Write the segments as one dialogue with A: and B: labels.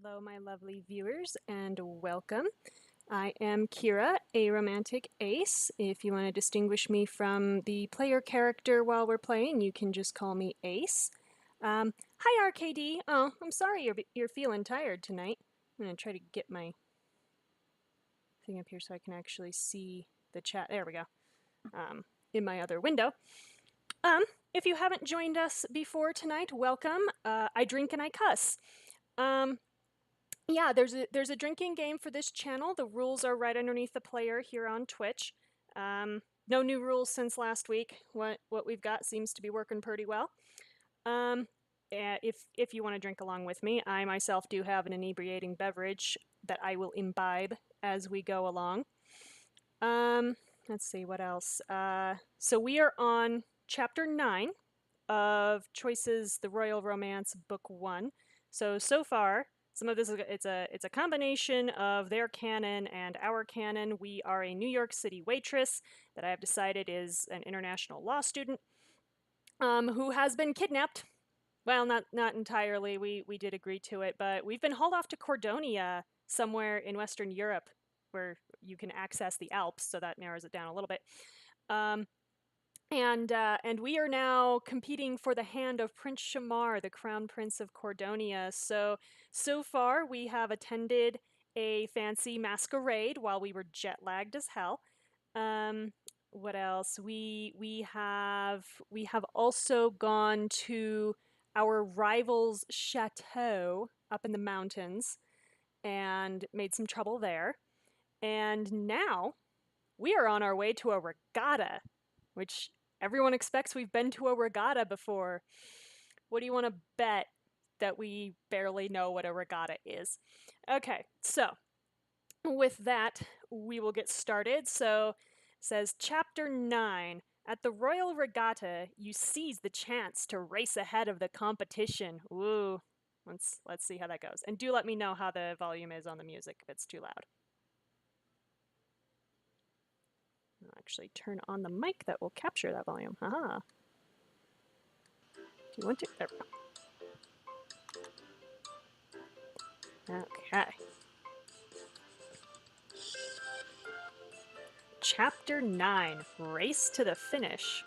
A: Hello, my lovely viewers, and welcome. I am Kira, a romantic ace. If you want to distinguish me from the player character while we're playing, you can just call me Ace. Hi, RKD. Oh, I'm sorry you're feeling tired tonight. I'm gonna try to get my thing up here so I can actually see the chat. There we go. In my other window. Um, if you haven't joined us before tonight, welcome. I drink and I cuss. Yeah, there's a drinking game for this channel. The rules are right underneath the player here on Twitch. No new rules since last week. What we've got seems to be working pretty well. If you want to drink along with me, I myself do have an inebriating beverage that I will imbibe as we go along. Let's see what else. So we are on chapter 9 of Choices: The Royal Romance, Book 1. So far, some of this is it's a combination of their canon and our canon. We are a New York City waitress that I have decided is an international law student, who has been kidnapped. Well, not entirely. We did agree to it, but we've been hauled off to Cordonia, somewhere in Western Europe, where you can access the Alps, so that narrows it down a little bit. And we are now competing for the hand of Prince Shamar, the Crown Prince of Cordonia. So far, we have attended a fancy masquerade while we were jet lagged as hell. What else? We have also gone to our rival's chateau up in the mountains and made some trouble there. And now we are on our way to a regatta, which everyone expects we've been to a regatta before. What do you want to bet that we barely know what a regatta is? Okay, so with that, we will get started. So it says Chapter 9. At the Royal Regatta, you seize the chance to race ahead of the competition. Ooh, let's see how that goes. And do let me know how the volume is on the music if it's too loud. I'll actually turn on the mic that will capture that volume. Haha. Do you want to? There we go. Okay. Chapter 9, Race to the Finish.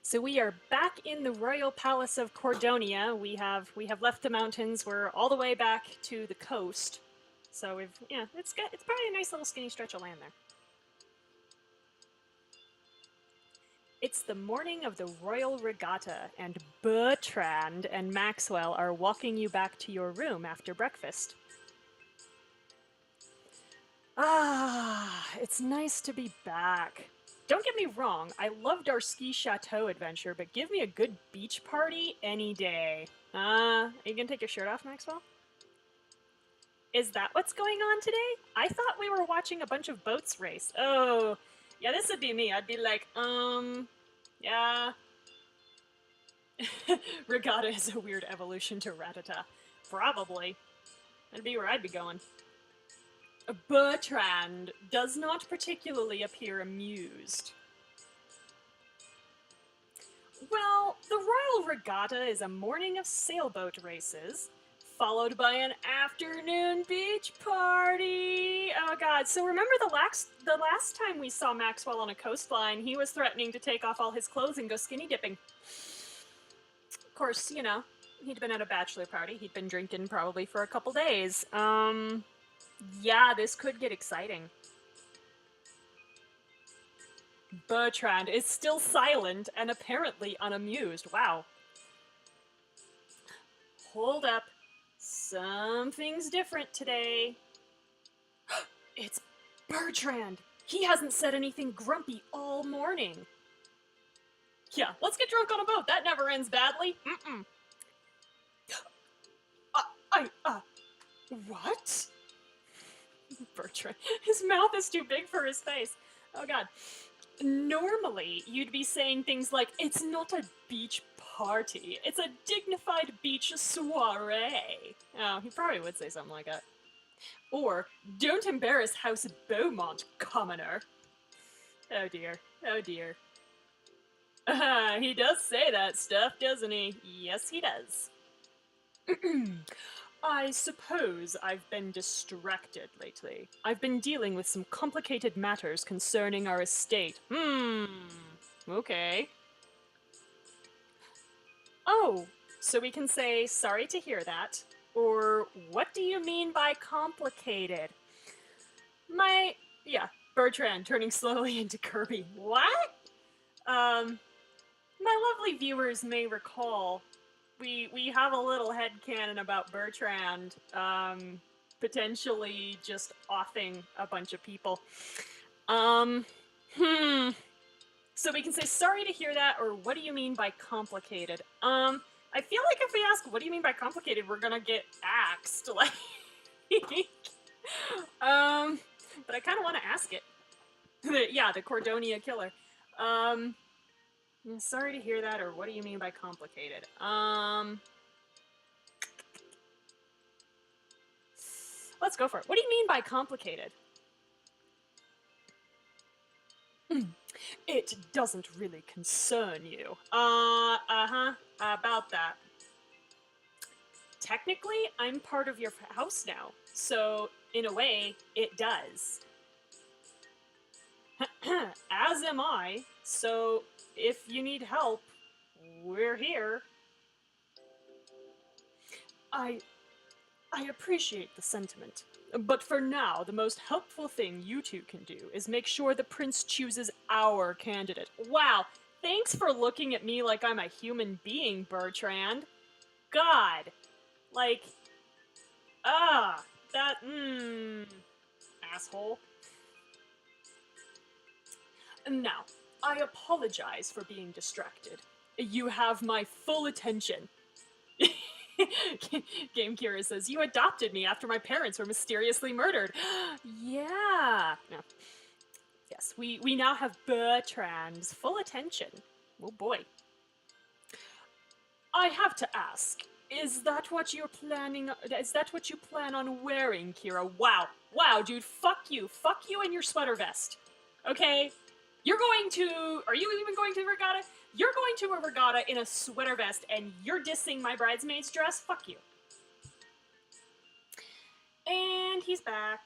A: So we are back in the Royal Palace of Cordonia. We have left the mountains. We're all the way back to the coast. So it's probably a nice little skinny stretch of land there. It's the morning of the Royal Regatta, and Bertrand and Maxwell are walking you back to your room after breakfast. Ah, it's nice to be back. Don't get me wrong, I loved our ski chateau adventure, but give me a good beach party any day. Are you gonna take your shirt off, Maxwell? Is that what's going on today? I thought we were watching a bunch of boats race. Oh, yeah, this would be me. I'd be like, yeah. Regatta is a weird evolution to Ratata. Probably. That'd be where I'd be going. Bertrand does not particularly appear amused. Well, the Royal Regatta is a morning of sailboat races, followed by an afternoon beach party. Oh god, so remember the last time we saw Maxwell on a coastline, he was threatening to take off all his clothes and go skinny dipping. Of course, he'd been at a bachelor party. He'd been drinking probably for a couple days. Yeah, this could get exciting. Bertrand is still silent and apparently unamused. Wow. Hold up. Something's different today. It's Bertrand. He hasn't said anything grumpy all morning. Yeah, let's get drunk on a boat. That never ends badly. What? Bertrand. His mouth is too big for his face. Oh god. Normally, you'd be saying things like, it's not a beach party, it's a dignified beach soiree. Oh, he probably would say something like that. Or, don't embarrass House Beaumont, commoner. Oh dear, oh dear. He does say that stuff, doesn't he? Yes, he does. I suppose I've been distracted lately. I've been dealing with some complicated matters concerning our estate. Okay. Oh, so we can say, sorry to hear that. Or, what do you mean by complicated? My, yeah, Bertrand turning slowly into Kirby. What? My lovely viewers may recall, we have a little headcanon about Bertrand, potentially just offing a bunch of people. Um, hmm. So we can say, sorry to hear that, or what do you mean by complicated? I feel like if we ask, what do you mean by complicated, we're gonna get axed, like, but I kind of want to ask it. Yeah, the Cordonia killer. Sorry to hear that, or what do you mean by complicated? Let's go for it. What do you mean by complicated? It doesn't really concern you. About that. Technically, I'm part of your house now, so in a way, it does. As am I, so if you need help, we're here. I appreciate the sentiment. But for now, the most helpful thing you two can do is make sure the prince chooses our candidate. Wow, thanks for looking at me like I'm a human being, Bertrand. God. Like, asshole. Now, I apologize for being distracted. You have my full attention. Game Kira says, you adopted me after my parents were mysteriously murdered. Yeah. No. Yes, we now have Bertrand's full attention. Oh boy. I have to ask, is that what you're planning? Is that what you plan on wearing, Kira? Wow. Wow, dude, fuck you. Fuck you and your sweater vest. Okay? You're going to... Are you even going to the regatta? You're going to a regatta in a sweater vest and you're dissing my bridesmaid's dress? Fuck you. And he's back.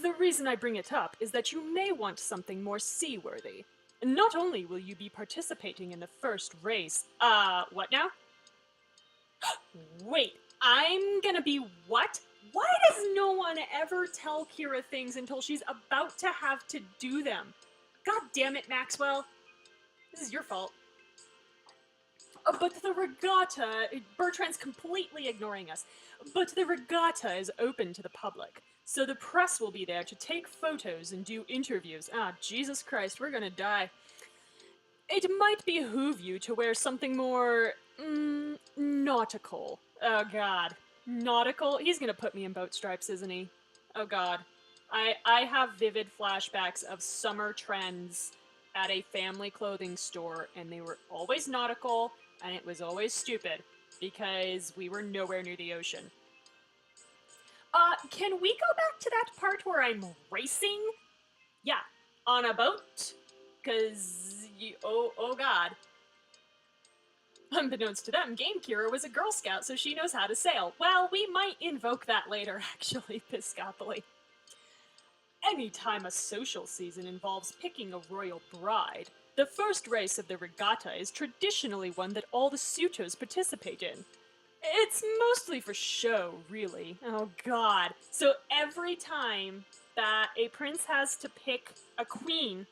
A: The reason I bring it up is that you may want something more seaworthy. Not only will you be participating in the first race... what now? Wait, I'm gonna be what? Why does no one ever tell Kira things until she's about to have to do them? God damn it, Maxwell. This is your fault. But the regatta... Bertrand's completely ignoring us. But the regatta is open to the public, so the press will be there to take photos and do interviews. Ah, Jesus Christ, we're gonna die. It might behoove you to wear something more... nautical. Oh, God. Nautical? He's gonna put me in boat stripes, isn't he? Oh, God. I have vivid flashbacks of summer trends at a family clothing store, and they were always nautical, and it was always stupid, because we were nowhere near the ocean. Can we go back to that part where I'm racing? Yeah, on a boat? Cause, oh god. Unbeknownst to them, Game Kira was a Girl Scout, so she knows how to sail. Well, we might invoke that later, actually, Piscopoli. Anytime a social season involves picking a royal bride, the first race of the regatta is traditionally one that all the suitors participate in. It's mostly for show, really. Oh god. So every time that a prince has to pick a queen,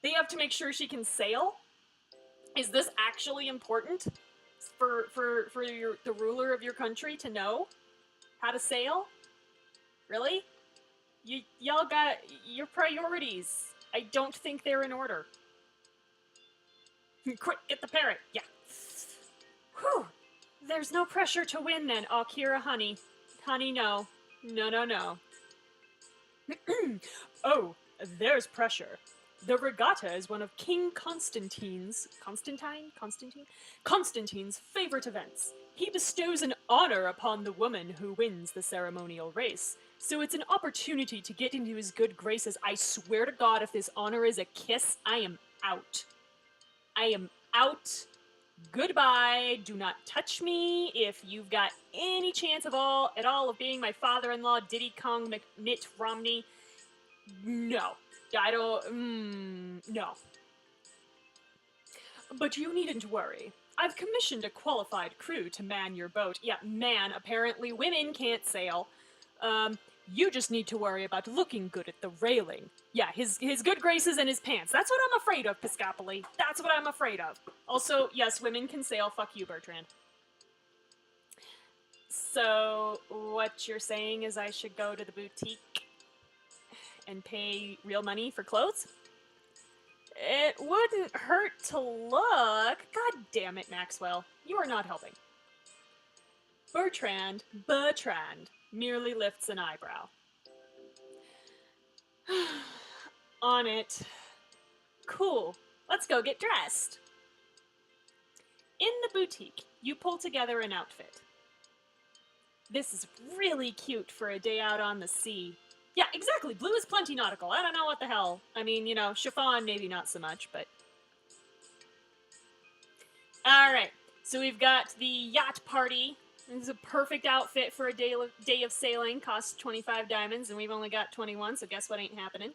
A: they have to make sure she can sail? Is this actually important for the ruler of your country to know how to sail? Really? Y'all got your priorities. I don't think they're in order. Quick, get the parrot. Yeah. Whew. There's no pressure to win then, Akira honey. Honey, no. No. Oh, there's pressure. The regatta is one of King Constantine's favorite events. He bestows an honor upon the woman who wins the ceremonial race. So it's an opportunity to get into his good graces. I swear to God, if this honor is a kiss, I am out. I am out. Goodbye. Do not touch me. If you've got any chance at all of being my father-in-law, Diddy Kong McMitt Romney, no. I don't. No. But you needn't worry. I've commissioned a qualified crew to man your boat. Yeah, man. Apparently women can't sail. You just need to worry about looking good at the railing. Yeah, his good graces and his pants. That's what I'm afraid of, Piscopoli. That's what I'm afraid of. Also, yes, women can sail. Fuck you, Bertrand. So, what you're saying is I should go to the boutique and pay real money for clothes? It wouldn't hurt to look. God damn it, Maxwell. You are not helping. Bertrand merely lifts an eyebrow. On it. Cool. Let's go get dressed. In the boutique, you pull together an outfit. This is really cute for a day out on the sea. Yeah, exactly. Blue is plenty nautical. I don't know what the hell. I mean, you know, chiffon, maybe not so much, but... Alright, so we've got the yacht party. This is a perfect outfit for a day of sailing. Costs 25 diamonds, and we've only got 21, so guess what ain't happening.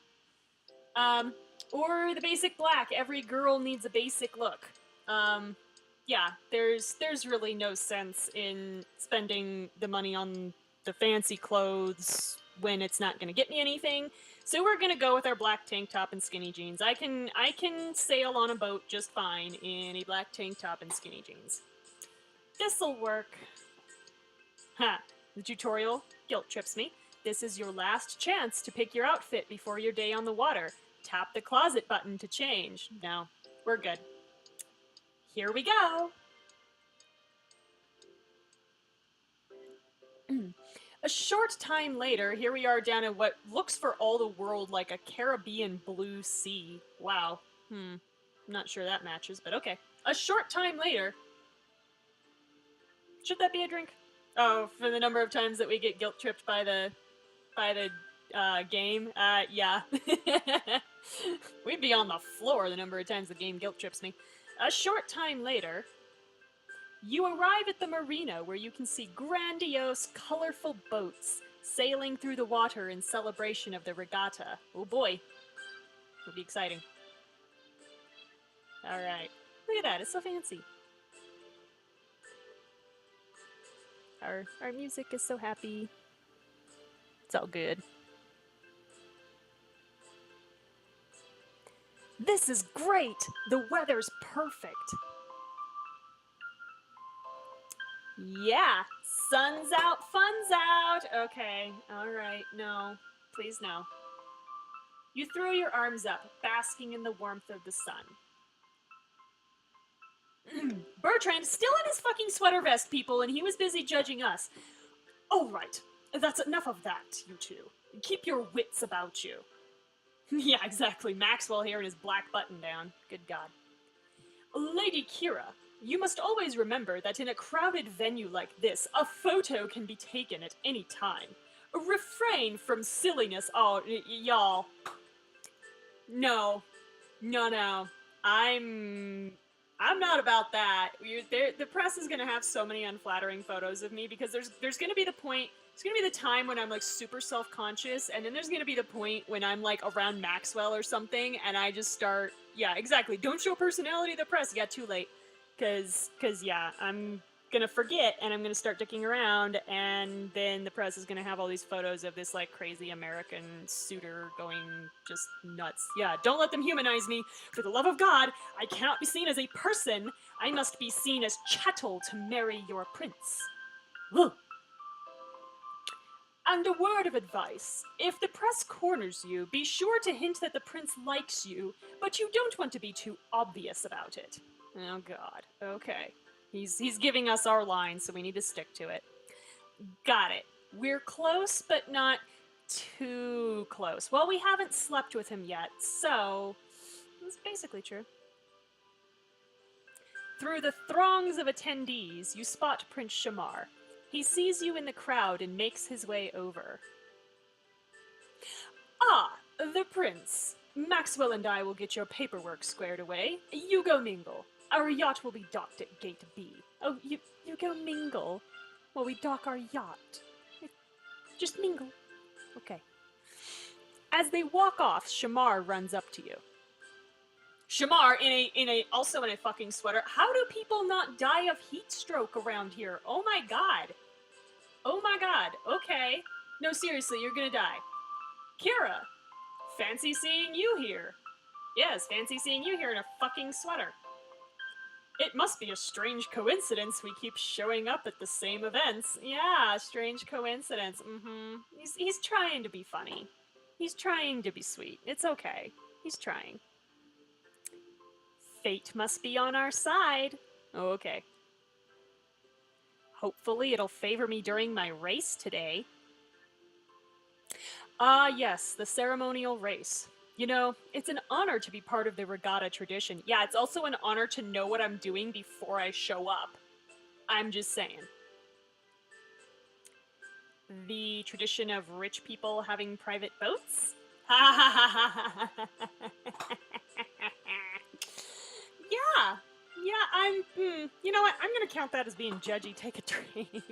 A: Or the basic black. Every girl needs a basic look. Yeah, there's really no sense in spending the money on the fancy clothes when it's not gonna get me anything. So we're gonna go with our black tank top and skinny jeans. I can sail on a boat just fine in a black tank top and skinny jeans. This'll work. Ha! The tutorial guilt trips me. This is your last chance to pick your outfit before your day on the water. Tap the closet button to change. No, we're good. Here we go! A short time later, here we are down in what looks for all the world like a Caribbean blue sea. Wow. Not sure that matches, but okay. A short time later... Should that be a drink? Oh, for the number of times that we get guilt-tripped by the game? Yeah. We'd be on the floor the number of times the game guilt-trips me. A short time later... You arrive at the marina where you can see grandiose, colorful boats sailing through the water in celebration of the regatta. Oh boy. It'll be exciting. Alright. Look at that, it's so fancy. Our music is so happy. It's all good. This is great! The weather's perfect. Yeah, sun's out, fun's out. Okay, alright, no, please no. You throw your arms up, basking in the warmth of the sun. Bertrand, still in his fucking sweater vest, people, and he was busy judging us. Oh, right, that's enough of that, you two. Keep your wits about you. Yeah, exactly, Maxwell here in his black button-down. Good God. Lady Kira, you must always remember that in a crowded venue like this, a photo can be taken at any time. Refrain from silliness. Oh, y'all. No. I'm not about that. The press is gonna have so many unflattering photos of me because there's gonna be the point. It's gonna be the time when I'm like super self-conscious, and then there's gonna be the point when I'm like around Maxwell or something, and I just start. Yeah, exactly. Don't show personality to the press. Yeah, too late. Cause yeah, I'm gonna forget, and I'm gonna start dicking around, and then the press is gonna have all these photos of this like crazy American suitor going just nuts. Yeah, don't let them humanize me. For the love of God, I cannot be seen as a person. I must be seen as chattel to marry your prince. Ugh. And a word of advice. If the press corners you, be sure to hint that the prince likes you, but you don't want to be too obvious about it. Oh God, okay. He's giving us our line, so we need to stick to it. Got it. We're close, but not too close. Well, we haven't slept with him yet, so... It's basically true. Through the throngs of attendees, you spot Prince Shamar. He sees you in the crowd and makes his way over. Ah, the prince. Maxwell and I will get your paperwork squared away. You go mingle. Our yacht will be docked at Gate B. Oh, you go mingle? Well, we dock our yacht. Just mingle. Okay. As they walk off, Shamar runs up to you. Shamar, also in a fucking sweater. How do people not die of heat stroke around here? Oh my god. Oh my god. Okay. No, seriously, you're gonna die. Kira, fancy seeing you here. Yes, fancy seeing you here in a fucking sweater. It must be a strange coincidence we keep showing up at the same events. Yeah, strange coincidence. He's trying to be funny. He's trying to be sweet. It's okay. He's trying. Fate must be on our side. Oh, okay. Hopefully it'll favor me during my race today. Ah, yes, the ceremonial race. You know, it's an honor to be part of the regatta tradition. Yeah, it's also an honor to know what I'm doing before I show up. I'm just saying. The tradition of rich people having private boats? Yeah, you know what? I'm gonna count that as being judgy. Take a drink.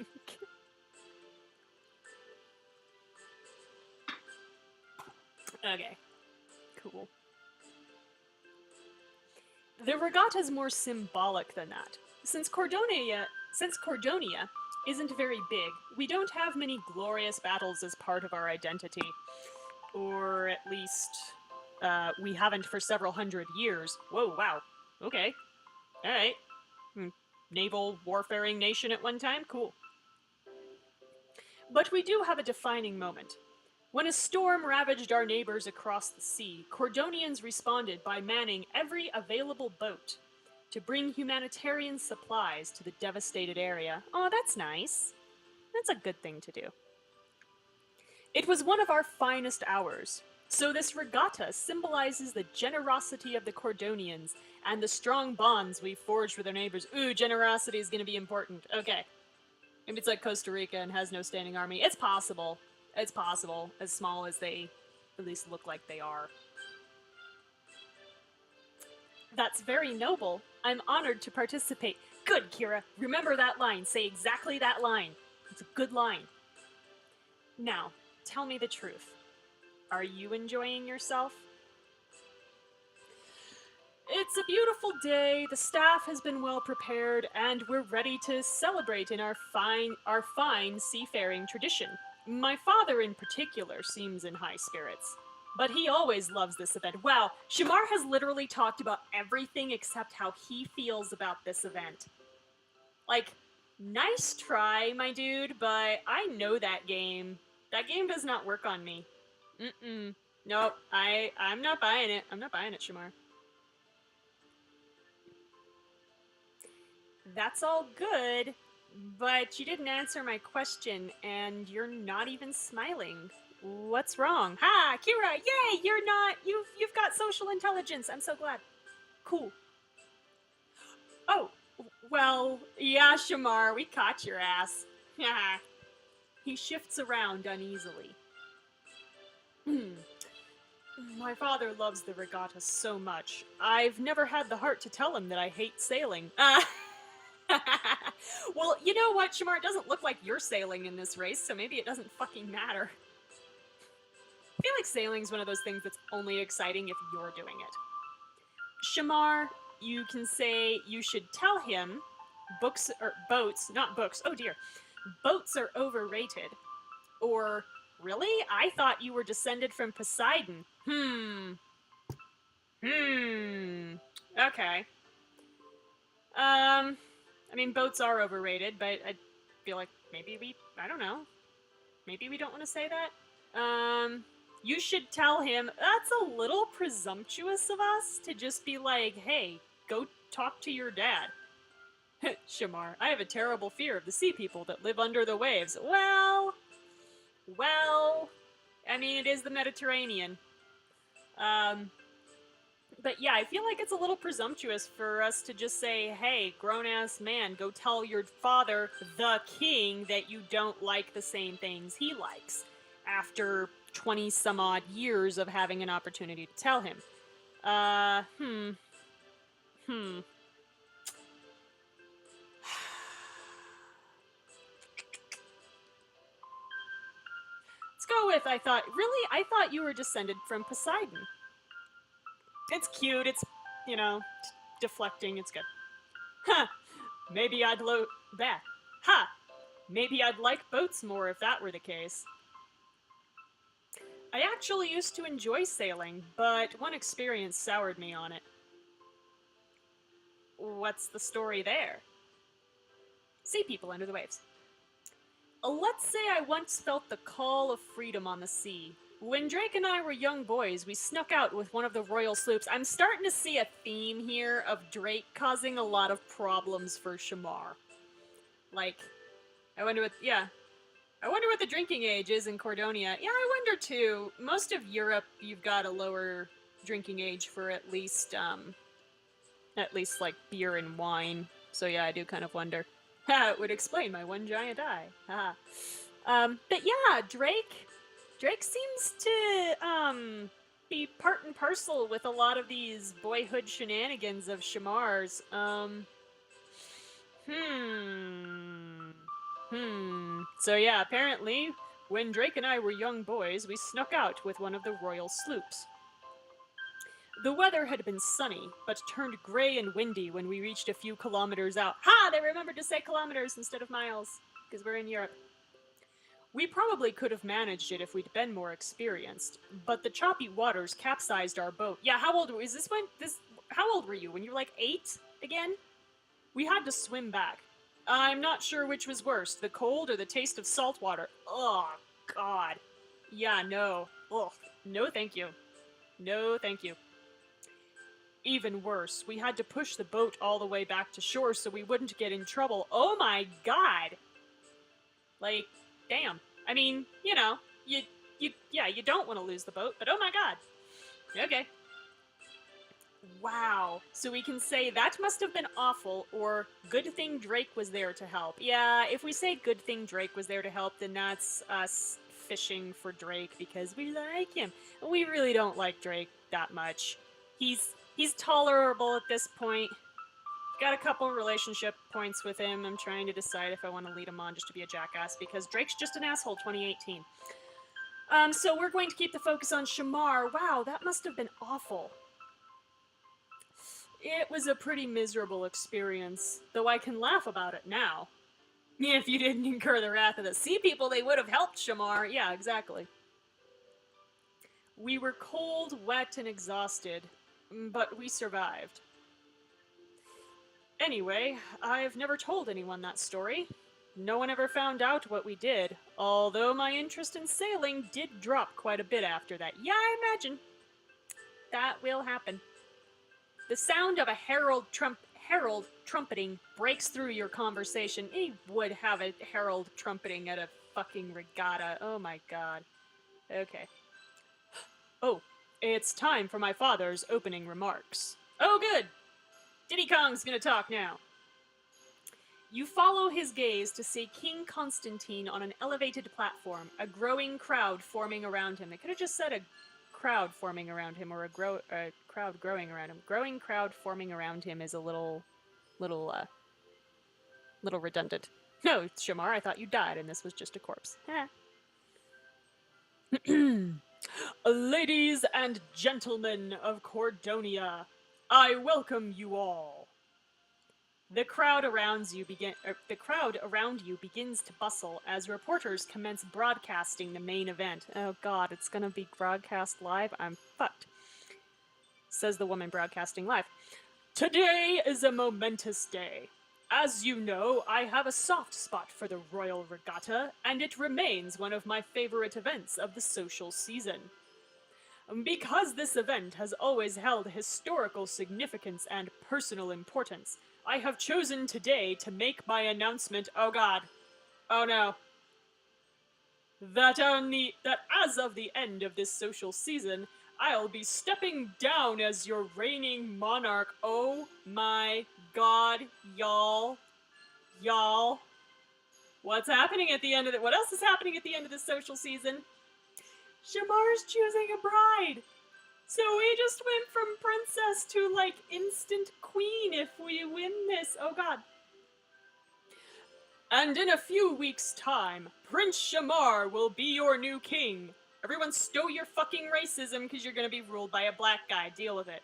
A: Okay. Cool. The regatta's more symbolic than that. Since Cordonia isn't very big, we don't have many glorious battles as part of our identity. Or at least, we haven't for several hundred years. Whoa, wow. Okay. Alright. Naval warfaring nation at one time? Cool. But we do have a defining moment. When a storm ravaged our neighbors across the sea, Cordonians responded by manning every available boat to bring humanitarian supplies to the devastated area. Oh, that's nice. That's a good thing to do. It was one of our finest hours, so this regatta symbolizes the generosity of the Cordonians and the strong bonds we've forged with our neighbors. Ooh, generosity is going to be important. Okay. Maybe it's like Costa Rica and has no standing army. It's possible. It's possible, as small as they at least look like they are. That's very noble. I'm honored to participate. Good, Kira. Remember that line. Say exactly that line. It's a good line. Now, tell me the truth. Are you enjoying yourself? It's a beautiful day, the staff has been well prepared, and we're ready to celebrate in our fine seafaring tradition. My father in particular seems in high spirits, but he always loves this event. Wow, Shamar has literally talked about everything except how he feels about this event. Like, nice try, my dude, but I know that game. That game does not work on me. Nope, I'm not buying it. I'm not buying it, Shamar. That's all good, but you didn't answer my question, and you're not even smiling. What's wrong? Ha! Kira! Yay! You're not... You've got social intelligence. I'm so glad. Cool. Oh, well, yeah, Shamar, we caught your ass. He shifts around uneasily. My father loves the regatta so much. I've never had the heart to tell him that I hate sailing. Well, you know what, Shamar? It doesn't look like you're sailing in this race, so maybe it doesn't fucking matter. I feel like sailing's one of those things that's only exciting if you're doing it. Shamar, you can say you should tell him boats, not books, oh dear. Boats are overrated. Or, really? I thought you were descended from Poseidon. Okay. I mean, boats are overrated, but I feel like maybe I don't know. Maybe we don't want to say that? You should tell him, that's a little presumptuous of us to just be like, hey, go talk to your dad. Shamar, I have a terrible fear of the sea people that live under the waves. Well, I mean, it is the Mediterranean. But yeah, I feel like it's a little presumptuous for us to just say, hey, grown-ass man, go tell your father, the king, that you don't like the same things he likes, after 20-some-odd years of having an opportunity to tell him. Uh, hmm. Hmm. Let's go with, I thought, really? I thought you were descended from Poseidon. It's cute, it's, you know, deflecting, it's good. Huh. Maybe I'd that. Ha! Maybe I'd like boats more if that were the case. I actually used to enjoy sailing, but one experience soured me on it. What's the story there? Sea people under the waves. Let's say I once felt the call of freedom on the sea. When Drake and I were young boys, we snuck out with one of the royal sloops. I'm starting to see a theme here of Drake causing a lot of problems for Shamar. Like, I wonder what the drinking age is in Cordonia. Yeah, I wonder too. Most of Europe, you've got a lower drinking age for at least like beer and wine. So yeah, I do kind of wonder. It would explain my one giant eye. But yeah, Drake seems to be part and parcel with a lot of these boyhood shenanigans of Shamar's. So yeah, apparently, when Drake and I were young boys, we snuck out with one of the royal sloops. The weather had been sunny, but turned gray and windy when we reached a few kilometers out. Ha! They remembered to say kilometers instead of miles, because we're in Europe. We probably could have managed it if we'd been more experienced, but the choppy waters capsized our boat. Yeah, how old were how old were you? When you were like 8 again? We had to swim back. I'm not sure which was worse, the cold or the taste of salt water. Oh, God. Yeah, no. Ugh. No, thank you. No, thank you. Even worse, we had to push the boat all the way back to shore so we wouldn't get in trouble. Oh my God! Like, damn. I mean, you know, you don't want to lose the boat, but oh my God. Okay. Wow. So we can say that must have been awful, or good thing Drake was there to help. Yeah, if we say good thing Drake was there to help, then that's us fishing for Drake because we like him. We really don't like Drake that much. He's tolerable at this point. Got a couple relationship points with him. I'm trying to decide if I want to lead him on just to be a jackass because Drake's just an asshole 2018. So we're going to keep the focus on Shamar. Wow, that must have been awful. It was a pretty miserable experience, though I can laugh about it now. If you didn't incur the wrath of the sea people, they would have helped Shamar. Yeah, exactly. We were cold, wet, and exhausted, but we survived. Anyway, I've never told anyone that story. No one ever found out what we did, although my interest in sailing did drop quite a bit after that. Yeah, I imagine. That will happen. The sound of a herald trumpeting breaks through your conversation. He would have a herald trumpeting at a fucking regatta. Oh my God. Okay. Oh, it's time for my father's opening remarks. Oh, good. Diddy Kong's gonna talk now. You follow his gaze to see King Constantine on an elevated platform, a growing crowd forming around him. They could have just said a crowd forming around him, or a crowd growing around him. Growing crowd forming around him is a little redundant. No, Shamar, I thought you died and this was just a corpse. Ladies and gentlemen of Cordonia, I welcome you all. The crowd around you begins to bustle as reporters commence broadcasting the main event. Oh God, it's gonna be broadcast live? I'm fucked. Says the woman broadcasting live. Today is a momentous day. As you know, I have a soft spot for the Royal Regatta, and it remains one of my favorite events of the social season. Because this event has always held historical significance and personal importance, I have chosen today to make my announcement. Oh God. Oh no. That as of the end of this social season, I'll be stepping down as your reigning monarch. Oh my god, y'all. Y'all. What's happening at the end of it? What else is happening at the end of the social season? Shamar's choosing a bride. So we just went from princess to, like, instant queen if we win this. Oh god. And in a few weeks' time, Prince Shamar will be your new king. Everyone stow your fucking racism because you're gonna be ruled by a black guy. Deal with it.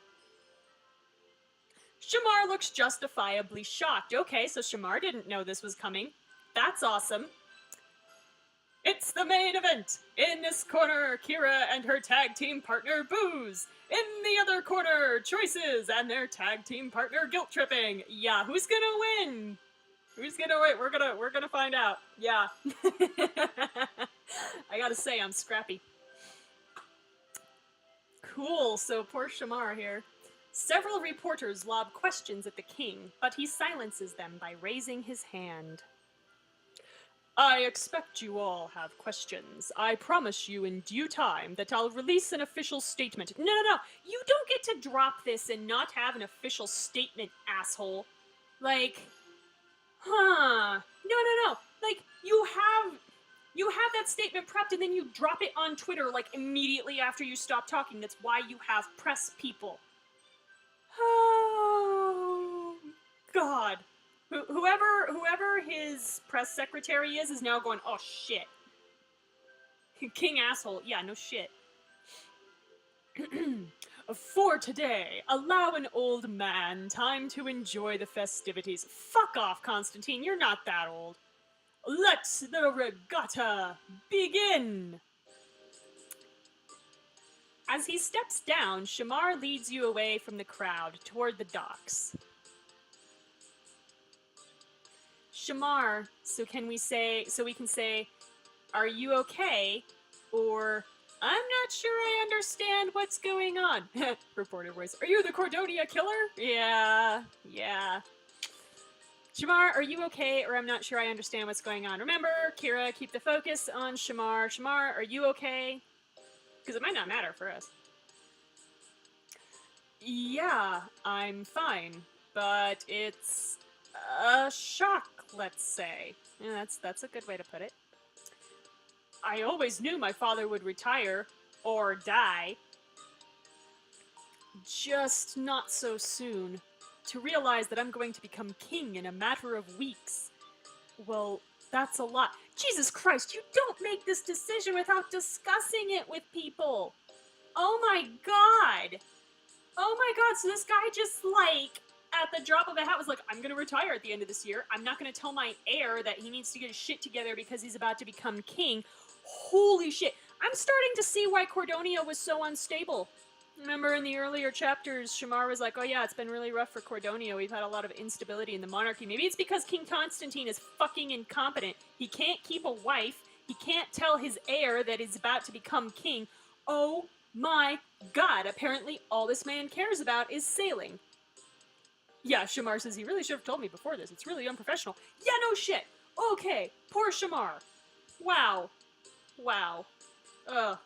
A: Shamar looks justifiably shocked. Okay, so Shamar didn't know this was coming. That's awesome. It's the main event! In this corner, Kira and her tag team partner, Booze. In the other corner, Choices and their tag team partner, Guilt Tripping. Yeah, who's gonna win? Who's gonna win? We're gonna find out. Yeah. I gotta say, I'm scrappy. Cool, so poor Shamar here. Several reporters lob questions at the king, but he silences them by raising his hand. I expect you all have questions. I promise you in due time that I'll release an official statement. No. You don't get to drop this and not have an official statement, asshole. Like, huh. No. Like, you have that statement prepped and then you drop it on Twitter, like, immediately after you stop talking. That's why you have press people. Oh, God. Whoever his press secretary is now going, oh shit. King asshole. Yeah, no shit. For today, allow an old man time to enjoy the festivities. Fuck off, Constantine, you're not that old. Let the regatta begin! As he steps down, Shamar leads you away from the crowd toward the docks. Shamar, so we can say, are you okay? Or, I'm not sure I understand what's going on. Reporter voice, are you the Cordonia killer? Yeah. Shamar, are you okay? Or I'm not sure I understand what's going on. Remember, Kira, keep the focus on Shamar. Shamar, are you okay? Because it might not matter for us. Yeah, I'm fine. But it's a shock, let's say. Yeah, that's a good way to put it. I always knew my father would retire or die. Just not so soon. To realize that I'm going to become king in a matter of weeks. Well, that's a lot. Jesus Christ, you don't make this decision without discussing it with people. Oh my god. Oh my god, so this guy just, like, at the drop of a hat was like, I'm gonna retire at the end of this year. I'm not gonna tell my heir that he needs to get his shit together because he's about to become king. Holy shit. I'm starting to see why Cordonia was so unstable. Remember in the earlier chapters, Shamar was like, oh yeah, it's been really rough for Cordonia. We've had a lot of instability in the monarchy. Maybe it's because King Constantine is fucking incompetent. He can't keep a wife. He can't tell his heir that he's about to become king. Oh my god, apparently all this man cares about is sailing. Yeah, Shamar says, he really should have told me before this. It's really unprofessional. Yeah, no shit. Okay, poor Shamar. Wow. Ugh.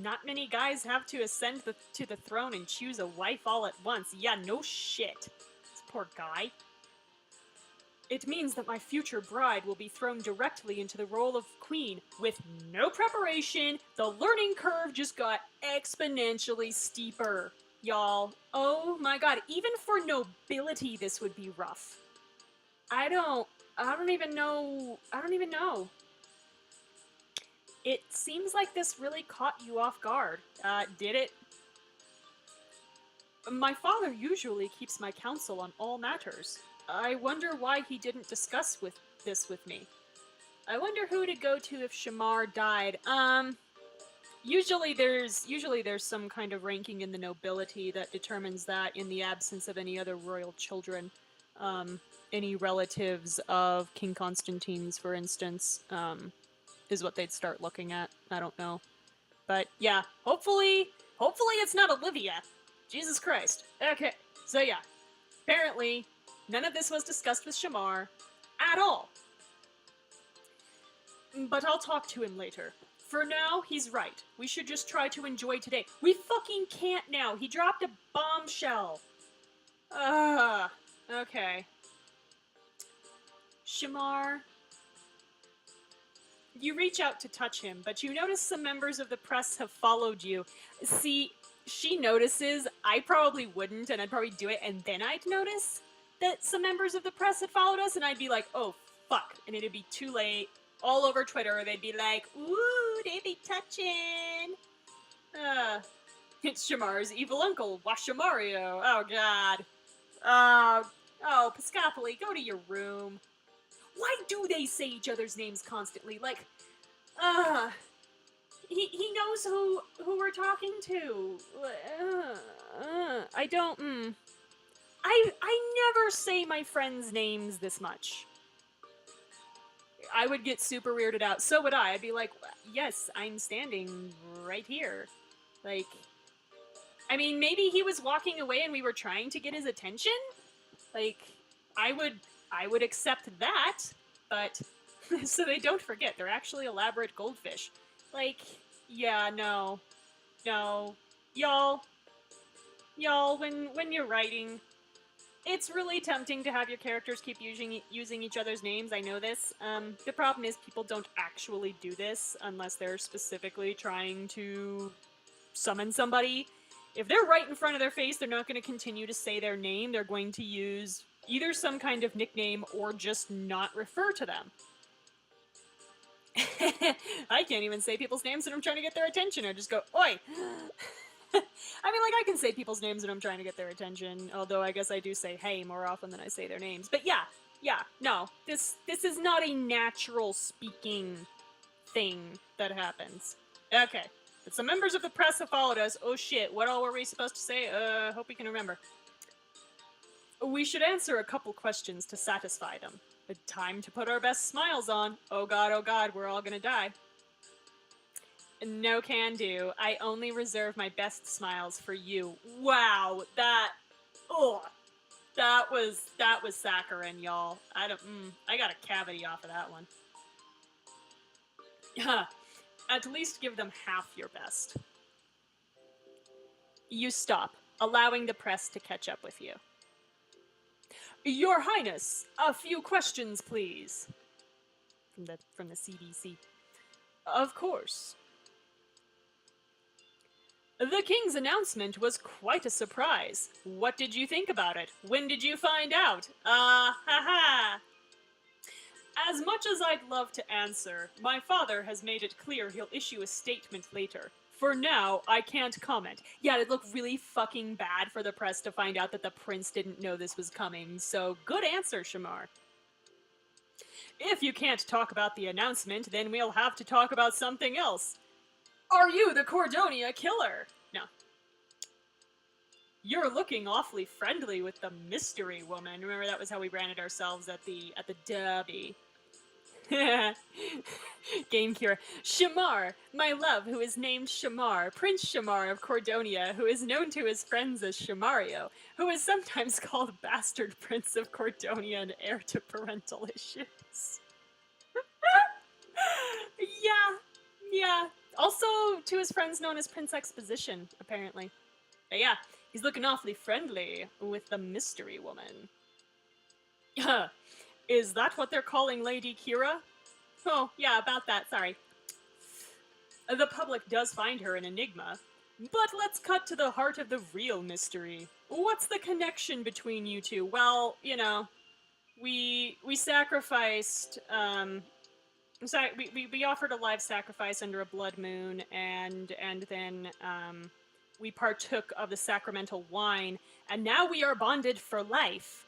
A: Not many guys have to ascend to the throne and choose a wife all at once. Yeah, no shit. This poor guy. It means that my future bride will be thrown directly into the role of queen with no preparation. The learning curve just got exponentially steeper, y'all. Oh my god, even for nobility this would be rough. I don't even know. It seems like this really caught you off guard. Did it? My father usually keeps my counsel on all matters. I wonder why he didn't discuss this with me. I wonder who to go to if Shamar died. Usually there's some kind of ranking in the nobility that determines that in the absence of any other royal children. Any relatives of King Constantine's, for instance, is what they'd start looking at. I don't know. But yeah, hopefully it's not Olivia. Jesus Christ. Okay, so yeah. Apparently, none of this was discussed with Shamar at all. But I'll talk to him later. For now, he's right. We should just try to enjoy today. We fucking can't now. He dropped a bombshell. Okay. Shamar, you reach out to touch him, but you notice some members of the press have followed you. See, she notices. I probably wouldn't, and I'd probably do it, and then I'd notice that some members of the press had followed us, and I'd be like, oh, fuck. And it'd be too late. All over Twitter, they'd be like, ooh, they be touching. It's Shamar's evil uncle, Washamario. Oh, God. Oh, Piscopoli, go to your room. Why do they say each other's names constantly? Like, he knows who we're talking to. I don't, I never say my friends' names this much. I would get super weirded out. So would I. I'd be like, yes, I'm standing right here. Like, I mean, maybe he was walking away and we were trying to get his attention? Like, I would accept that, but so they don't forget, they're actually elaborate goldfish. Like, yeah, no. Y'all, when you're writing, it's really tempting to have your characters keep using each other's names, I know this. The problem is people don't actually do this unless they're specifically trying to summon somebody. If they're right in front of their face, they're not going to continue to say their name. They're going to use either some kind of nickname or just not refer to them. I can't even say people's names when I'm trying to get their attention. I just go, oi! I mean, like, I can say people's names when I'm trying to get their attention, although I guess I do say hey more often than I say their names. But yeah, no. This is not a natural speaking thing that happens. Okay. But some members of the press have followed us. Oh shit, what all were we supposed to say? Hope we can remember. We should answer a couple questions to satisfy them. Time to put our best smiles on. Oh god, we're all gonna die. No can do. I only reserve my best smiles for you. Wow, that was saccharine, y'all. I got a cavity off of that one. At least give them half your best. You stop, allowing the press to catch up with you. Your Highness, a few questions, please. From the CDC. Of course. The King's announcement was quite a surprise. What did you think about it? When did you find out? Ha. As much as I'd love to answer, my father has made it clear he'll issue a statement later. For now, I can't comment. Yeah, it'd look really fucking bad for the press to find out that the prince didn't know this was coming, so good answer, Shamar. If you can't talk about the announcement, then we'll have to talk about something else. Are you the Cordonia killer? No. You're looking awfully friendly with the mystery woman. Remember, that was how we branded ourselves at the derby. Game Cure. Shamar, my love, who is named Shamar, Prince Shamar of Cordonia, who is known to his friends as Shamario, who is sometimes called Bastard Prince of Cordonia and heir to parental issues. Yeah. Also to his friends known as Prince Exposition, apparently. But yeah, he's looking awfully friendly with the mystery woman. Is that what they're calling Lady Kira? Oh, yeah, about that, sorry. The public does find her an enigma. But let's cut to the heart of the real mystery. What's the connection between you two? Well, you know, we sacrificed, we offered a live sacrifice under a blood moon, and then, we partook of the sacramental wine, and now we are bonded for life.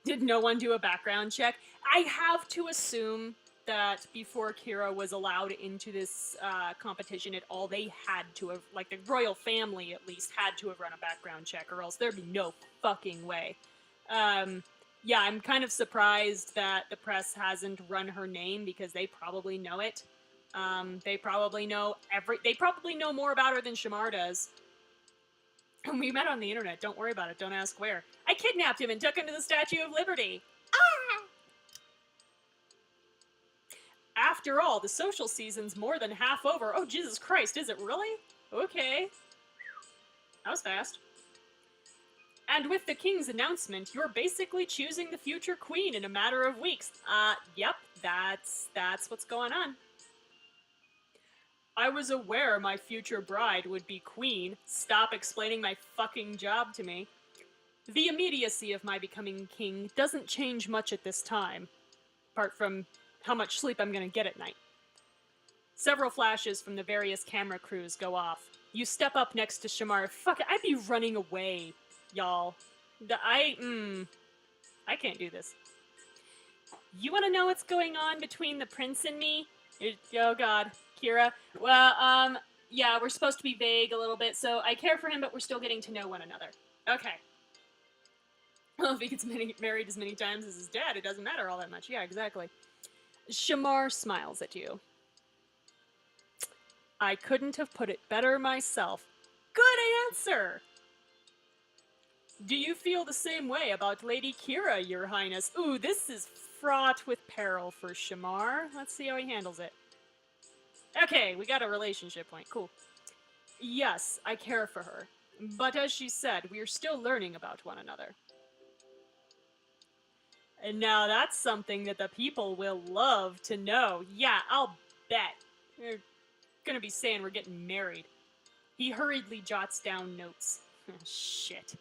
A: Did no one do a background check? I have to assume that before Kira was allowed into this competition at all, they had to have, like, the royal family at least had to have run a background check, or else there'd be no fucking way. Yeah, I'm kind of surprised that the press hasn't run her name, because they probably know it. They probably know more about her than Shamar does. We met on the internet, don't worry about it, don't ask where. I kidnapped him and took him to the Statue of Liberty. After all, the social season's more than half over. Oh, Jesus Christ, is it really? Okay. That was fast. And with the king's announcement, you're basically choosing the future queen in a matter of weeks. Yep, that's what's going on. I was aware my future bride would be queen. Stop explaining my fucking job to me. The immediacy of my becoming king doesn't change much at this time, apart from how much sleep I'm gonna get at night. Several flashes from the various camera crews go off. You step up next to Shamar. Fuck it, I'd be running away, y'all. I can't do this. You want to know what's going on between the prince and me? Oh god, Kira. Well, yeah, we're supposed to be vague a little bit, so I care for him, but we're still getting to know one another. Okay. Well, if he gets married as many times as his dad, it doesn't matter all that much. Yeah, exactly. Shamar smiles at you. I couldn't have put it better myself. Good answer! Do you feel the same way about Lady Kira, Your Highness? Ooh, this is fraught with peril for Shamar. Let's see how he handles it. Okay, we got a relationship point. Cool. Yes, I care for her. But as she said, we are still learning about one another. And now that's something that the people will love to know. Yeah, I'll bet. They're gonna be saying we're getting married. He hurriedly jots down notes. Shit.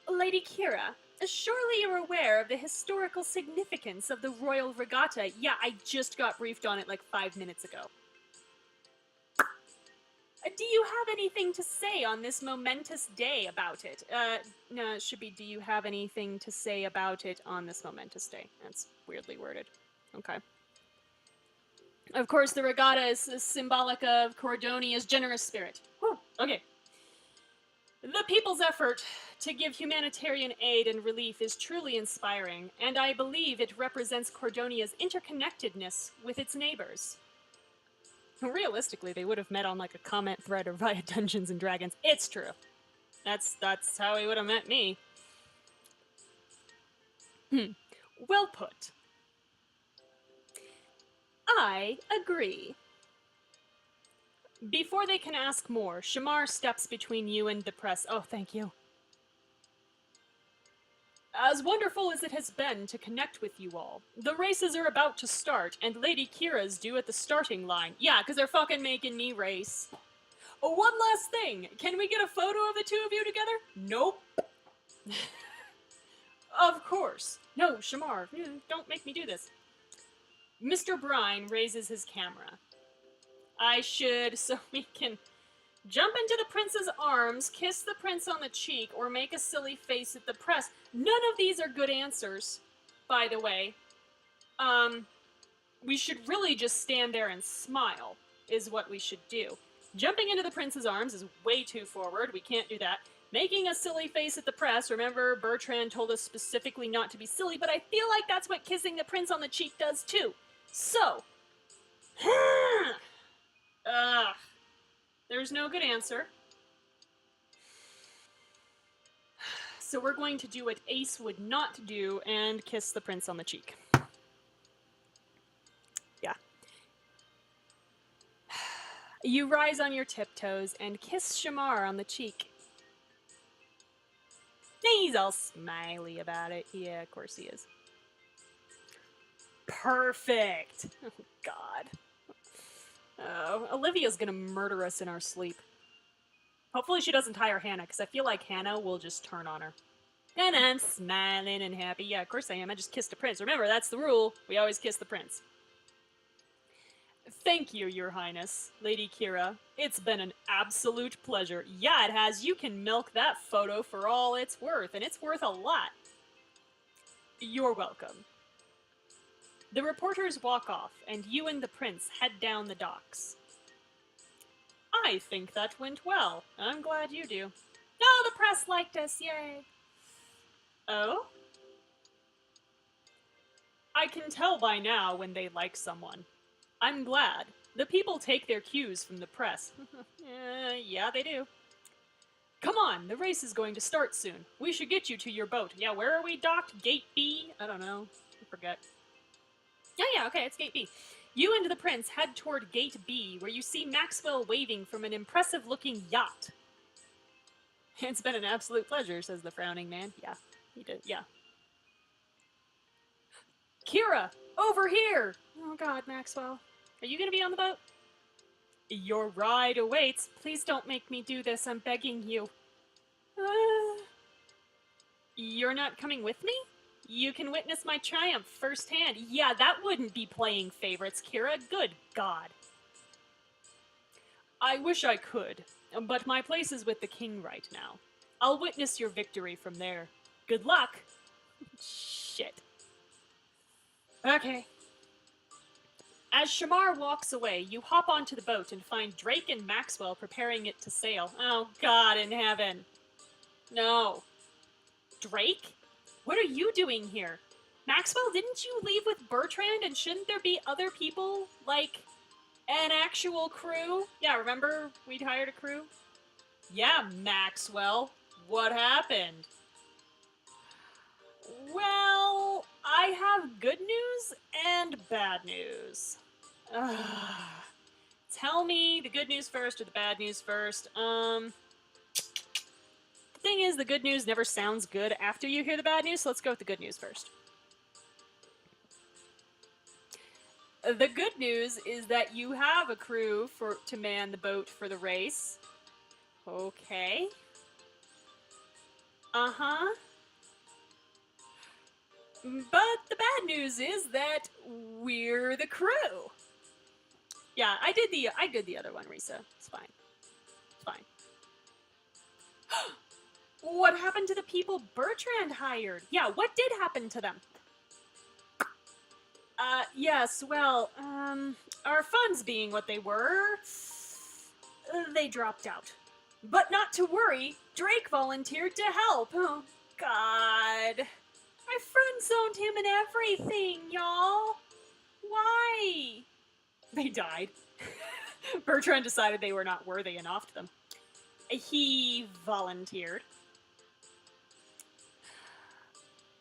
A: Lady Kira, surely you're aware of the historical significance of the Royal Regatta. Yeah, I just got briefed on it like 5 minutes ago. Do you have anything to say on this momentous day about it? No, it should be, do you have anything to say about it on this momentous day? That's weirdly worded. Okay. Of course, the regatta is symbolic of Cordonia's generous spirit. Whew, okay. The people's effort to give humanitarian aid and relief is truly inspiring, and I believe it represents Cordonia's interconnectedness with its neighbors. Realistically, they would have met on like a comment thread or via Dungeons and Dragons. It's true. That's how he would have met me. Well put. I agree. Before they can ask more, Shamar steps between you and the press. Oh, thank you. As wonderful as it has been to connect with you all, the races are about to start, and Lady Kira's due at the starting line. Yeah, because they're fucking making me race. Oh, one last thing. Can we get a photo of the two of you together? Nope. Of course. No, Shamar, don't make me do this. Mr. Brine raises his camera. I should, so we can jump into the prince's arms, kiss the prince on the cheek, or make a silly face at the press. None of these are good answers, by the way. We should really just stand there and smile, is what we should do. Jumping into the prince's arms is way too forward. We can't do that. Making a silly face at the press. Remember, Bertrand told us specifically not to be silly, but I feel like that's what kissing the prince on the cheek does too. So, there's no good answer. So we're going to do what Ace would not do and kiss the prince on the cheek. Yeah. You rise on your tiptoes and kiss Shamar on the cheek. He's all smiley about it. Yeah, of course he is. Perfect. Oh, God. Oh, Olivia's gonna murder us in our sleep. Hopefully she doesn't hire Hannah, because I feel like Hannah will just turn on her. And I'm smiling and happy. Yeah, of course I am. I just kissed the prince. Remember, that's the rule. We always kiss the prince. Thank you, Your Highness, Lady Kira. It's been an absolute pleasure. Yeah, it has. You can milk that photo for all it's worth, and it's worth a lot. You're welcome. The reporters walk off, and you and the prince head down the docks. I think that went well. I'm glad you do. Oh, the press liked us, yay! Oh? I can tell by now when they like someone. I'm glad. The people take their cues from the press. Yeah, they do. Come on, the race is going to start soon. We should get you to your boat. Yeah, where are we docked? Gate B? I don't know. I forget. Yeah, okay, it's Gate B. You and the prince head toward Gate B, where you see Maxwell waving from an impressive-looking yacht. It's been an absolute pleasure, says the frowning man. Yeah, he did, yeah. Kira, over here! Oh god, Maxwell. Are you gonna be on the boat? Your ride awaits. Please don't make me do this, I'm begging you. You're not coming with me? You can witness my triumph firsthand. Yeah, that wouldn't be playing favorites, Kira. Good God. I wish I could, but my place is with the king right now. I'll witness your victory from there. Good luck. Shit. Okay. As Shamar walks away, you hop onto the boat and find Drake and Maxwell preparing it to sail. Oh, God in heaven. No. Drake? What are you doing here? Maxwell, didn't you leave with Bertrand, and shouldn't there be other people? Like, an actual crew? Yeah, remember we'd hired a crew? Yeah, Maxwell. What happened? Well, I have good news and bad news. Tell me the good news first or the bad news first. The thing is, the good news never sounds good after you hear the bad news, so let's go with the good news first. The good news is that you have a crew to man the boat for the race. Okay. Uh-huh. But the bad news is that we're the crew. Yeah, I did the other one, Risa. It's fine. It's fine. What happened to the people Bertrand hired? Yeah, what did happen to them? Yes, well, our funds being what they were, they dropped out. But not to worry, Drake volunteered to help. Oh, God. I friend-zoned him and everything, y'all. Why? They died. Bertrand decided they were not worthy and offed them. He volunteered.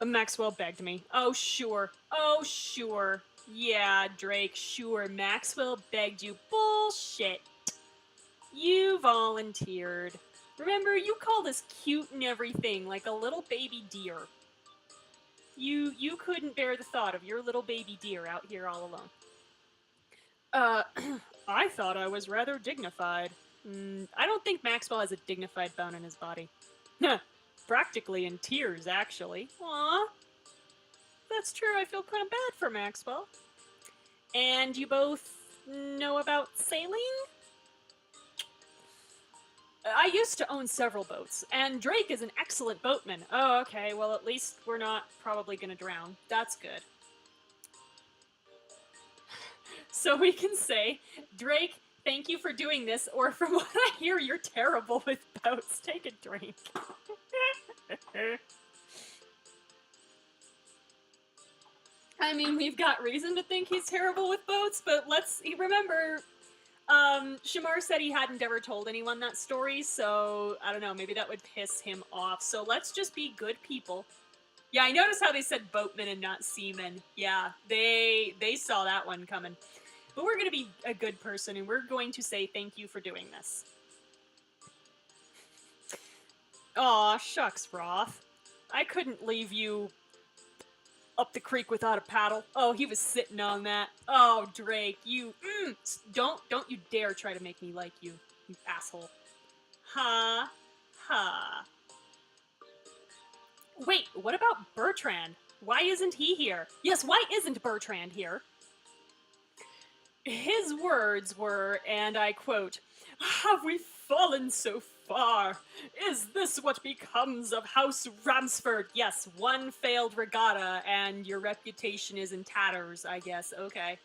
A: Maxwell begged me. Oh, sure. Oh, sure. Yeah, Drake, sure. Maxwell begged you. Bullshit. You volunteered. Remember, you called us cute and everything, like a little baby deer. You couldn't bear the thought of your little baby deer out here all alone. I thought I was rather dignified. I don't think Maxwell has a dignified bone in his body. Practically in tears, actually. Aw. That's true, I feel kind of bad for Maxwell. And you both know about sailing? I used to own several boats, and Drake is an excellent boatman. Oh, okay, well at least we're not probably gonna drown. That's good. So we can say, Drake, thank you for doing this, or from what I hear, you're terrible with boats. Take a drink. I mean, we've got reason to think he's terrible with boats, but remember, Shamar said he hadn't ever told anyone that story, so I don't know, maybe that would piss him off. So let's just be good people. Yeah, I noticed how they said boatman and not seaman. Yeah, they saw that one coming. But we're going to be a good person, and we're going to say thank you for doing this. Aw, shucks, Roth. I couldn't leave you up the creek without a paddle. Oh, he was sitting on that. Oh, Drake, you... Don't you dare try to make me like you, you asshole. Ha. Ha. Wait, what about Bertrand? Why isn't he here? Yes, why isn't Bertrand here? His words were, and I quote, "Have we fallen so far? Is this what becomes of House Ramsford? Yes, one failed regatta, and your reputation is in tatters, I guess. Okay."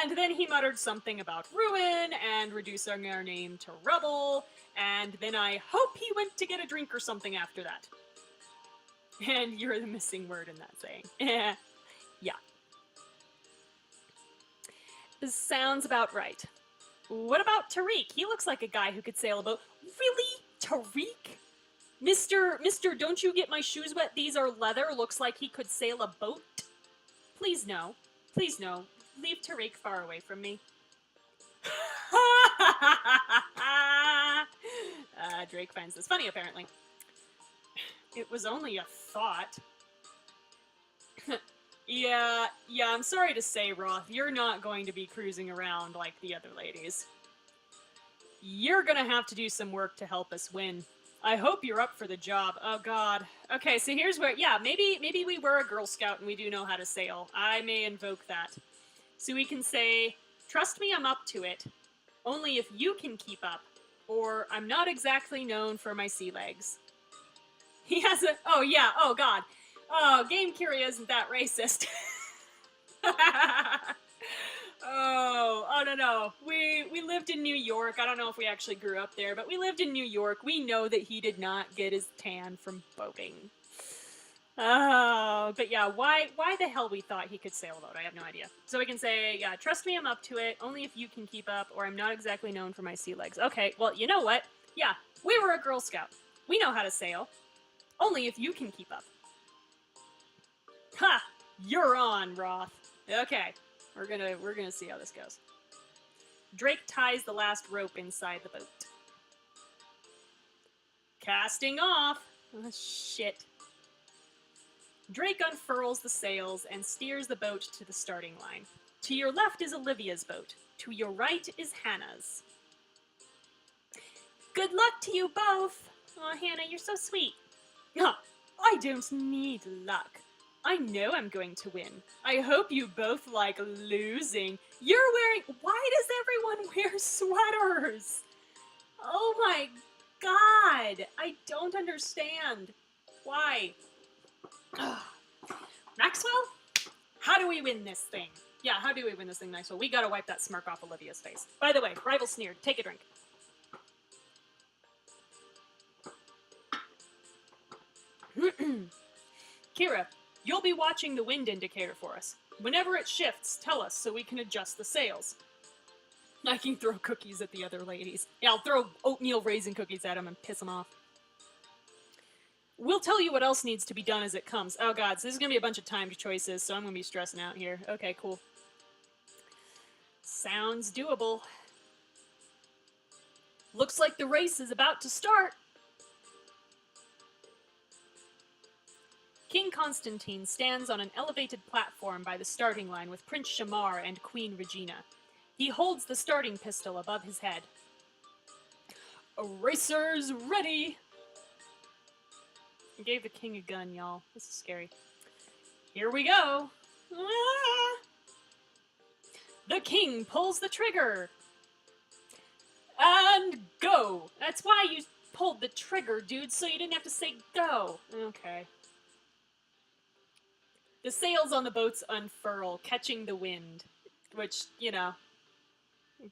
A: And then he muttered something about ruin, and reducing our name to rubble, and then I hope he went to get a drink or something after that. And you're the missing word in that saying. Yeah. This sounds about right. What about Tariq? He looks like a guy who could sail a boat. Really? Tariq? Mister, don't you get my shoes wet? These are leather. Looks like he could sail a boat. Please no. Please no. Leave Tariq far away from me. Drake finds this funny, apparently. It was only a thought. Yeah, I'm sorry to say, Roth, you're not going to be cruising around like the other ladies. You're gonna have to do some work to help us win. I hope you're up for the job. Oh god. Okay, so here's where, yeah, maybe we were a Girl Scout and we do know how to sail. I may invoke that. So we can say, trust me, I'm up to it. Only if you can keep up. Or, I'm not exactly known for my sea legs. He has a, oh yeah, oh god. Oh, Game Curia isn't that racist. no. We lived in New York. I don't know if we actually grew up there, but we lived in New York. We know that he did not get his tan from boating. Oh, but yeah, why the hell we thought he could sail a boat, I have no idea. So we can say, yeah, trust me, I'm up to it, only if you can keep up, or I'm not exactly known for my sea legs. Okay, well, you know what? Yeah, we were a Girl Scout. We know how to sail. Only if you can keep up. Ha! You're on, Roth. Okay, we're gonna see how this goes. Drake ties the last rope inside the boat. Casting off! Oh, shit. Drake unfurls the sails and steers the boat to the starting line. To your left is Olivia's boat. To your right is Hannah's. Good luck to you both! Aw, Hannah, you're so sweet. Huh, I don't need luck. I know I'm going to win. I hope you both like losing. You're wearing... Why does everyone wear sweaters? Oh my god! I don't understand. Why? Maxwell? How do we win this thing? Yeah, how do we win this thing, Maxwell? We gotta wipe that smirk off Olivia's face. By the way, rival sneered. Take a drink. Kira, you'll be watching the wind indicator for us. Whenever it shifts, tell us so we can adjust the sails. I can throw cookies at the other ladies. Yeah, I'll throw oatmeal raisin cookies at them and piss them off. We'll tell you what else needs to be done as it comes. Oh god, so this is going to be a bunch of timed choices, so I'm going to be stressing out here. Okay, cool. Sounds doable. Looks like the race is about to start. King Constantine stands on an elevated platform by the starting line with Prince Shamar and Queen Regina. He holds the starting pistol above his head. Racers ready! I gave the king a gun, y'all. This is scary. Here we go! Ah! The king pulls the trigger! And go! That's why you pulled the trigger, dude, so you didn't have to say go. Okay. The sails on the boats unfurl, catching the wind. Which, you know,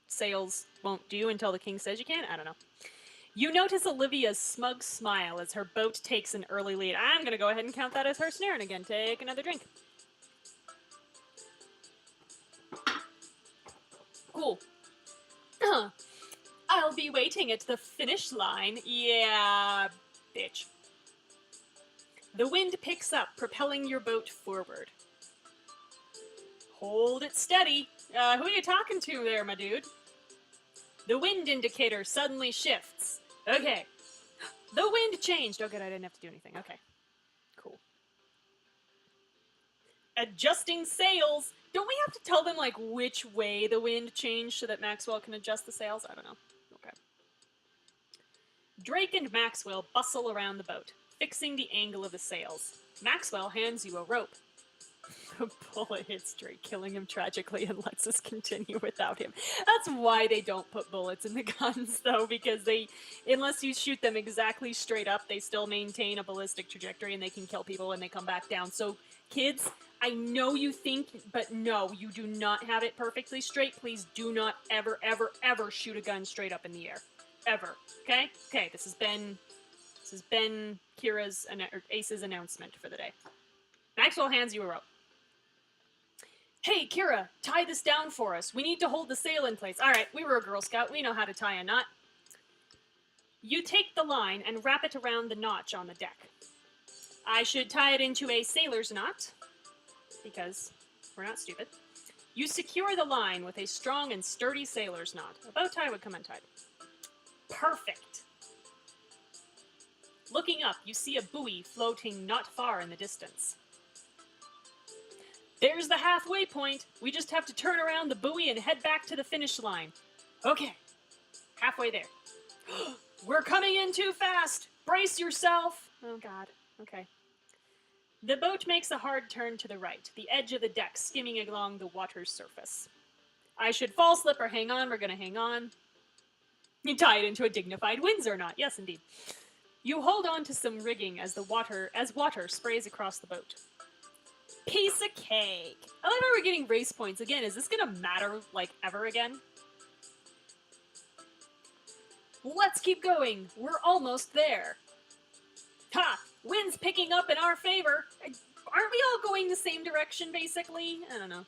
A: sails won't do until the king says you can? I don't know. You notice Olivia's smug smile as her boat takes an early lead. I'm gonna go ahead and count that as her sneering again. Take another drink. Cool. I'll be waiting at the finish line. Yeah, bitch. The wind picks up, propelling your boat forward. Hold it steady. Who are you talking to there, my dude? The wind indicator suddenly shifts. Okay. The wind changed. Oh, good, I didn't have to do anything. Okay. Cool. Adjusting sails. Don't we have to tell them, like, which way the wind changed so that Maxwell can adjust the sails? I don't know. Okay. Drake and Maxwell bustle around the boat, fixing the angle of the sails. Maxwell hands you a rope. The bullet hits Drake, killing him tragically and lets us continue without him. That's why they don't put bullets in the guns, though, because they, unless you shoot them exactly straight up, they still maintain a ballistic trajectory and they can kill people when they come back down. So, kids, I know you think, but no, you do not have it perfectly straight. Please do not ever, ever, ever shoot a gun straight up in the air. Ever. Okay? Okay, this has been Kira's, or Ace's announcement for the day. Maxwell hands you a rope. Hey, Kira, tie this down for us. We need to hold the sail in place. All right, we were a Girl Scout. We know how to tie a knot. You take the line and wrap it around the notch on the deck. I should tie it into a sailor's knot, because We're not stupid. You secure the line with a strong and sturdy sailor's knot. A bow tie would come untied. Perfect. Looking up, you see a buoy floating not far in the distance. There's the halfway point. We just have to turn around the buoy and head back to the finish line. Okay. Halfway there. We're coming in too fast. Brace yourself. Oh, God. Okay. The boat makes a hard turn to the right, the edge of the deck skimming along the water's surface. I should fall slip or hang on. We're going to hang on. You tie it into a dignified Windsor knot. Yes, indeed. You hold on to some rigging as water sprays across the boat. Piece of cake. I love how we're getting race points. Again, is this going to matter, like, ever again? Let's keep going. We're almost there. Ha! Wind's picking up in our favor. Aren't we all going the same direction, basically? I don't know.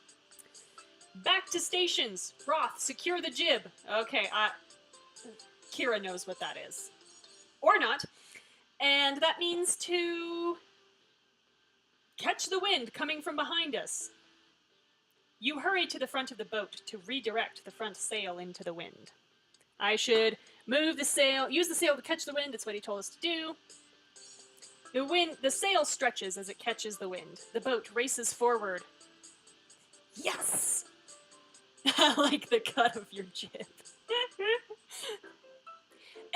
A: Back to stations. Roth, secure the jib. Okay, Kira knows what that is. Or not. And that means to catch the wind coming from behind us. You hurry to the front of the boat to redirect the front sail into the wind. I should move the sail, use the sail to catch the wind. That's what he told us to do. The sail stretches as it catches the wind. The boat races forward. Yes! I like the cut of your jib.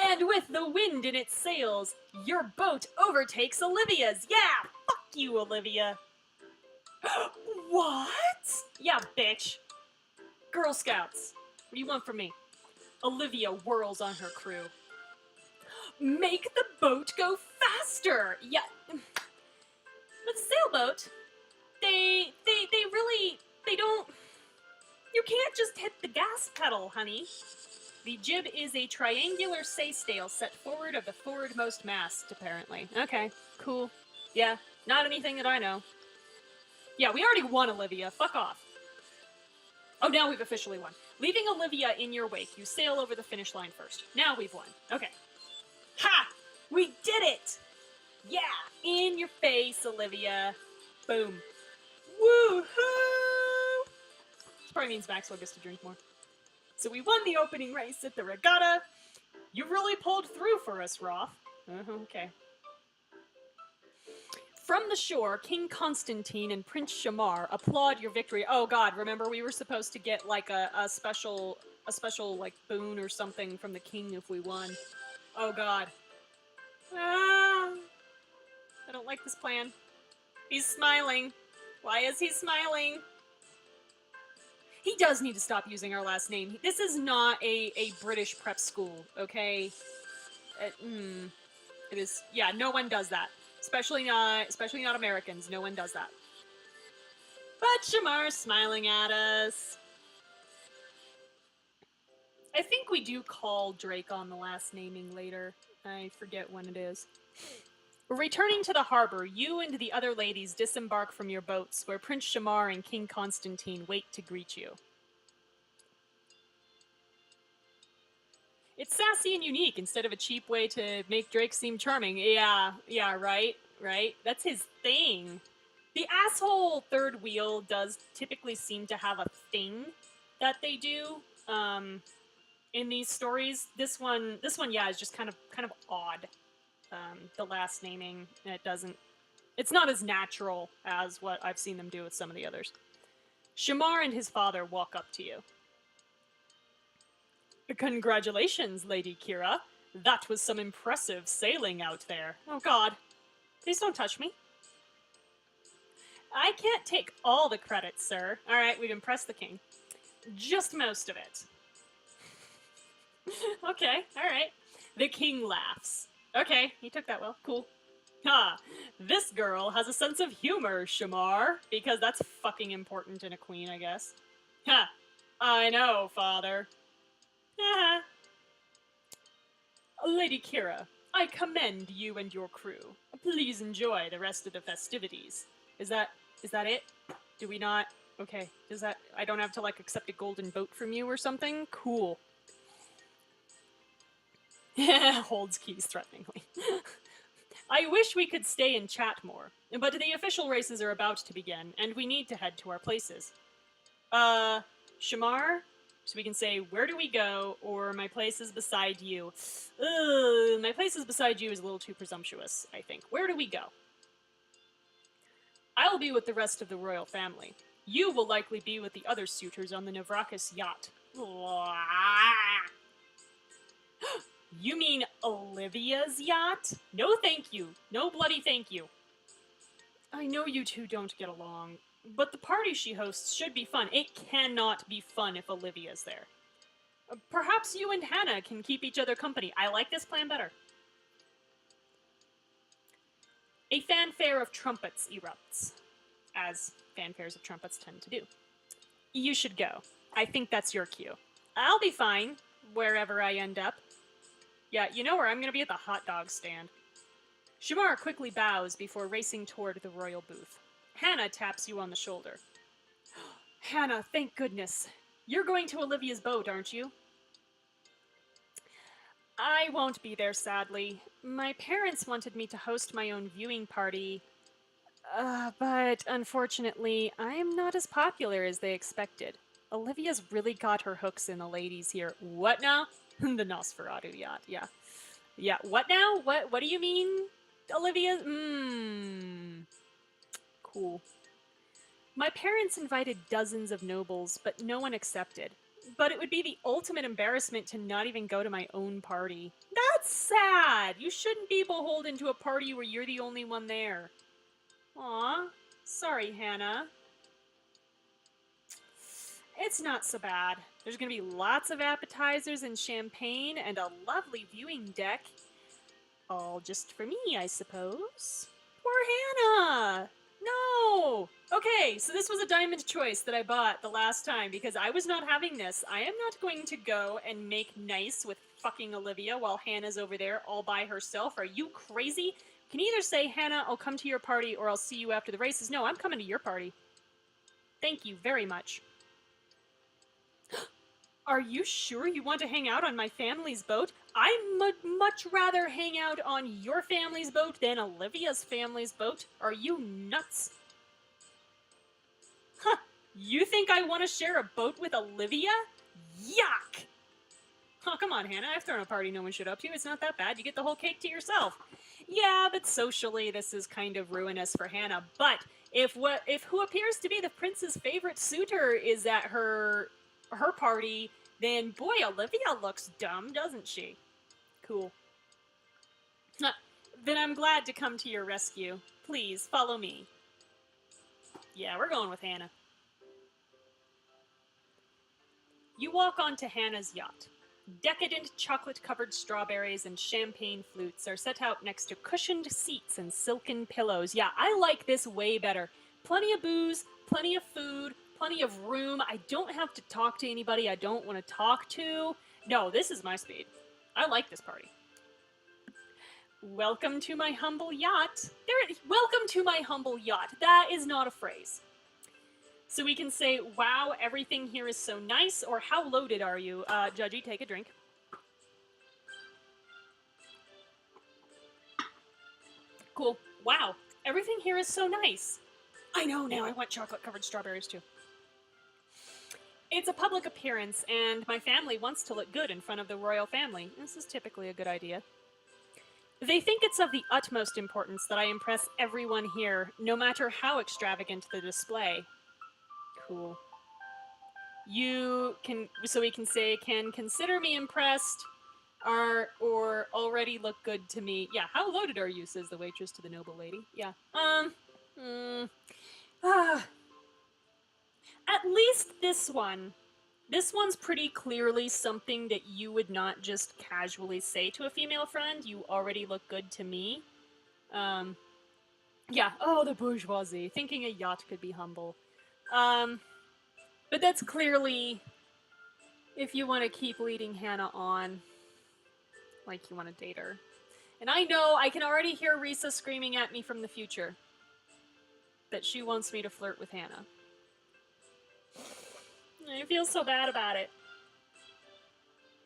A: And with the wind in its sails, your boat overtakes Olivia's. Yeah! Fuck you, Olivia. What? Yeah, bitch. Girl Scouts, what do you want from me? Olivia whirls on her crew. Make the boat go faster! Yeah. With a sailboat, they don't... You can't just hit the gas pedal, honey. The jib is a triangular staysail set forward of the forwardmost mast, apparently. Okay, cool. Yeah, not anything that I know. Yeah, we already won, Olivia. Fuck off. Oh, now we've officially won. Leaving Olivia in your wake, you sail over the finish line first. Now we've won. Okay. Ha! We did it! Yeah! In your face, Olivia. Boom. Woohoo! This probably means Maxwell gets to drink more. So we won the opening race at the regatta. You really pulled through for us, Roth. Okay. From the shore, King Constantine and Prince Shamar applaud your victory. Oh God, remember we were supposed to get like a special like boon or something from the king if we won. Oh God. Ah, I don't like this plan. He's smiling. Why is he smiling? He does need to stop using our last name. This is not a British prep school, okay? It is, yeah, no one does that. Especially not Americans. No one does that. But Shamar's smiling at us. I think we do call Drake on the last naming later. I forget when it is. Returning to the harbor, you and the other ladies disembark from your boats, where Prince Shamar and King Constantine wait to greet you. It's sassy and unique instead of a cheap way to make Drake seem charming. Yeah, right. That's his thing. The asshole third wheel does typically seem to have a thing that they do in these stories. This one, yeah, is just kind of odd. The last naming, it's not as natural as what I've seen them do with some of the others. Shamar and his father walk up to you. Congratulations, Lady Kira. That was some impressive sailing out there. Oh God. Please don't touch me. I can't take all the credit, sir. Alright, we've impressed the king. Just most of it. Okay, alright. The king laughs. Okay, he took that well. Cool. Ha! This girl has a sense of humor, Shamar. Because that's fucking important in a queen, I guess. Ha! I know, father. Ah. Lady Kira, I commend you and your crew. Please enjoy the rest of the festivities. Is that it? Do we not? Okay. Does that... I don't have to, like, accept a golden boat from you or something? Cool. Holds keys threateningly. I wish we could stay and chat more, but the official races are about to begin, and we need to head to our places. Shamar? So we can say, where do we go, or my place is beside you. Ugh, my place is beside you is a little too presumptuous, I think. Where do we go? I will be with the rest of the royal family. You will likely be with the other suitors on the Navrakis yacht. You mean Olivia's yacht? No thank you. No bloody thank you. I know you two don't get along, but the party she hosts should be fun. It cannot be fun if Olivia's there. Perhaps you and Hannah can keep each other company. I like this plan better. A fanfare of trumpets erupts, as fanfares of trumpets tend to do. You should go. I think that's your cue. I'll be fine, wherever I end up. Yeah, you know where I'm gonna be, at the hot dog stand. Shamar quickly bows before racing toward the royal booth. Hannah taps you on the shoulder. Hannah, thank goodness. You're going to Olivia's boat, aren't you? I won't be there, sadly. My parents wanted me to host my own viewing party, but unfortunately, I'm not as popular as they expected. Olivia's really got her hooks in the ladies here. What now? The Nosferatu yacht, yeah. Yeah, what now? What do you mean, Olivia? Cool. My parents invited dozens of nobles, but no one accepted. But it would be the ultimate embarrassment to not even go to my own party. That's sad! You shouldn't be beholden to a party where you're the only one there. Aw, sorry, Hannah. It's not so bad. There's gonna be lots of appetizers and champagne and a lovely viewing deck. All just for me, I suppose. Poor Hannah! No! Okay, so this was a diamond choice that I bought the last time because I was not having this. I am not going to go and make nice with fucking Olivia while Hannah's over there all by herself. Are you crazy? You can either say, Hannah, I'll come to your party, or I'll see you after the races. No, I'm coming to your party. Thank you very much. Are you sure you want to hang out on my family's boat? I would much rather hang out on your family's boat than Olivia's family's boat. Are you nuts? Huh, you think I want to share a boat with Olivia? Yuck! Oh, come on, Hannah. I've thrown a party no one showed up to. It's not that bad. You get the whole cake to yourself. Yeah, but socially this is kind of ruinous for Hannah. But if who appears to be the prince's favorite suitor is at her party, then boy, Olivia looks dumb, doesn't she? Cool. Then I'm glad to come to your rescue. Please, follow me. Yeah, we're going with Hannah. You walk onto Hannah's yacht. Decadent chocolate-covered strawberries and champagne flutes are set out next to cushioned seats and silken pillows. Yeah, I like this way better. Plenty of booze, plenty of food, plenty of room. I don't have to talk to anybody I don't want to talk to. No, this is my speed. I like this party. Welcome to my humble yacht. Welcome to my humble yacht. That is not a phrase. So we can say, wow, everything here is so nice, or how loaded are you? Judgy, take a drink. Cool. Wow, everything here is so nice. I know, now I want chocolate-covered strawberries too. It's a public appearance, and my family wants to look good in front of the royal family. This is typically a good idea. They think it's of the utmost importance that I impress everyone here, no matter how extravagant the display. Cool. So we can say, can consider me impressed, or already look good to me. Yeah, how loaded are you, says the waitress to the noble lady. Yeah. At least this one. This one's pretty clearly something that you would not just casually say to a female friend. You already look good to me. Yeah, oh, the bourgeoisie. Thinking a yacht could be humble. But that's clearly if you want to keep leading Hannah on, like you want to date her. And I know, I can already hear Risa screaming at me from the future that she wants me to flirt with Hannah. I feel so bad about it.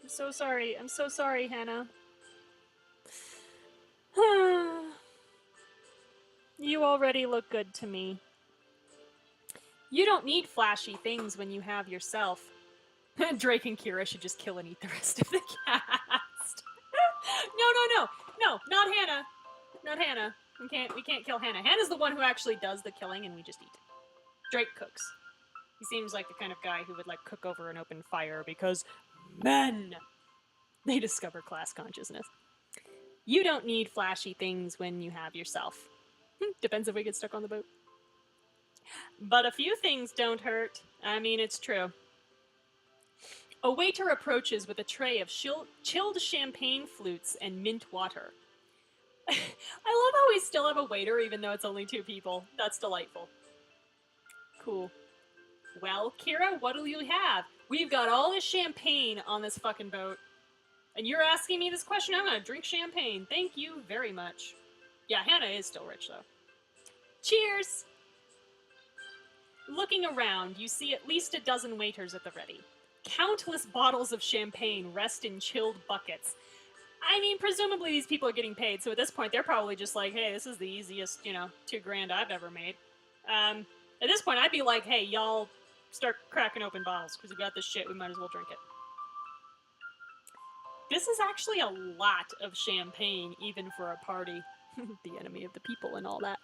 A: I'm so sorry. I'm so sorry, Hannah. You already look good to me. You don't need flashy things when you have yourself. Drake and Kira should just kill and eat the rest of the cast. No, not Hannah. Not Hannah. We can't kill Hannah. Hannah's the one who actually does the killing and we just eat. Drake cooks. He seems like the kind of guy who would like cook over an open fire because men, they discover class consciousness. You don't need flashy things when you have yourself. Depends if we get stuck on the boat. But a few things don't hurt. I mean, it's true. A waiter approaches with a tray of chilled champagne flutes and mint water. I love how we still have a waiter even though it's only 2 people. That's delightful. Cool. Well, Kira, what'll you have? We've got all this champagne on this fucking boat. And you're asking me this question? I'm gonna drink champagne. Thank you very much. Yeah, Hannah is still rich, though. Cheers! Looking around, you see at least a dozen waiters at the ready. Countless bottles of champagne rest in chilled buckets. I mean, presumably these people are getting paid, so at this point they're probably just like, hey, this is the easiest, $2,000 I've ever made. At this point, I'd be like, hey, y'all start cracking open bottles, because we got this shit, we might as well drink it. This is actually a lot of champagne, even for a party. The enemy of the people and all that.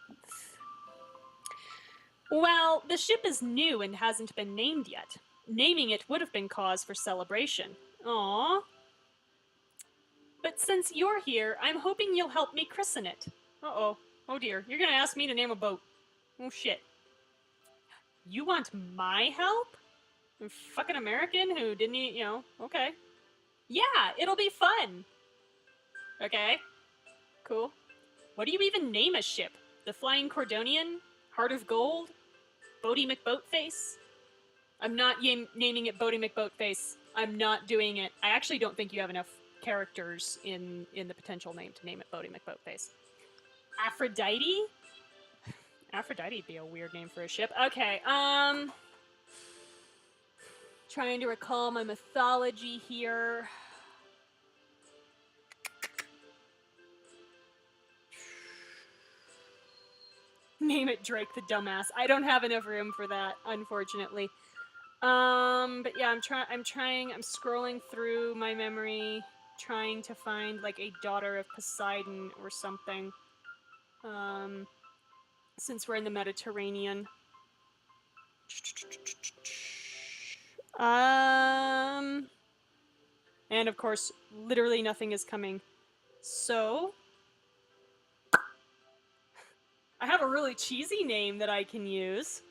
A: Well, the ship is new and hasn't been named yet. Naming it would have been cause for celebration. Aww. But since you're here, I'm hoping you'll help me christen it. Uh-oh. Oh dear, you're gonna ask me to name a boat. Oh shit. You want my help? A fucking American who didn't, okay. Yeah, it'll be fun. Okay. Cool. What do you even name a ship? The Flying Cordonian? Heart of Gold? Bodie McBoatface? I'm not naming it Bodie McBoatface. I'm not doing it. I actually don't think you have enough characters in the potential name to name it Bodie McBoatface. Aphrodite? Aphrodite'd be a weird name for a ship. Okay, trying to recall my mythology here. Name it Drake the Dumbass. I don't have enough room for that, unfortunately. But yeah, I'm scrolling through my memory, trying to find, like, a daughter of Poseidon or something. Since we're in the Mediterranean. And of course, literally nothing is coming. So, I have a really cheesy name that I can use.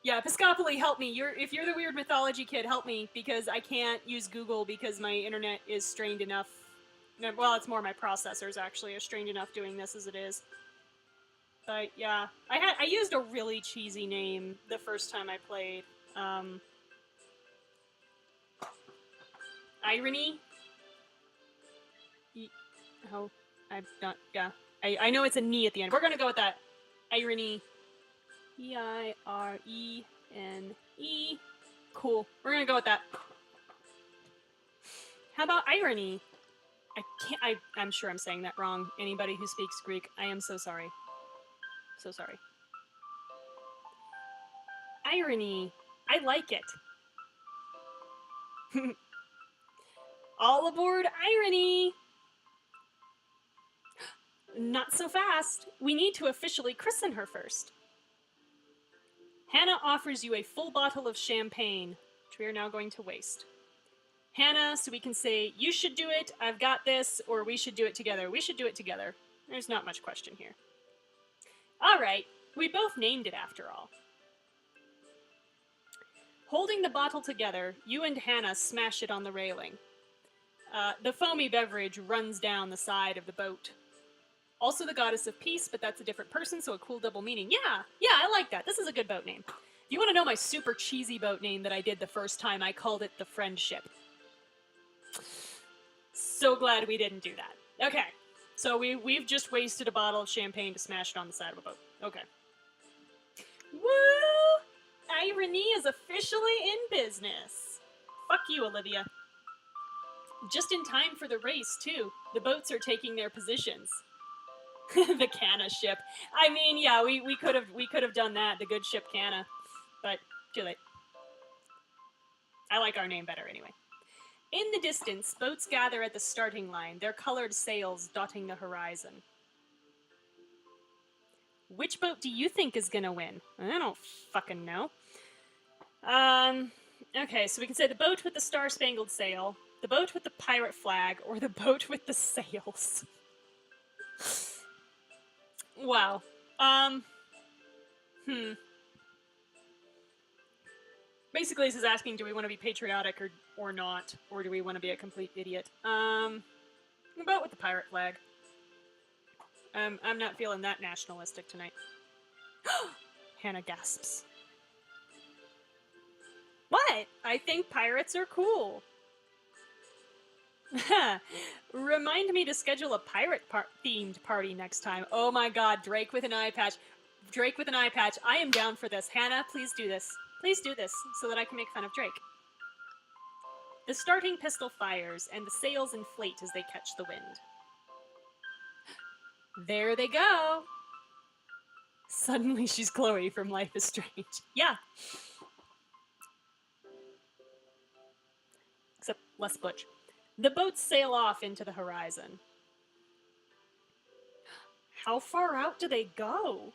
A: Yeah, Piscopoli, help me. If you're the weird mythology kid, help me, because I can't use Google because my internet is strained enough. Well, it's more my processors, actually, are strained enough doing this as it is. But, yeah. I used a really cheesy name the first time I played. Irony? Oh, I'm not, yeah. I know it's a knee at the end. We're gonna go with that. Irony. E-I-R-E-N-E. Cool. We're gonna go with that. How about irony? I'm sure I'm saying that wrong. Anybody who speaks Greek, I am so sorry. So sorry. Irony. I like it. All aboard Irony! Not so fast. We need to officially christen her first. Hannah offers you a full bottle of champagne, which we are now going to waste. Hannah, so we can say, you should do it, I've got this, or we should do it together. We should do it together. There's not much question here. Alright, we both named it after all. Holding the bottle together, you and Hannah smash it on the railing. The foamy beverage runs down the side of the boat. Also the goddess of peace, but that's a different person, so a cool double meaning. Yeah, I like that. This is a good boat name. If you want to know my super cheesy boat name that I did the first time, I called it the Friendship. So glad we didn't do that. Okay, so we've just wasted a bottle of champagne to smash it on the side of a boat. Okay. Woo! Irony is officially in business. Fuck you, Olivia. Just in time for the race, too. The boats are taking their positions. The Canna ship. I mean, yeah, we could have done that, the good ship Canna, but too late. I like our name better anyway. In the distance, boats gather at the starting line, their colored sails dotting the horizon. Which boat do you think is gonna win? I don't fucking know. Okay, so we can say the boat with the star-spangled sail, the boat with the pirate flag, or the boat with the sails. Wow. Hmm. Basically, this is asking, do we want to be patriotic or not? Or do we want to be a complete idiot? The boat with the pirate flag. I'm not feeling that nationalistic tonight. Hannah gasps. What? I think pirates are cool. Remind me to schedule a pirate-themed party next time. Oh my god, Drake with an eye patch. Drake with an eye patch. I am down for this. Hannah, please do this. Please do this, so that I can make fun of Drake. The starting pistol fires, and the sails inflate as they catch the wind. There they go! Suddenly she's Chloe from Life is Strange. Yeah. Except less butch. The boats sail off into the horizon. How far out do they go?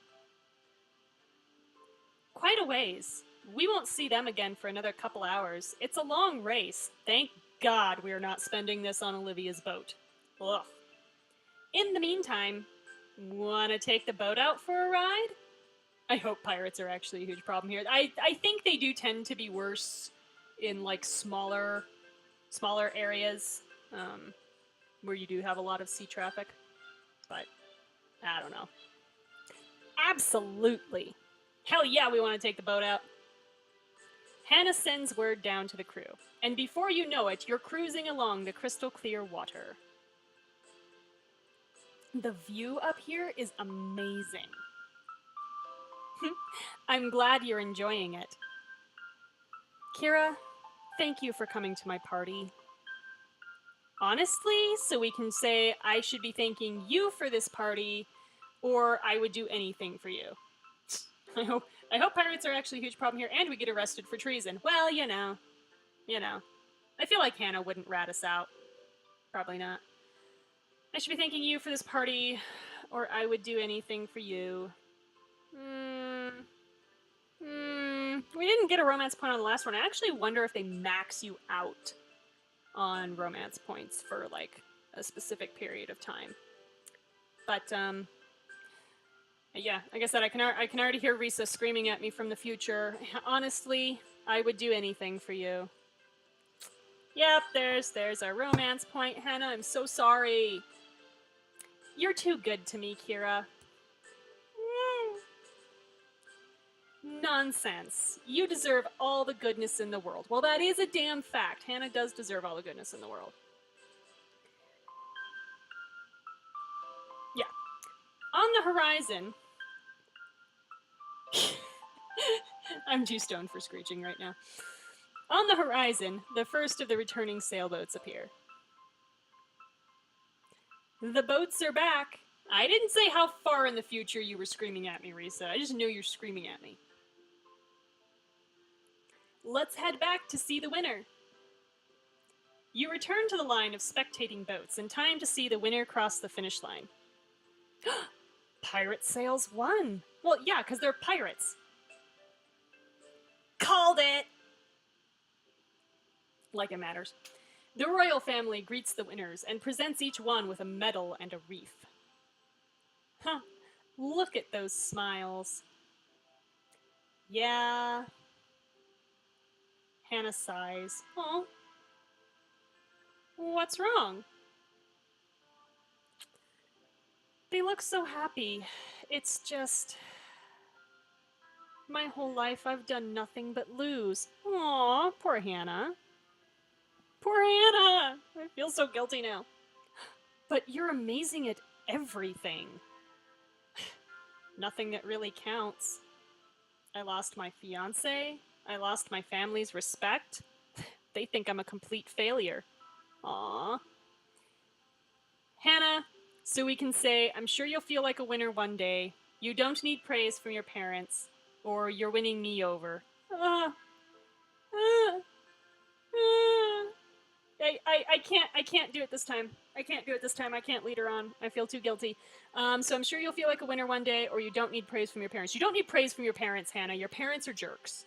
A: Quite a ways. We won't see them again for another couple hours. It's a long race. Thank God we are not spending this on Olivia's boat. Ugh. In the meantime, wanna take the boat out for a ride? I hope pirates are actually a huge problem here. I think they do tend to be worse in like smaller areas where you do have a lot of sea traffic, but I don't know. Absolutely. Hell yeah, we want to take the boat out. Hannah sends word down to the crew, and before you know it, you're cruising along the crystal clear water. The view up here is amazing. I'm glad you're enjoying it. Kira, thank you for coming to my party. Honestly, so we can say I should be thanking you for this party, or I would do anything for you. I hope pirates are actually a huge problem here, and we get arrested for treason. Well, you know. I feel like Hannah wouldn't rat us out. Probably not. I should be thanking you for this party, or I would do anything for you. We didn't get a romance point on the last one. I actually wonder if they max you out on romance points for, like, a specific period of time. But, yeah, like I said, I can already hear Risa screaming at me from the future. Honestly, I would do anything for you. Yep, there's our romance point. Hannah, I'm so sorry. You're too good to me, Kira. Nonsense. You deserve all the goodness in the world. Well, that is a damn fact. Hannah does deserve all the goodness in the world. Yeah. On the horizon... I'm too stoned for screeching right now. On the horizon, the first of the returning sailboats appear. The boats are back. I didn't say how far in the future you were screaming at me, Risa. I just knew you're screaming at me. Let's head back to see the winner. You return to the line of spectating boats in time to see the winner cross the finish line. Pirate sails won. Well, yeah, because they're pirates. Called it! Like it matters. The royal family greets the winners and presents each one with a medal and a wreath. Huh. Look at those smiles. Yeah. Hannah sighs. Oh. What's wrong? They look so happy. It's just... my whole life I've done nothing but lose. Aw, poor Hannah. Poor Hannah! I feel so guilty now. But you're amazing at everything. Nothing that really counts. I lost my fiancé. I lost my family's respect. They think I'm a complete failure. Aww. Hannah, So we can say, I'm sure you'll feel like a winner one day. You don't need praise from your parents, or you're winning me over. Ah, ah, ah. I can't do it this time. I can't do it this time. I can't lead her on. I feel too guilty. So I'm sure you'll feel like a winner one day, or you don't need praise from your parents. You don't need praise from your parents, Hannah. Your parents are jerks.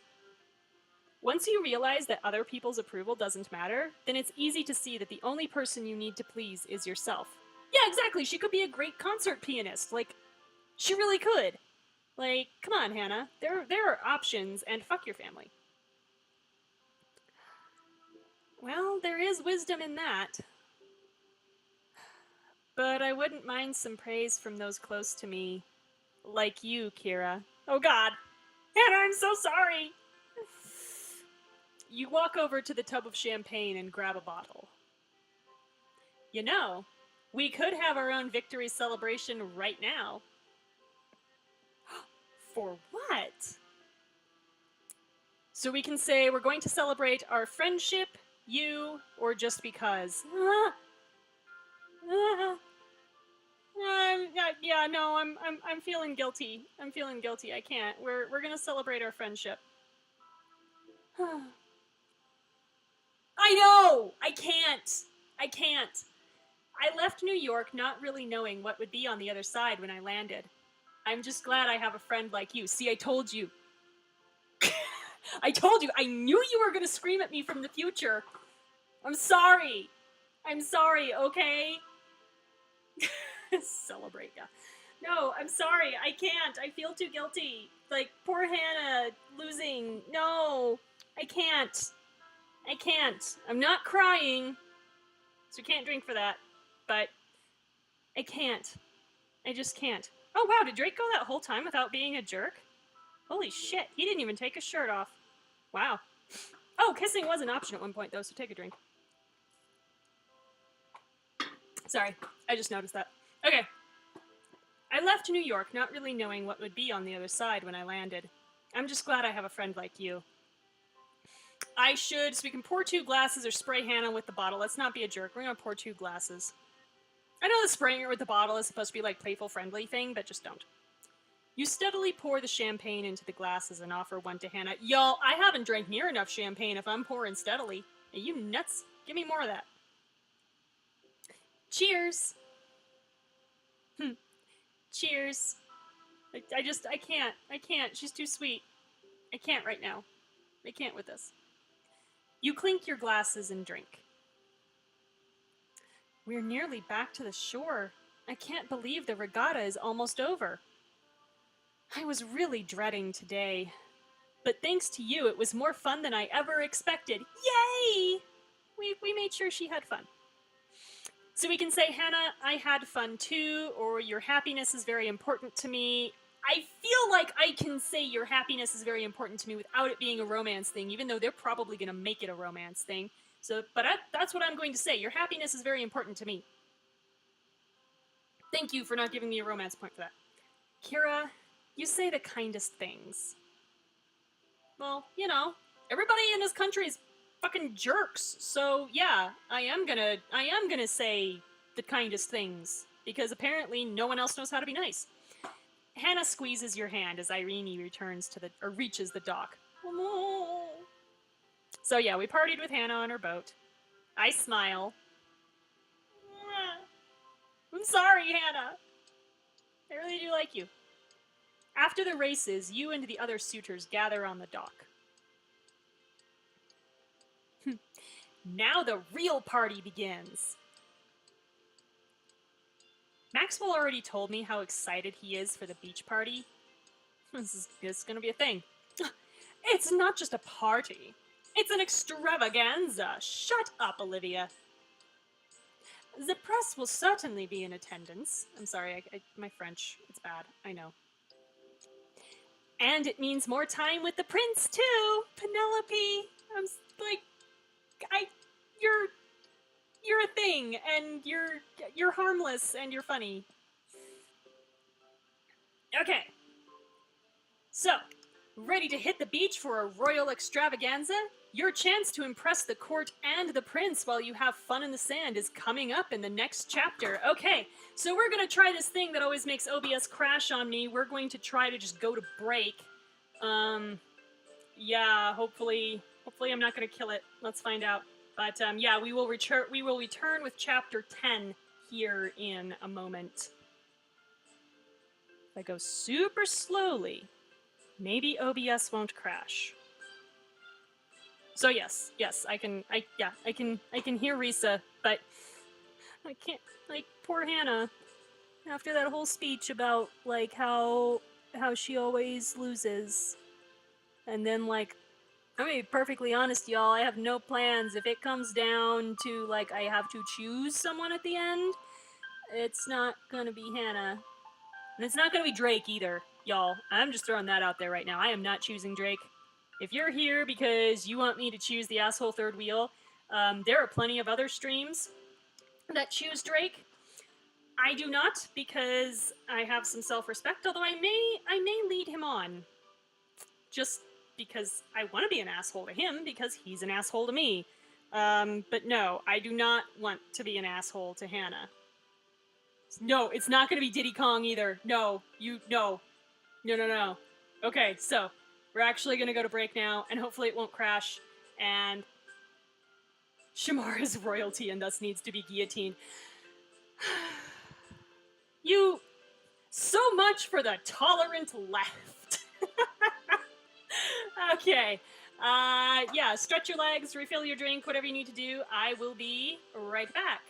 A: Once you realize that other people's approval doesn't matter, then it's easy to see that the only person you need to please is yourself. Yeah, exactly. She could be a great concert pianist. Like, she really could. Like, come on, Hannah. There are options, and fuck your family. Well, there is wisdom in that. But I wouldn't mind some praise from those close to me. Like you, Kira. Oh god. Hannah, I'm so sorry! You walk over to the tub of champagne and grab a bottle. You know, we could have our own victory celebration right now. For what? So we can say we're going to celebrate our friendship, you, or just because. Yeah, no, I'm feeling guilty. I'm feeling guilty. I can't. We're gonna celebrate our friendship. I know! I can't! I can't. I left New York not really knowing what would be on the other side when I landed. I'm just glad I have a friend like you. See, I told you. I told you. I knew you were gonna scream at me from the future. I'm sorry. I'm sorry, okay? Celebrate, yeah. No, I'm sorry. I can't. I feel too guilty. Like, poor Hannah losing. No, I can't. I can't. I'm not crying, so we can't drink for that. But I can't. I just can't. Oh, wow. Did Drake go that whole time without being a jerk? Holy shit. He didn't even take his shirt off. Wow. Oh, kissing was an option at one point, though, so take a drink. Sorry. I just noticed that. Okay. I left New York not really knowing what would be on the other side when I landed. I'm just glad I have a friend like you. I should, so we can pour 2 glasses or spray Hannah with the bottle. Let's not be a jerk. We're gonna pour 2 glasses. I know the spraying her with the bottle is supposed to be like playful friendly thing, but just don't. You steadily pour the champagne into the glasses and offer one to Hannah. Y'all, I haven't drank near enough champagne if I'm pouring steadily. Are you nuts? Give me more of that. Cheers! Cheers. I can't. I can't. She's too sweet. I can't right now. I can't with this. You clink your glasses and drink. We're nearly back to the shore. I can't believe the regatta is almost over. I was really dreading today. But thanks to you, it was more fun than I ever expected. Yay! We made sure she had fun. So we can say, Hannah, I had fun too, or your happiness is very important to me. I feel like I can say your happiness is very important to me without it being a romance thing, even though they're probably going to make it a romance thing. So, but that's what I'm going to say. Your happiness is very important to me. Thank you for not giving me a romance point for that. Kira, you say the kindest things. Well, you know, everybody in this country is fucking jerks. So yeah, I am gonna say the kindest things because apparently no one else knows how to be nice. Hannah squeezes your hand as Irene reaches the dock. So yeah, we partied with Hannah on her boat. I smile. I'm sorry, Hannah. I really do like you. After the races, you and the other suitors gather on the dock. Now the real party begins. Maxwell already told me how excited he is for the beach party. This is gonna be a thing. It's not just a party. It's an extravaganza. Shut up, Olivia. The press will certainly be in attendance. I'm sorry, my French, it's bad. I know. And it means more time with the prince, too. Penelope. I'm like, you're a thing, and you're harmless, and you're funny. Okay. So, Ready to hit the beach for a royal extravaganza? Your chance to impress the court and the prince while you have fun in the sand is coming up in the next chapter. Okay, so we're gonna try this thing that always makes OBS crash on me. We're going to try to just go to break. Yeah, hopefully I'm not gonna kill it. Let's find out. But yeah, we will return with chapter 10 here in a moment. If I go super slowly, maybe OBS won't crash. So yes, I can hear Risa, but I can't, like, poor Hannah, after that whole speech about, like, how she always loses. And then, like, I'm gonna be perfectly honest, y'all, I have no plans. If it comes down to, like, I have to choose someone at the end, it's not gonna be Hannah. And it's not gonna be Drake either, y'all. I'm just throwing that out there right now. I am not choosing Drake. If you're here because you want me to choose the asshole third wheel, there are plenty of other streams that choose Drake. I do not, because I have some self-respect, although I may lead him on. Just because I want to be an asshole to him, because he's an asshole to me. But no, I do not want to be an asshole to Hannah. No, it's not going to be Diddy Kong either. No. No. Okay, so we're actually going to go to break now, and hopefully it won't crash, and Shamar is royalty and thus needs to be guillotined. You... So much for the tolerant left. Okay. Yeah, stretch your legs, refill your drink, whatever you need to do. I will be right back.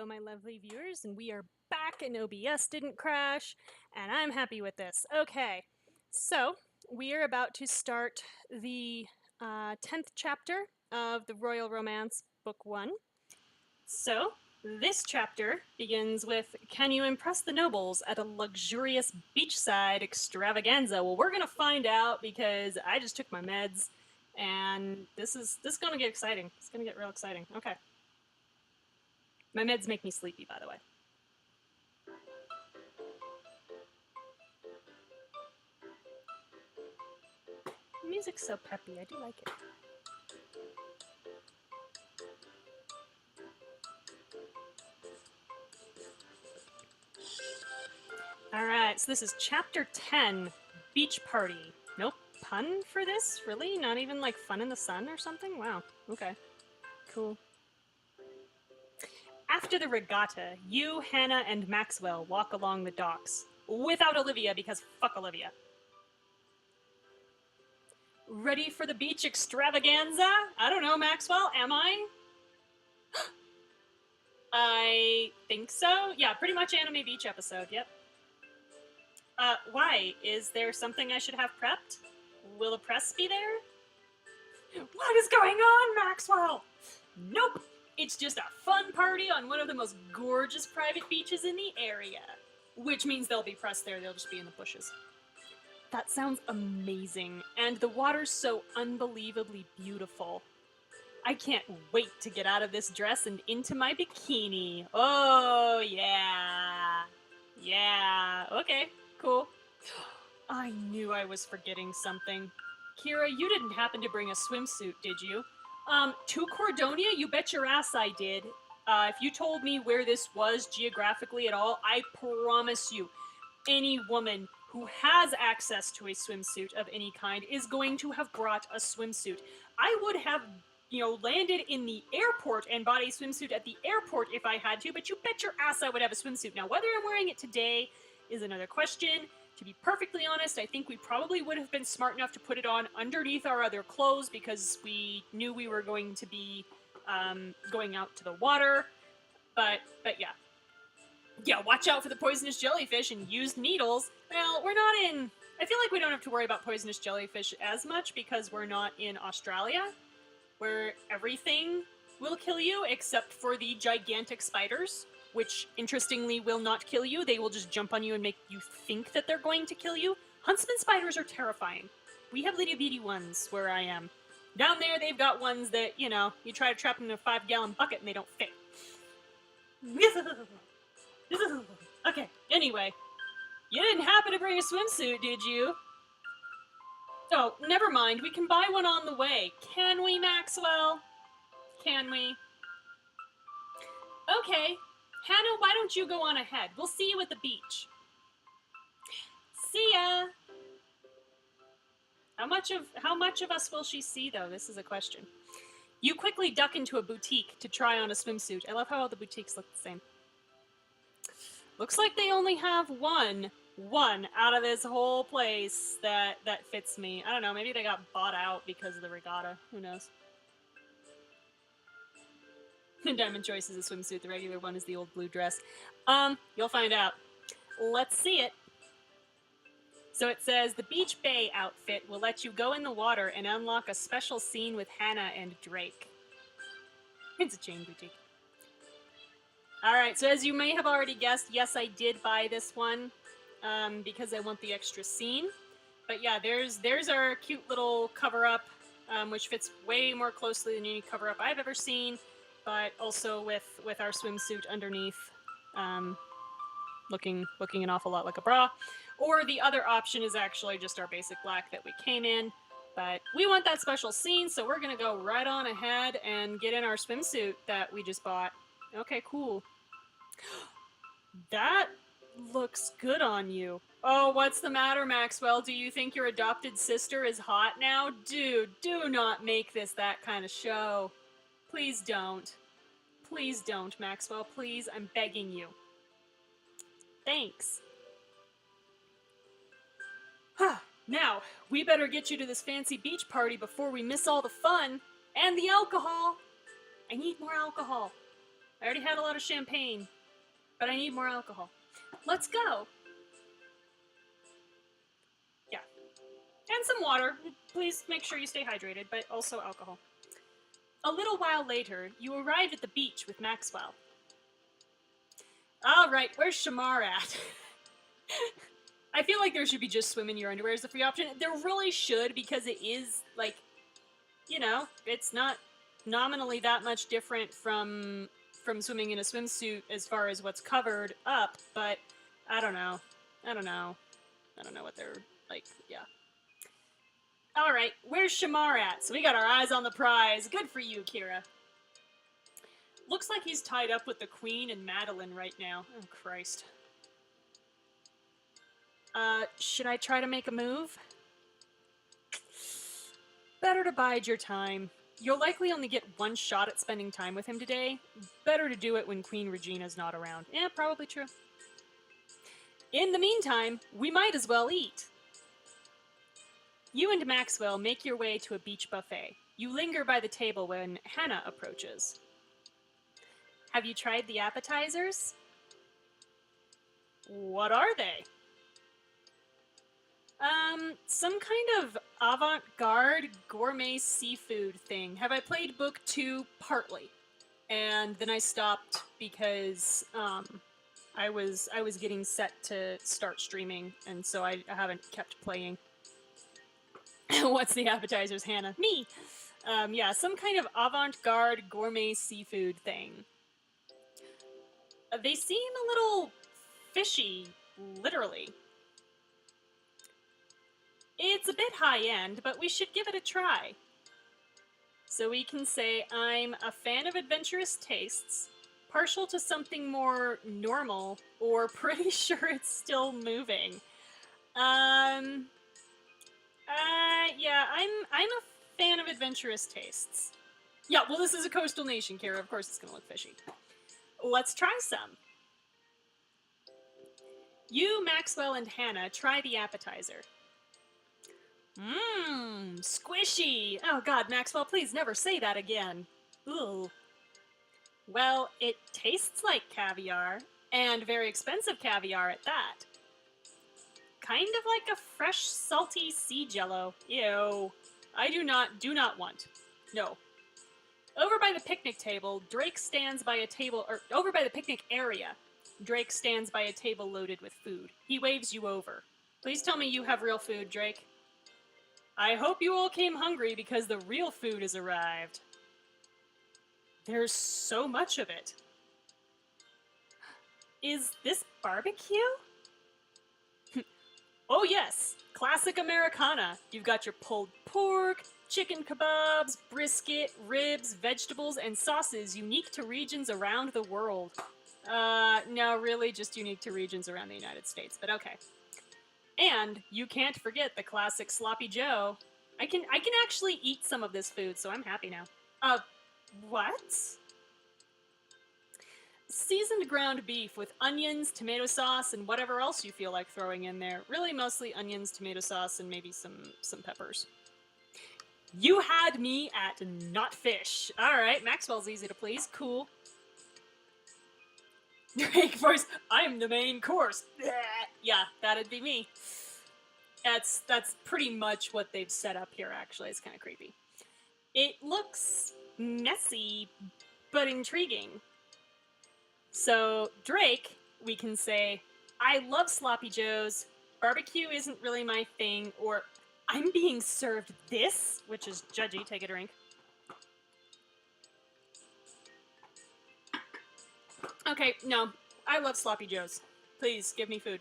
A: Hello, my lovely viewers, and we are back, and OBS didn't crash, and I'm happy with this. Okay, so we are about to start the 10th chapter of the Royal Romance, Book 1. So, this chapter begins with, can you impress the nobles at a luxurious beachside extravaganza? Well, we're going to find out because I just took my meds, and this is going to get exciting. It's going to get real exciting. Okay. My meds make me sleepy, by the way. The music's so peppy. I do like it. Alright, so this is Chapter 10, Beach Party. No pun for this? Really? Not even like fun in the sun or something? Wow. Okay. Cool. After the regatta, you, Hannah, and Maxwell walk along the docks. Without Olivia, because fuck Olivia. Ready for the beach extravaganza? I don't know, Maxwell, am I? I think so. Yeah, pretty much Anime Beach episode, yep. Why? Is there something I should have prepped? Will the press be there? What is going on, Maxwell? Nope! It's just a fun party on one of the most gorgeous private beaches in the area. Which means there'll be press there, they'll just be in the bushes. That sounds amazing, and the water's so unbelievably beautiful. I can't wait to get out of this dress and into my bikini. Oh, yeah. Yeah, okay, cool. I knew I was forgetting something. Kira, you didn't happen to bring a swimsuit, did you? To Cordonia? You bet your ass I did. If you told me where this was geographically at all, I promise you, any woman who has access to a swimsuit of any kind is going to have brought a swimsuit. I would have, landed in the airport and bought a swimsuit at the airport if I had to, but you bet your ass I would have a swimsuit. Now, whether I'm wearing it today is another question. To be perfectly honest, I think we probably would have been smart enough to put it on underneath our other clothes because we knew we were going to be going out to the water. But yeah. Yeah, watch out for the poisonous jellyfish and used needles. Well, we're not in... I feel like we don't have to worry about poisonous jellyfish as much because we're not in Australia, where everything will kill you except for the gigantic spiders, which, interestingly, will not kill you. They will just jump on you and make you think that they're going to kill you. Huntsman spiders are terrifying. We have little-bitty ones where I am. Down there, they've got ones that, you try to trap them in a 5-gallon bucket and they don't fit. Okay, anyway. You didn't happen to bring a swimsuit, did you? Oh, never mind. We can buy one on the way. Can we, Maxwell? Can we? Okay. Hannah, why don't you go on ahead? We'll see you at the beach. See ya! How much of us will she see, though? This is a question. You quickly duck into a boutique to try on a swimsuit. I love how all the boutiques look the same. Looks like they only have one out of this whole place that fits me. I don't know, maybe they got bought out because of the regatta. Who knows? Diamond Choice is a swimsuit. The regular one is the old blue dress. You'll find out. Let's see it. So it says, the Beach Bay outfit will let you go in the water and unlock a special scene with Hannah and Drake. It's a chain boutique. Alright, so as you may have already guessed, yes, I did buy this one because I want the extra scene. But yeah, there's our cute little cover-up, which fits way more closely than any cover-up I've ever seen, but also with our swimsuit underneath, looking an awful lot like a bra. Or the other option is actually just our basic black that we came in. But we want that special scene, so we're going to go right on ahead and get in our swimsuit that we just bought. Okay, cool. That looks good on you. Oh, what's the matter, Maxwell? Do you think your adopted sister is hot now? Dude, do not make this that kind of show. Please don't. Please don't, Maxwell. Please, I'm begging you. Thanks. Now, we better get you to this fancy beach party before we miss all the fun and the alcohol. I need more alcohol. I already had a lot of champagne, but I need more alcohol. Let's go. Yeah. And some water. Please make sure you stay hydrated, but also alcohol. A little while later, you arrive at the beach with Maxwell. All right, where's Shamar at? I feel like there should be just swim in your underwear as a free option. There really should, because it is, like, you know, it's not nominally that much different from swimming in a swimsuit as far as what's covered up, but I don't know. I don't know what they're like, yeah. Alright, where's Shamar at? So we got our eyes on the prize. Good for you, Kira. Looks like he's tied up with the Queen and Madeline right now. Oh, Christ. Should I try to make a move? Better to bide your time. You'll likely only get one shot at spending time with him today. Better to do it when Queen Regina's not around. Yeah, probably true. In the meantime, we might as well eat. You and Maxwell make your way to a beach buffet. You linger by the table when Hannah approaches. Have you tried the appetizers? What are they? Some kind of avant-garde gourmet seafood thing. Have I played book 2? Partly. And then I stopped because, I was getting set to start streaming, and so I haven't kept playing. What's the appetizers, Hannah? Me! Yeah, some kind of avant-garde gourmet seafood thing. They seem a little fishy, literally. It's a bit high-end, but we should give it a try. So we can say I'm a fan of adventurous tastes, partial to something more normal, or pretty sure it's still moving. Yeah, I'm a fan of adventurous tastes. Yeah, well, this is a coastal nation, Kara. Of course it's gonna look fishy. Let's try some. You, Maxwell, and Hannah try the appetizer. Mmm, squishy! Oh god, Maxwell, please never say that again. Ooh. Well, it tastes like caviar, and very expensive caviar at that. Kind of like a fresh, salty sea jello. Ew. I do not want. No. Over by the picnic table, Drake stands by a table, or over by the picnic area, Drake stands by a table loaded with food. He waves you over. Please tell me you have real food, Drake. I hope you all came hungry because the real food has arrived. There's so much of it. Is this barbecue? Oh yes, classic Americana. You've got your pulled pork, chicken kebabs, brisket, ribs, vegetables, and sauces unique to regions around the world. No, really just unique to regions around the United States, but okay. And you can't forget the classic Sloppy Joe. I can actually eat some of this food, so I'm happy now. What? Seasoned ground beef with onions, tomato sauce, and whatever else you feel like throwing in there. Really mostly onions, tomato sauce, and maybe some peppers. You had me at not fish. Alright, Maxwell's easy to please. Cool. Drake voice, I'm the main course. Yeah, that'd be me. That's pretty much what they've set up here, actually. It's kind of creepy. It looks messy, but intriguing. So, Drake, we can say, I love Sloppy Joes, barbecue isn't really my thing, or I'm being served this, which is judgy. Take a drink. Okay, no, I love Sloppy Joes. Please, give me food.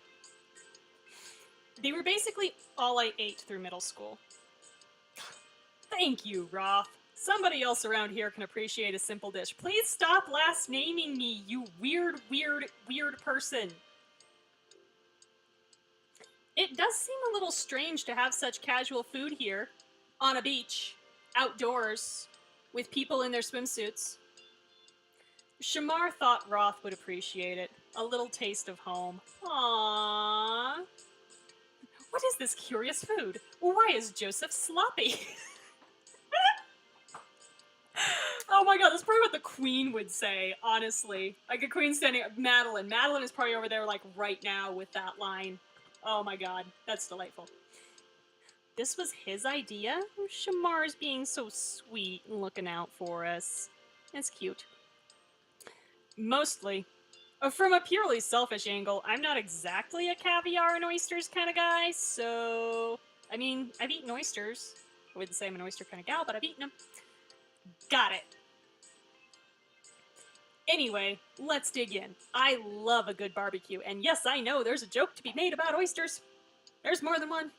A: They were basically all I ate through middle school. Thank you, Roth. Somebody else around here can appreciate a simple dish. Please stop last naming me, you weird person. It does seem a little strange to have such casual food here, on a beach, outdoors, with people in their swimsuits. Shamar thought Roth would appreciate it. A little taste of home. Aww. What is this curious food? Why is Joseph sloppy? Oh my god, that's probably what the queen would say, honestly. Like a queen standing up. Madeline. Madeline is probably over there, like, right now with that line. Oh my god, that's delightful. This was his idea? Oh, Shamar's being so sweet and looking out for us. It's cute. Mostly. From a purely selfish angle, I'm not exactly a caviar and oysters kind of guy, so... I mean, I've eaten oysters. I wouldn't say I'm an oyster kind of gal, but I've eaten them. Got it. Anyway, let's dig in. I love a good barbecue, and yes, I know there's a joke to be made about oysters. There's more than one.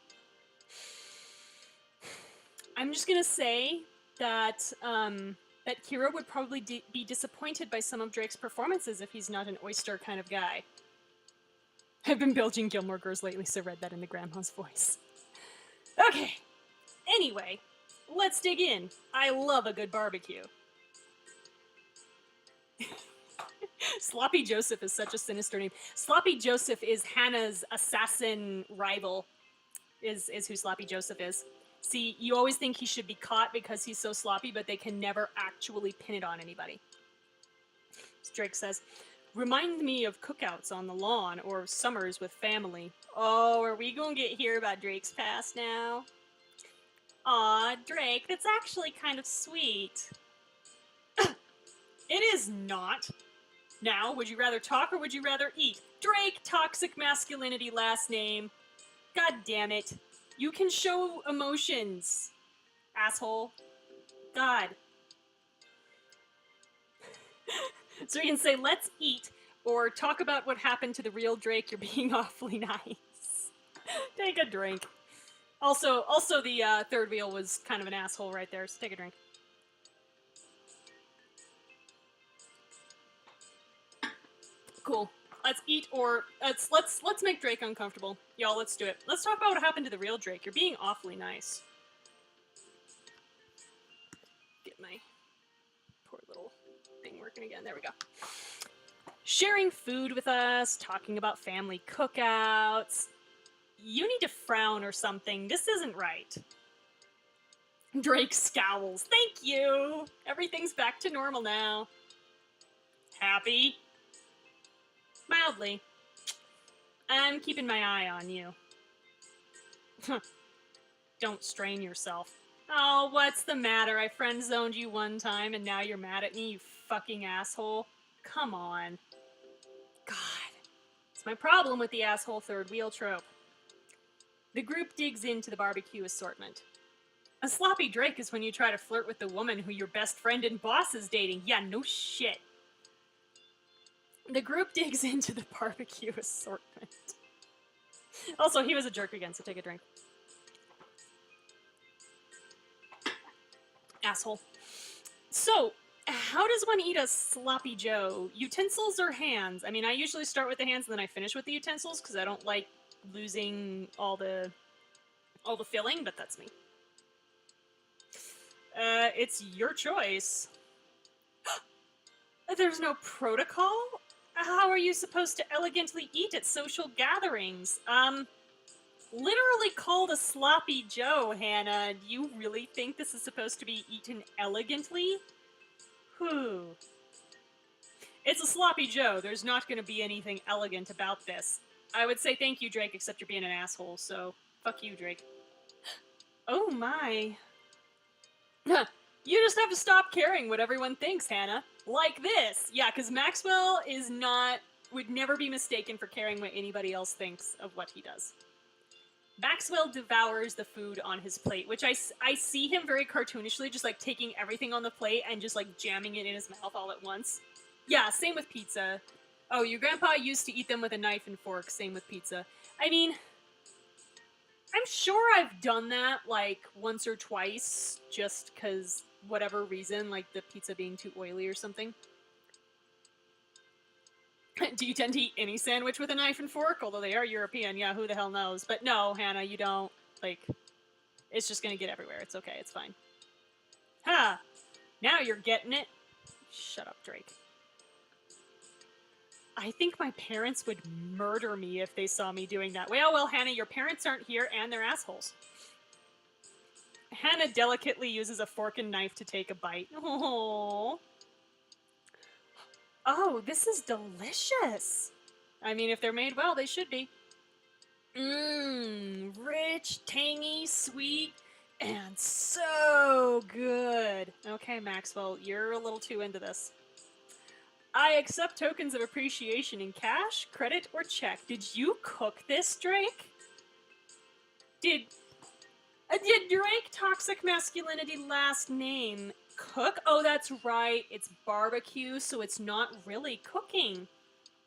A: I'm just gonna say that, that Kira would probably be disappointed by some of Drake's performances if he's not an oyster kind of guy. I've been bilging Gilmore Girls lately, so read that in the grandma's voice. Okay. Anyway, let's dig in. I love a good barbecue. Sloppy Joseph is such a sinister name. Sloppy Joseph is Hannah's assassin rival, is who Sloppy Joseph is. See, you always think he should be caught because he's so sloppy, but they can never actually pin it on anybody. As Drake says, remind me of cookouts on the lawn or summers with family. Oh, are we gonna get here about Drake's past now? Aw, Drake, that's actually kind of sweet. It is not. Now, would you rather talk or would you rather eat? Drake, toxic masculinity last name. God damn it. You can show emotions, asshole. God. So you can say, let's eat, or talk about what happened to the real Drake. You're being awfully nice. Take a drink. Also, the third wheel was kind of an asshole right there, so take a drink. Cool. Let's eat, or let's make Drake uncomfortable. Y'all, let's do it. Let's talk about what happened to the real Drake. You're being awfully nice. Get my poor little thing working again. There we go. Sharing food with us, talking about family cookouts. You need to frown or something. This isn't right. Drake scowls. Thank you. Everything's back to normal now. Happy? Mildly. I'm keeping my eye on you. Don't strain yourself. Oh, what's the matter? I friend-zoned you one time and now you're mad at me, you fucking asshole. Come on. God. It's my problem with the asshole third wheel trope. The group digs into the barbecue assortment. A sloppy Drake is when you try to flirt with the woman who your best friend and boss is dating. Yeah, no shit. The group digs into the barbecue assortment. Also, he was a jerk again, so take a drink. Asshole. So, how does one eat a sloppy joe? Utensils or hands? I mean, I usually start with the hands and then I finish with the utensils because I don't like losing all the filling, but that's me. It's your choice. There's no protocol? How are you supposed to elegantly eat at social gatherings? Literally called a sloppy joe, Hannah. Do you really think this is supposed to be eaten elegantly? Whew. It's a sloppy joe. There's not going to be anything elegant about this. I would say thank you, Drake, except you're being an asshole, so fuck you, Drake. Oh my. You just have to stop caring what everyone thinks, Hannah. Like this. Yeah, because Maxwell would never be mistaken for caring what anybody else thinks of what he does. Maxwell devours the food on his plate, which I see him very cartoonishly just like taking everything on the plate and just like jamming it in his mouth all at once. Yeah, same with pizza. Oh, your grandpa used to eat them with a knife and fork. Same with pizza. I mean, I'm sure I've done that like once or twice just because whatever reason, like the pizza being too oily or something. Do you tend to eat any sandwich with a knife and fork? Although they are European, yeah, who the hell knows? But no, Hannah, you don't. Like, it's just gonna get everywhere. It's okay, it's fine. Ha! Now you're getting it. Shut up, Drake. I think my parents would murder me if they saw me doing that. Well, Hannah, your parents aren't here and they're assholes. Hannah delicately uses a fork and knife to take a bite. Oh. Oh, this is delicious. I mean, if they're made well, they should be. Mmm, rich, tangy, sweet, and so good. Okay, Maxwell, you're a little too into this. I accept tokens of appreciation in cash, credit, or check. Did you cook this, Drake? Did Drake Toxic Masculinity last name cook? Oh, that's right. It's barbecue, so it's not really cooking.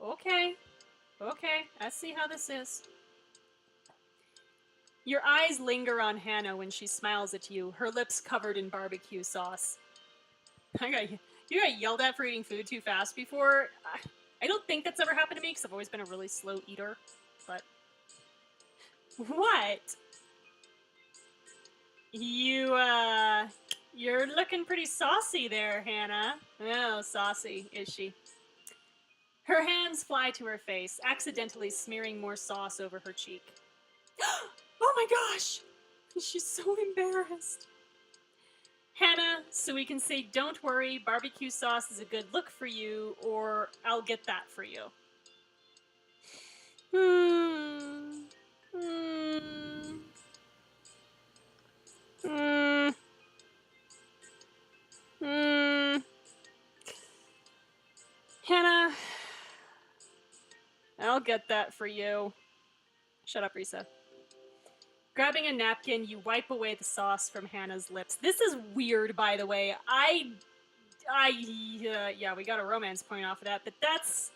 A: Okay. Okay, I see how this is. Your eyes linger on Hannah when she smiles at you, her lips covered in barbecue sauce. You got yelled at for eating food too fast before? I don't think that's ever happened to me, because I've always been a really slow eater, but... What? You're looking pretty saucy there, Hannah. Oh, saucy, is she? Her hands fly to her face, accidentally smearing more sauce over her cheek. Oh my gosh! She's so embarrassed. Hannah, so we can say, don't worry, barbecue sauce is a good look for you, or I'll get that for you. Hannah, I'll get that for you. Shut up, Risa. Grabbing a napkin, you wipe away the sauce from Hannah's lips. This is weird, by the way. Yeah, we got a romance point off of that, but that's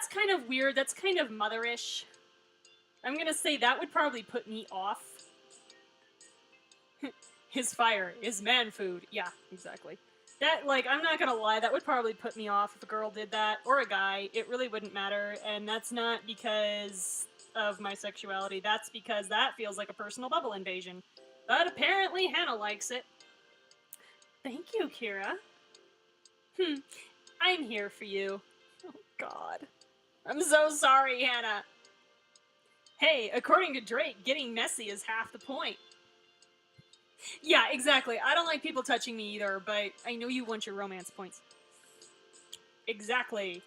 A: kind of weird. That's kind of motherish. I'm gonna say that would probably put me off. His fire is man food. Yeah, exactly. That, like, I'm not gonna lie, that would probably put me off if a girl did that, or a guy. It really wouldn't matter, and that's not because of my sexuality. That's because that feels like a personal bubble invasion. But apparently Hannah likes it. Thank you, Kira. I'm here for you. Oh, God. I'm so sorry, Hannah. Hey, according to Drake, getting messy is half the point. Yeah, exactly. I don't like people touching me either, but I know you want your romance points. Exactly.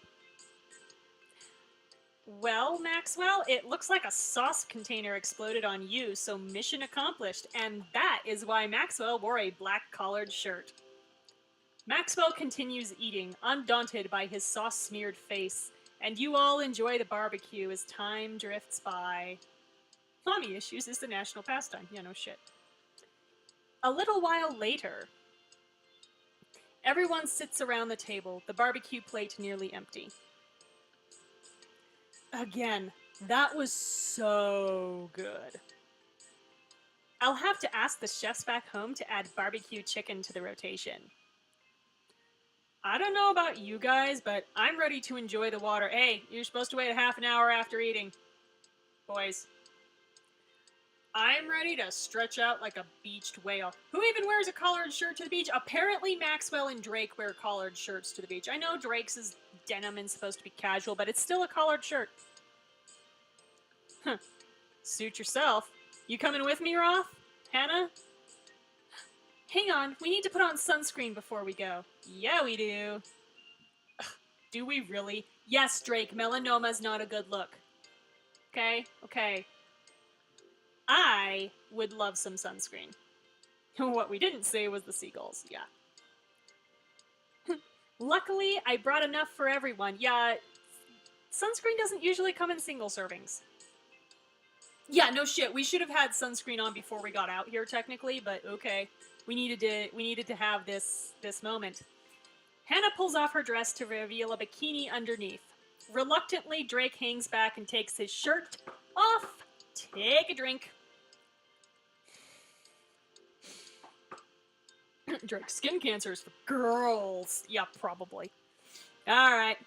A: Well, Maxwell, it looks like a sauce container exploded on you, so mission accomplished, and that is why Maxwell wore a black collared shirt. Maxwell continues eating, undaunted by his sauce-smeared face, and you all enjoy the barbecue as time drifts by. Mommy issues is the national pastime. Yeah, no shit. A little while later, everyone sits around the table, the barbecue plate nearly empty. Again, that was so good. I'll have to ask the chefs back home to add barbecue chicken to the rotation. I don't know about you guys, but I'm ready to enjoy the water. Hey, you're supposed to wait a half an hour after eating. Boys. I'm ready to stretch out like a beached whale. Who even wears a collared shirt to the beach? Apparently Maxwell and Drake wear collared shirts to the beach. I know Drake's is denim and supposed to be casual, but it's still a collared shirt. Huh. Suit yourself. You coming with me, Roth? Hannah? Hang on, we need to put on sunscreen before we go. Yeah, we do. Ugh, do we really? Yes, Drake, melanoma's not a good look. Okay? Okay. I would love some sunscreen. What we didn't say was the seagulls, yeah. Luckily, I brought enough for everyone. Yeah, sunscreen doesn't usually come in single servings. Yeah, no shit. We should have had sunscreen on before we got out here, technically, but okay. We needed to have this moment. Hannah pulls off her dress to reveal a bikini underneath. Reluctantly, Drake hangs back and takes his shirt off. Take a drink. Drake, skin cancer is for girls. Yeah, probably. Alright.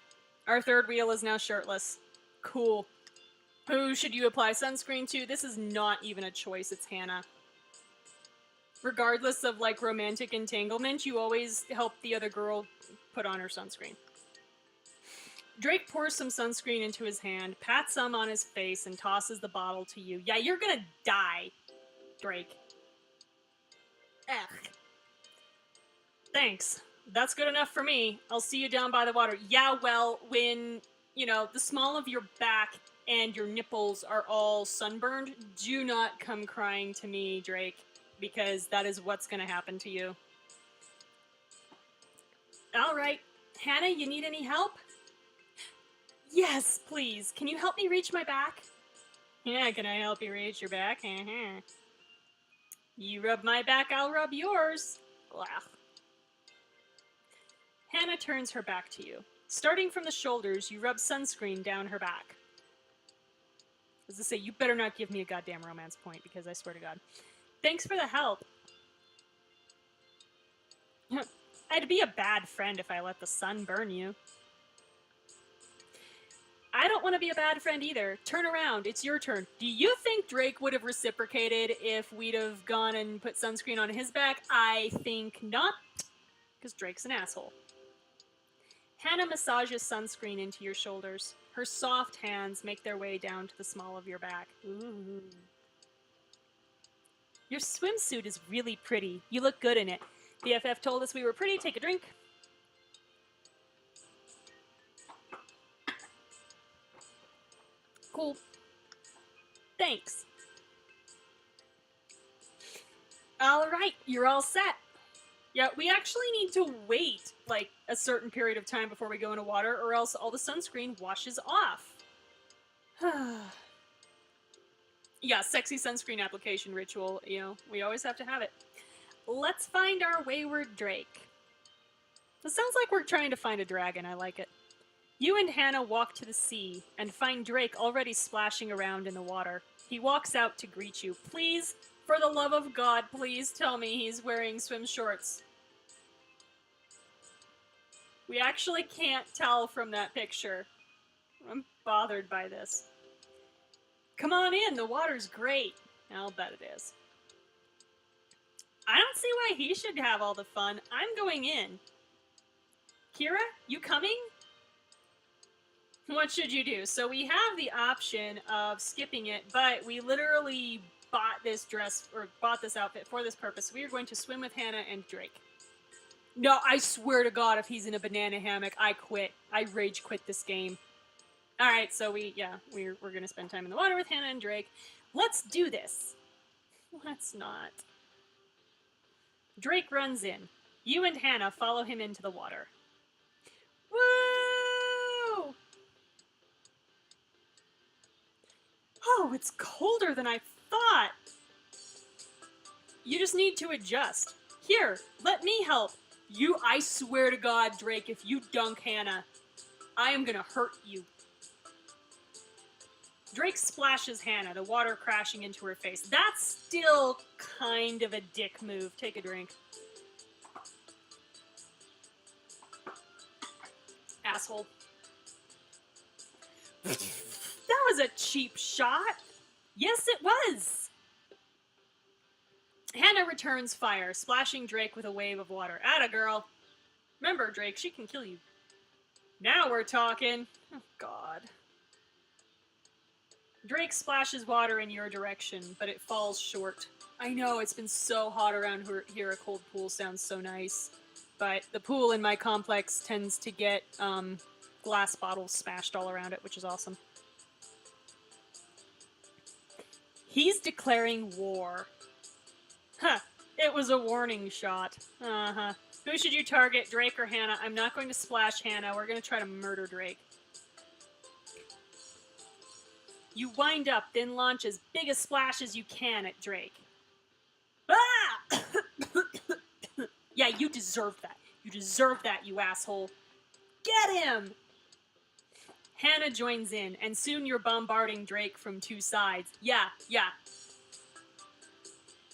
A: Our third wheel is now shirtless. Cool. Who should you apply sunscreen to? This is not even a choice, it's Hannah. Regardless of, like, romantic entanglement, you always help the other girl put on her sunscreen. Drake pours some sunscreen into his hand, pats some on his face, and tosses the bottle to you. Yeah, you're gonna die, Drake. Ugh. Thanks. That's good enough for me. I'll see you down by the water. Yeah, well, when, the small of your back and your nipples are all sunburned, do not come crying to me, Drake, because that is what's going to happen to you. All right. Hannah, you need any help? Yes, please. Can you help me reach my back? Yeah, can I help you reach your back? You rub my back, I'll rub yours. Laugh. Hannah turns her back to you. Starting from the shoulders, you rub sunscreen down her back. As I say, you better not give me a goddamn romance point, because I swear to God. Thanks for the help. I'd be a bad friend if I let the sun burn you. I don't want to be a bad friend either. Turn around, it's your turn. Do you think Drake would have reciprocated if we'd have gone and put sunscreen on his back? I think not, because Drake's an asshole. Hannah massages sunscreen into your shoulders. Her soft hands make their way down to the small of your back. Ooh. Your swimsuit is really pretty. You look good in it. BFF told us we were pretty. Take a drink. Cool. Thanks. All right, you're all set. Yeah, we actually need to wait, like, a certain period of time before we go into water, or else all the sunscreen washes off. Yeah, sexy sunscreen application ritual, we always have to have it. Let's find our wayward Drake. It sounds like we're trying to find a dragon. I like it. You and Hannah walk to the sea and find Drake already splashing around in the water. He walks out to greet you. Please, for the love of God, please tell me he's wearing swim shorts. We actually can't tell from that picture. I'm bothered by this. Come on in, the water's great. I'll bet it is. I don't see why he should have all the fun. I'm going in. Kira, you coming? What should you do? So we have the option of skipping it, but we literally bought this dress, or bought this outfit for this purpose. We are going to swim with Hannah and Drake. No, I swear to God, if he's in a banana hammock, I quit. I rage quit this game. Alright, so we're going to spend time in the water with Hannah and Drake. Let's do this. Let's not. Drake runs in. You and Hannah follow him into the water. Woo! Oh, it's colder than I thought. You just need to adjust. Here, let me help. I swear to God, Drake, if you dunk Hannah, I am gonna hurt you. Drake splashes Hannah, the water crashing into her face. That's still kind of a dick move. Take a drink. Asshole. That was a cheap shot. Yes, it was. Hannah returns fire, splashing Drake with a wave of water. Atta girl. Remember, Drake, she can kill you. Now we're talking. Oh, God. Drake splashes water in your direction, but it falls short. I know, it's been so hot around here, a cold pool sounds so nice. But the pool in my complex tends to get glass bottles smashed all around it, which is awesome. He's declaring war. Huh. It was a warning shot. Uh-huh. Who should you target, Drake or Hannah? I'm not going to splash Hannah. We're going to try to murder Drake. You wind up, then launch as big a splash as you can at Drake. Ah! Yeah, you deserve that. You deserve that, you asshole. Get him! Hannah joins in, and soon you're bombarding Drake from two sides. Yeah.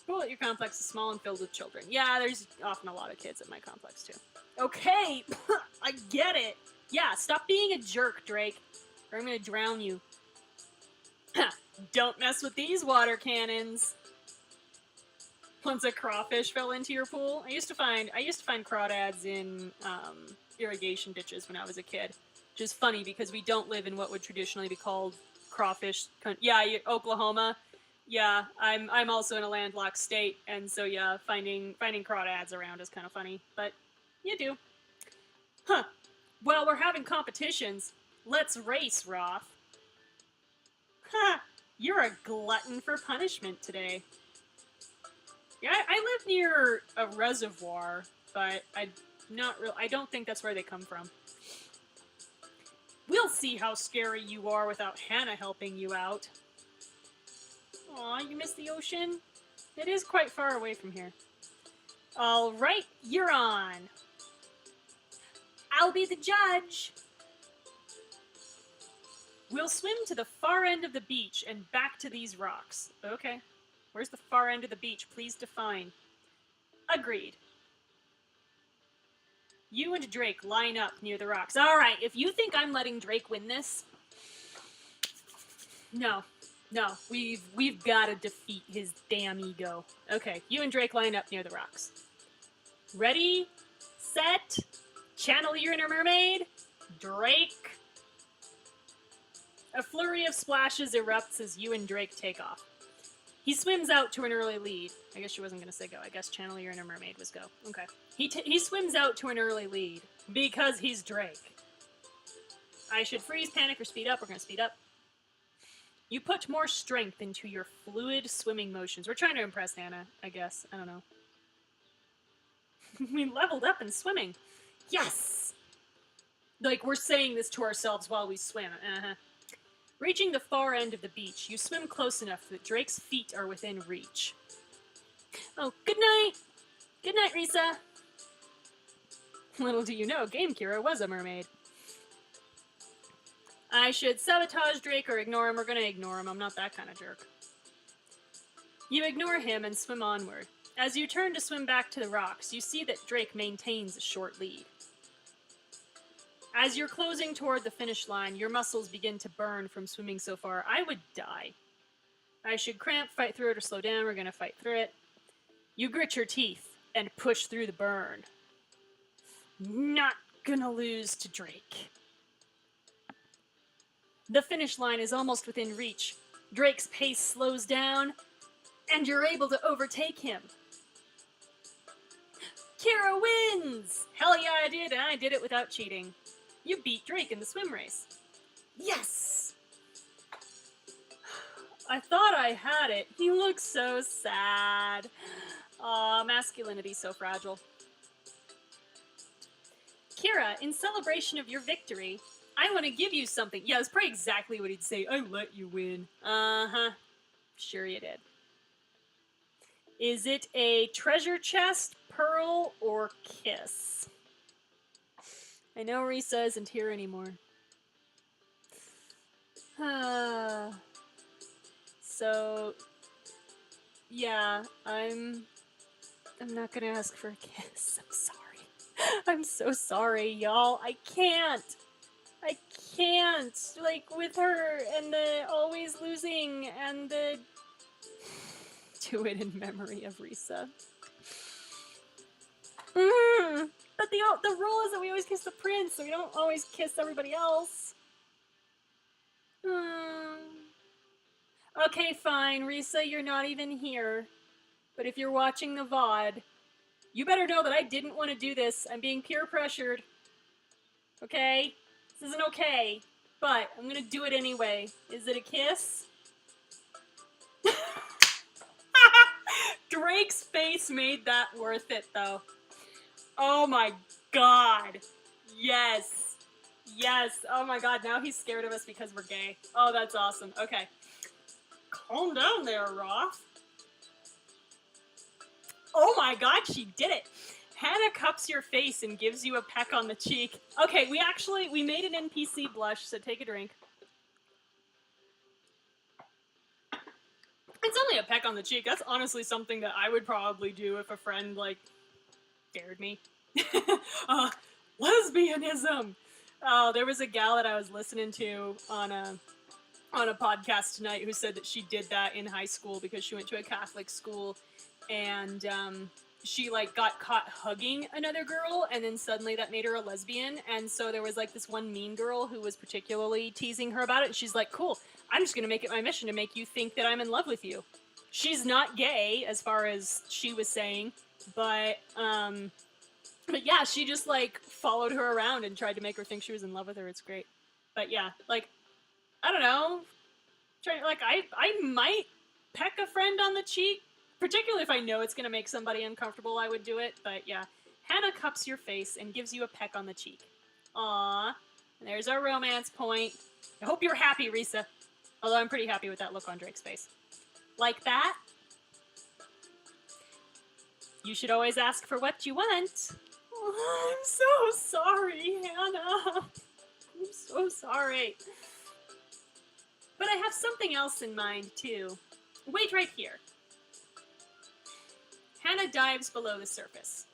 A: Cool, your complex is small and filled with children. Yeah, there's often a lot of kids at my complex, too. Okay, I get it. Yeah, stop being a jerk, Drake, or I'm gonna drown you. Don't mess with these water cannons. Once a crawfish fell into your pool. I used to find crawdads in irrigation ditches when I was a kid. Which is funny because we don't live in what would traditionally be called crawfish. Yeah, Oklahoma. Yeah, I'm also in a landlocked state, and so yeah, finding crawdads around is kind of funny, but you do. Huh. Well, we're having competitions. Let's race, Roth. Ha! You're a glutton for punishment today. Yeah, I live near a reservoir, but I don't think that's where they come from. We'll see how scary you are without Hannah helping you out. Aw, you miss the ocean? It is quite far away from here. All right, you're on. I'll be the judge. We'll swim to the far end of the beach and back to these rocks. Okay. Where's the far end of the beach? Please define. Agreed. You and Drake line up near the rocks. All right, if you think I'm letting Drake win this, no. We've got to defeat his damn ego. Okay, you and Drake line up near the rocks. Ready, set, channel your inner mermaid, Drake. A flurry of splashes erupts as you and Drake take off. He swims out to an early lead. I guess she wasn't going to say go. I guess channel your inner mermaid was go. Okay. He swims out to an early lead because he's Drake. I should freeze, panic, or speed up. We're going to speed up. You put more strength into your fluid swimming motions. We're trying to impress Hannah, I guess. I don't know. We leveled up in swimming. Yes! Like, we're saying this to ourselves while we swim. Uh-huh. Reaching the far end of the beach, you swim close enough that Drake's feet are within reach. Oh, good night! Good night, Risa! Little do you know, Game Kira was a mermaid. I should sabotage Drake or ignore him. We're gonna ignore him. I'm not that kind of jerk. You ignore him and swim onward. As you turn to swim back to the rocks, you see that Drake maintains a short lead. As you're closing toward the finish line, your muscles begin to burn from swimming so far. I would die. I should cramp, fight through it, or slow down. We're gonna fight through it. You grit your teeth and push through the burn. Not gonna lose to Drake. The finish line is almost within reach. Drake's pace slows down, and you're able to overtake him. Kira wins! Hell yeah, I did, and I did it without cheating. You beat Drake in the swim race. Yes! I thought I had it. He looks so sad. Aw, masculinity's so fragile. Kira, in celebration of your victory, I want to give you something. Yeah, it's probably exactly what he'd say. I let you win. Uh-huh. Sure you did. Is it a treasure chest, pearl, or kiss? I know Risa isn't here anymore. So, yeah, I'm not gonna ask for a kiss. I'm sorry. I'm so sorry, y'all. I can't. Like, with her and the always losing and the... Do it in memory of Risa. But the rule is that we always kiss the prince, so we don't always kiss everybody else. Okay, fine. Risa, you're not even here. But if you're watching the VOD, you better know that I didn't want to do this. I'm being peer pressured. Okay? This isn't okay. But I'm gonna do it anyway. Is it a kiss? Drake's face made that worth it, though. Oh my god. Yes. Yes. Oh my god, now he's scared of us because we're gay. Oh, that's awesome. Okay. Calm down there, Roth. Oh my god, she did it. Hannah cups your face and gives you a peck on the cheek. Okay, we made an NPC blush, so take a drink. It's only a peck on the cheek. That's honestly something that I would probably do if a friend, like, dared me. Lesbianism! Oh, there was a gal that I was listening to on a podcast tonight who said that she did that in high school because she went to a Catholic school, and she like got caught hugging another girl, and then suddenly that made her a lesbian. And so there was like this one mean girl who was particularly teasing her about it. And she's like, cool, I'm just gonna make it my mission to make you think that I'm in love with you. She's not gay as far as she was saying, but yeah, she just like followed her around and tried to make her think she was in love with her. It's great. But yeah, like, I don't know, I might peck a friend on the cheek, particularly if I know it's gonna make somebody uncomfortable. I would do it. But yeah, Hannah cups your face and gives you a peck on the cheek. Aww, there's our romance point. I hope you're happy, Risa. Although I'm pretty happy with that look on Drake's face. Like that? You should always ask for what you want. Oh, I'm so sorry, Hannah. I'm so sorry. But I have something else in mind, too. Wait right here. Hannah dives below the surface.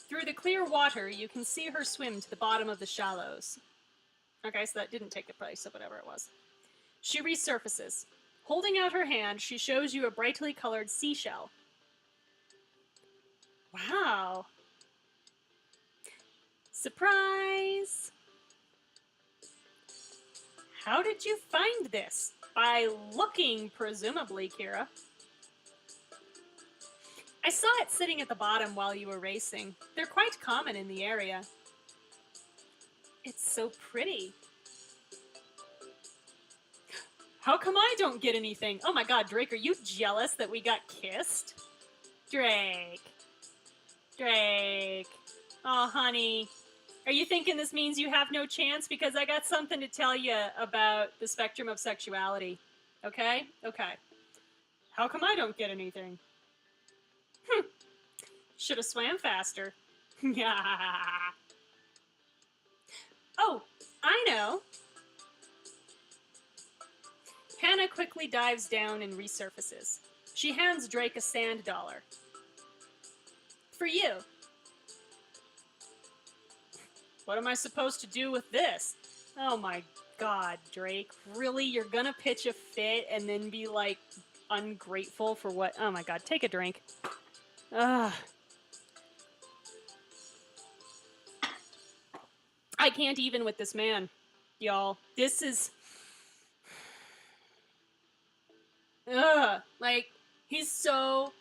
A: Through the clear water, you can see her swim to the bottom of the shallows. Okay, so that didn't take the place of whatever it was. She resurfaces. Holding out her hand, she shows you a brightly colored seashell. Wow. Surprise! How did you find this? By looking, presumably, Kira. I saw it sitting at the bottom while you were racing. They're quite common in the area. It's so pretty. How come I don't get anything? Oh my god, Drake, are you jealous that we got kissed? Drake. Drake. Oh, honey. Are you thinking this means you have no chance? Because I got something to tell you about the spectrum of sexuality. Okay? Okay. How come I don't get anything? Should have swam faster. Oh, I know. Hannah quickly dives down and resurfaces. She hands Drake a sand dollar. For you. What am I supposed to do with this? Oh my god, Drake. Really? You're gonna pitch a fit and then be, like, ungrateful for what? Oh my god, take a drink. Ugh. I can't even with this man, y'all. This is... Ugh. Like, he's so...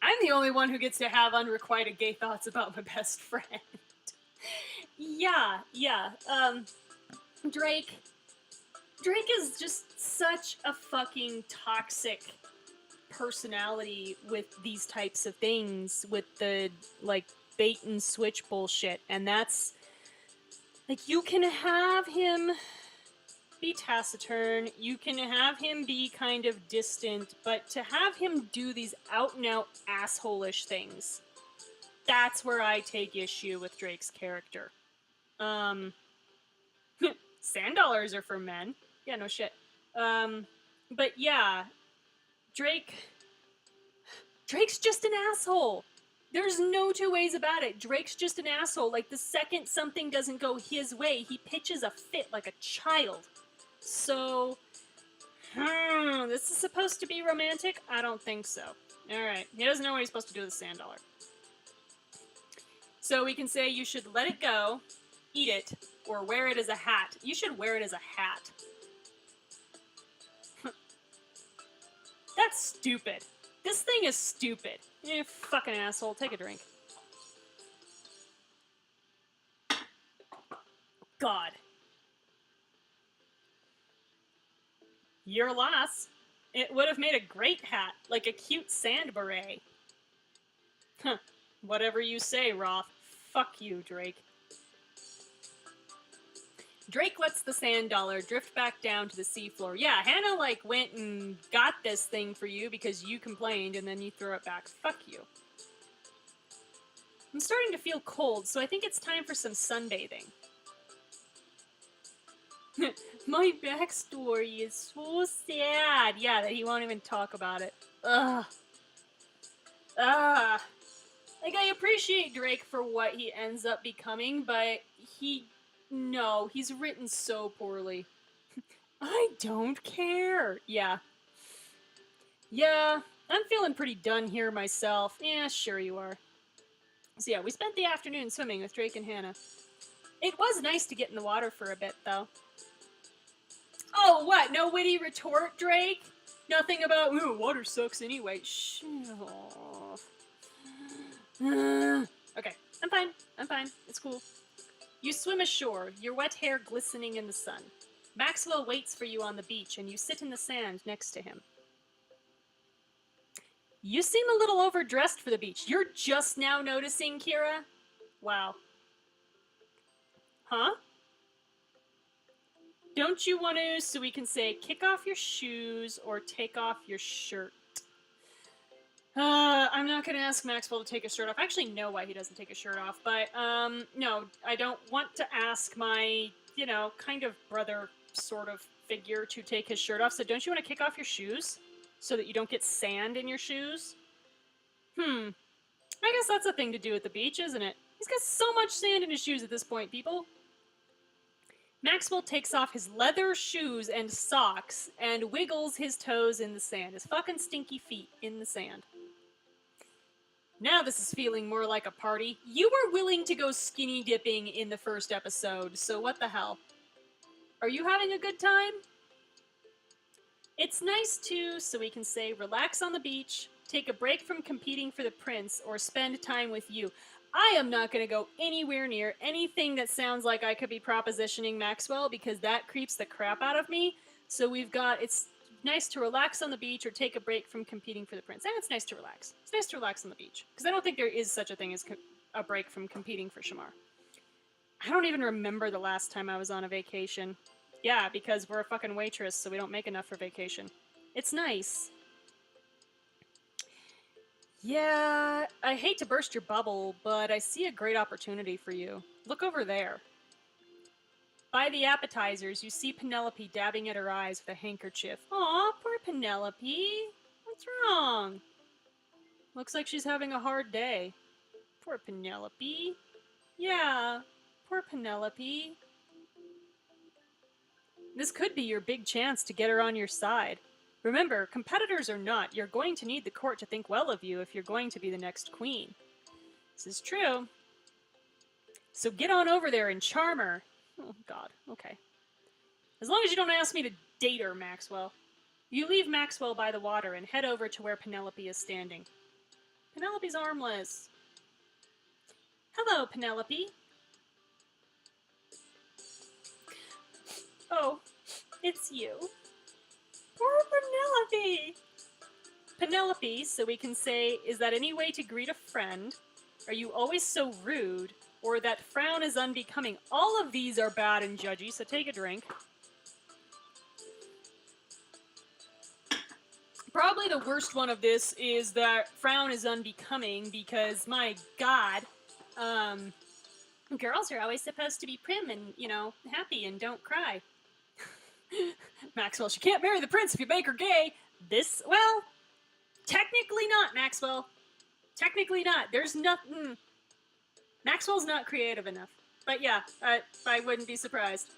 A: I'm the only one who gets to have unrequited gay thoughts about my best friend. Yeah. Drake is just such a fucking toxic personality with these types of things, with the, like, bait and switch bullshit, and that's, like, you can have him be taciturn, you can have him be kind of distant, but to have him do these out-and-out asshole-ish things, that's where I take issue with Drake's character. Sand dollars are for men. Yeah, no shit. But yeah, Drake's just an asshole. There's no two ways about it. Drake's just an asshole. Like, the second something doesn't go his way, he pitches a fit like a child. So, this is supposed to be romantic? I don't think so. Alright, he doesn't know what he's supposed to do with the sand dollar. So we can say you should let it go, eat it, or wear it as a hat. You should wear it as a hat. That's stupid. This thing is stupid. You fucking asshole. Take a drink. God. Your loss. It would have made a great hat, like a cute sand beret. Huh. Whatever you say, Roth. Fuck you, Drake. Drake lets the sand dollar drift back down to the seafloor. Yeah, Hannah, like, went and got this thing for you because you complained, and then you throw it back. Fuck you. I'm starting to feel cold, so I think it's time for some sunbathing. My backstory is so sad. Yeah, that he won't even talk about it. Ugh. Like, I appreciate Drake for what he ends up becoming, but he's written so poorly. I don't care. Yeah. Yeah, I'm feeling pretty done here myself. Yeah, sure you are. So yeah, we spent the afternoon swimming with Drake and Hannah. It was nice to get in the water for a bit, though. Oh, what? No witty retort, Drake? Nothing about, ooh, water sucks anyway. Shh. Okay, I'm fine. I'm fine. It's cool. You swim ashore, your wet hair glistening in the sun. Maxwell waits for you on the beach, and you sit in the sand next to him. You seem a little overdressed for the beach. You're just now noticing, Kira? Wow. Huh? Don't you want to, so we can say, kick off your shoes or take off your shirt? I'm not going to ask Maxwell to take his shirt off. I actually know why he doesn't take his shirt off, but, no, I don't want to ask my, you know, kind of brother sort of figure to take his shirt off, so don't you want to kick off your shoes so that you don't get sand in your shoes? I guess that's a thing to do at the beach, isn't it? He's got so much sand in his shoes at this point, people. Maxwell takes off his leather shoes and socks and wiggles his toes in the sand, his fucking stinky feet in the sand. Now this is feeling more like a party. You were willing to go skinny dipping in the first episode, so what the hell? Are you having a good time? It's nice to, so we can say, relax on the beach, take a break from competing for the prince, or spend time with you. I am not going to go anywhere near anything that sounds like I could be propositioning Maxwell, because that creeps the crap out of me. So we've got, it's nice to relax on the beach or take a break from competing for the prince. And it's nice to relax. It's nice to relax on the beach. Because I don't think there is such a thing as a break from competing for Shamar. I don't even remember the last time I was on a vacation. Yeah, because we're a fucking waitress, so we don't make enough for vacation. It's nice. Yeah, I hate to burst your bubble, but I see a great opportunity for you. Look over there. By the appetizers, you see Penelope dabbing at her eyes with a handkerchief. Aw, poor Penelope. What's wrong? Looks like she's having a hard day. Poor Penelope. Yeah, poor Penelope. This could be your big chance to get her on your side. Remember, competitors or not, you're going to need the court to think well of you if you're going to be the next queen. This is true. So get on over there and charm her. Oh, God. Okay. As long as you don't ask me to date her, Maxwell. You leave Maxwell by the water and head over to where Penelope is standing. Penelope's armless. Hello, Penelope. Oh, it's you. Poor Penelope! Penelope, so we can say, is that any way to greet a friend? Are you always so rude? Or that frown is unbecoming? All of these are bad and judgy, so take a drink. Probably the worst one of this is that frown is unbecoming because, my God, girls are always supposed to be prim and, you know, happy and don't cry. Maxwell, she can't marry the prince if you make her gay. This, well, technically not, Maxwell. Technically not. There's nothing. Maxwell's not creative enough. But yeah, I wouldn't be surprised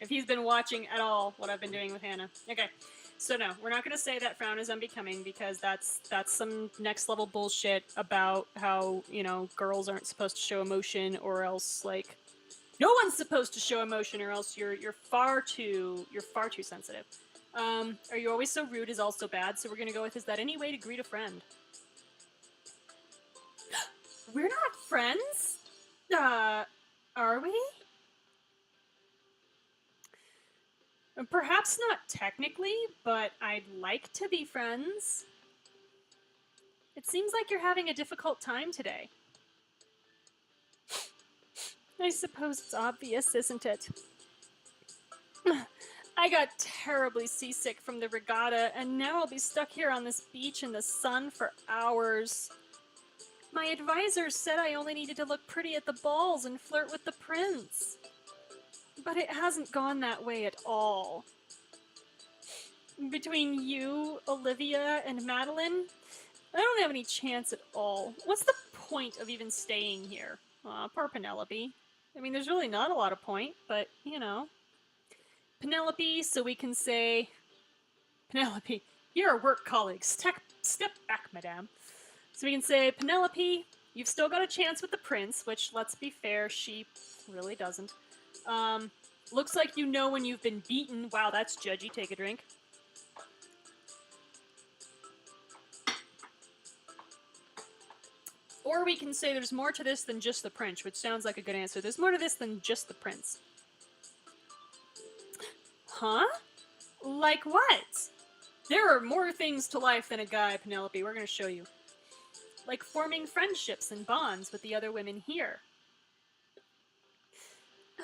A: if he's been watching at all what I've been doing with Hannah. Okay, so no, we're not going to say that frown is unbecoming because that's some next level bullshit about how, you know, girls aren't supposed to show emotion or else, like, no one's supposed to show emotion or else you're far too sensitive. Are you always so rude is also bad, so we're going to go with, is that any way to greet a friend? We're not friends? Are we? Perhaps not technically, but I'd like to be friends. It seems like you're having a difficult time today. I suppose it's obvious, isn't it? I got terribly seasick from the regatta, and now I'll be stuck here on this beach in the sun for hours. My advisor said I only needed to look pretty at the balls and flirt with the prince. But it hasn't gone that way at all. Between you, Olivia, and Madeline, I don't have any chance at all. What's the point of even staying here? Aw, poor Penelope. I mean, there's really not a lot of point, but, you know. Penelope, so we can say... Penelope, You're our work colleagues. Step back, madame. So we can say, Penelope, you've still got a chance with the prince, which, let's be fair, she really doesn't. Looks like you know when you've been beaten. Wow, that's judgy. Take a drink. Or we can say there's more to this than just the prince, which sounds like a good answer. There's more to this than just the prince. Huh? Like what? There are more things to life than a guy, Penelope. We're going to show you. Like forming friendships and bonds with the other women here.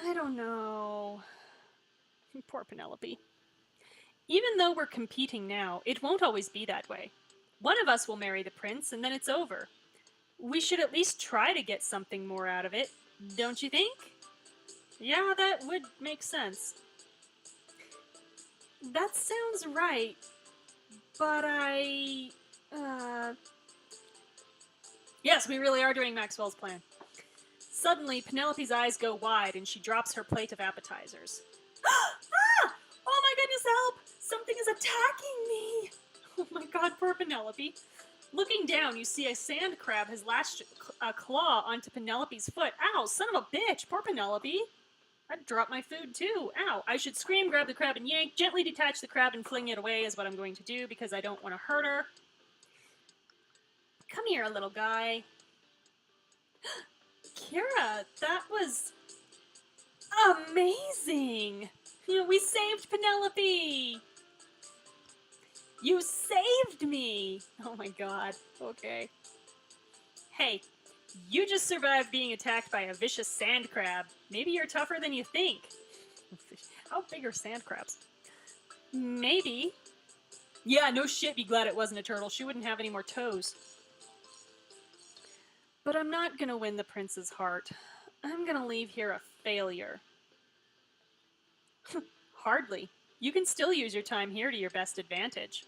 A: I don't know. Poor Penelope. Even though we're competing now, it won't always be that way. One of us will marry the prince, and then it's over. We should at least try to get something more out of it, don't you think? Yeah, that would make sense. That sounds right, but Yes, we really are doing Maxwell's plan. Suddenly, Penelope's eyes go wide and she drops her plate of appetizers. Ah! Oh my goodness, help! Something is attacking me! Oh my god, poor Penelope. Looking down, you see a sand crab has lashed a claw onto Penelope's foot. Ow, son of a bitch, poor Penelope. I'd drop my food too. Ow. I should scream, grab the crab and yank, gently detach the crab and fling it away is what I'm going to do because I don't want to hurt her. Come here, little guy. Kira, that was amazing. We saved Penelope. You saved me. Oh my god. Okay. Hey, you just survived being attacked by a vicious sand crab. Maybe you're tougher than you think. How big are sand crabs? Maybe. Yeah, no shit, be glad it wasn't a turtle. She wouldn't have any more toes. But I'm not gonna win the prince's heart. I'm gonna leave here a failure. Hardly. You can still use your time here to your best advantage.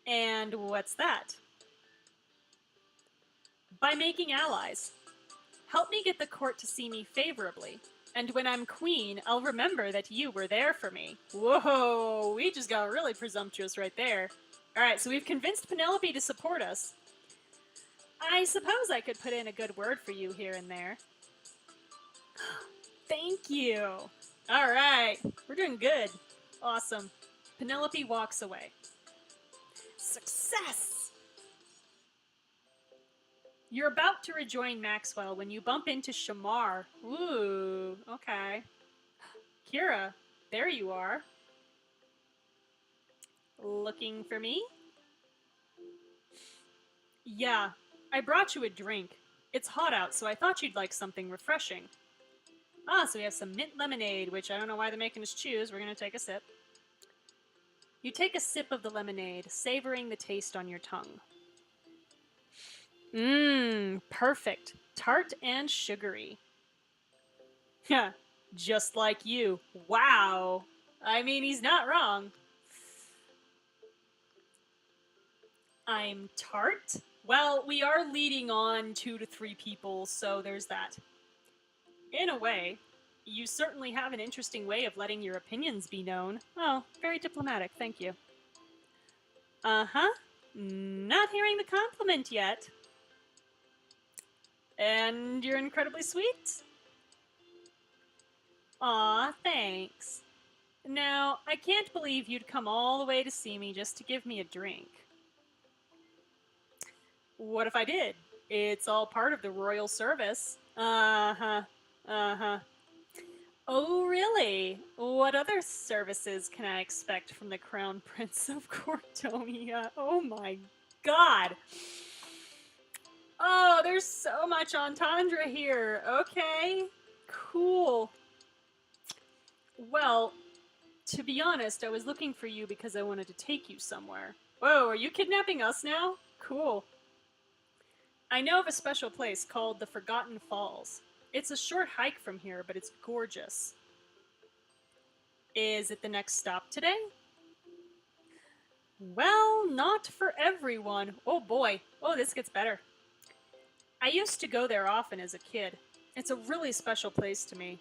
A: And what's that? By making allies. Help me get the court to see me favorably. And when I'm queen, I'll remember that you were there for me. Whoa, we just got really presumptuous right there. Alright, so we've convinced Penelope to support us. I suppose I could put in a good word for you here and there. Thank you. Alright, we're doing good. Awesome. Penelope walks away. Success! You're about to rejoin Maxwell when you bump into Shamar. Ooh, okay. Kira, there you are. Looking for me? Yeah, I brought you a drink. It's hot out, so I thought you'd like something refreshing. Ah, so we have some mint lemonade, which I don't know why they're making us choose. We're going to take a sip. You take a sip of the lemonade, savoring the taste on your tongue. Mmm, perfect. Tart and sugary. Yeah, just like you. Wow. I mean, he's not wrong. I'm tart? Well, we are leading on 2 to 3 people, so there's that. In a way, you certainly have an interesting way of letting your opinions be known. Oh, very diplomatic, thank you. Uh-huh. Not hearing the compliment yet. And you're incredibly sweet? Aw, thanks. Now, I can't believe you'd come all the way to see me just to give me a drink. What if I did? It's all part of the royal service. Uh-huh. Uh-huh. Oh, really? What other services can I expect from the Crown Prince of Cordonia? Oh my god. Oh, there's so much entendre here. Okay. Cool. Well, to be honest, I was looking for you because I wanted to take you somewhere. Whoa, are you kidnapping us now? Cool. I know of a special place called the Forgotten Falls. It's a short hike from here, but it's gorgeous. Is it the next stop today? Well, not for everyone. Oh boy. Oh, this gets better. I used to go there often as a kid. It's a really special place to me.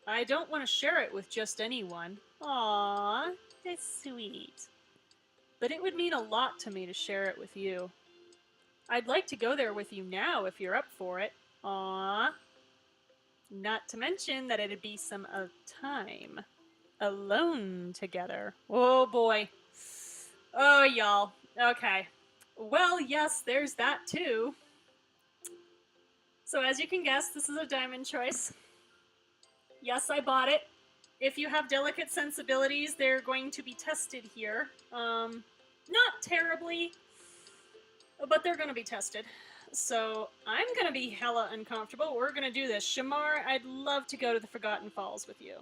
A: I don't want to share it with just anyone. Aww, that's sweet. but it would mean a lot to me to share it with you. I'd like to go there with you now if you're up for it. Aww. Not to mention that it'd be some time alone together. Oh boy. Oh, y'all. Okay. Well, yes, there's that too. So as you can guess, this is a diamond choice. Yes, I bought it. If you have delicate sensibilities, they're going to be tested here. Not terribly, but they're going to be tested. So I'm going to be hella uncomfortable. We're going to do this. Shamar, I'd love to go to the Forgotten Falls with you.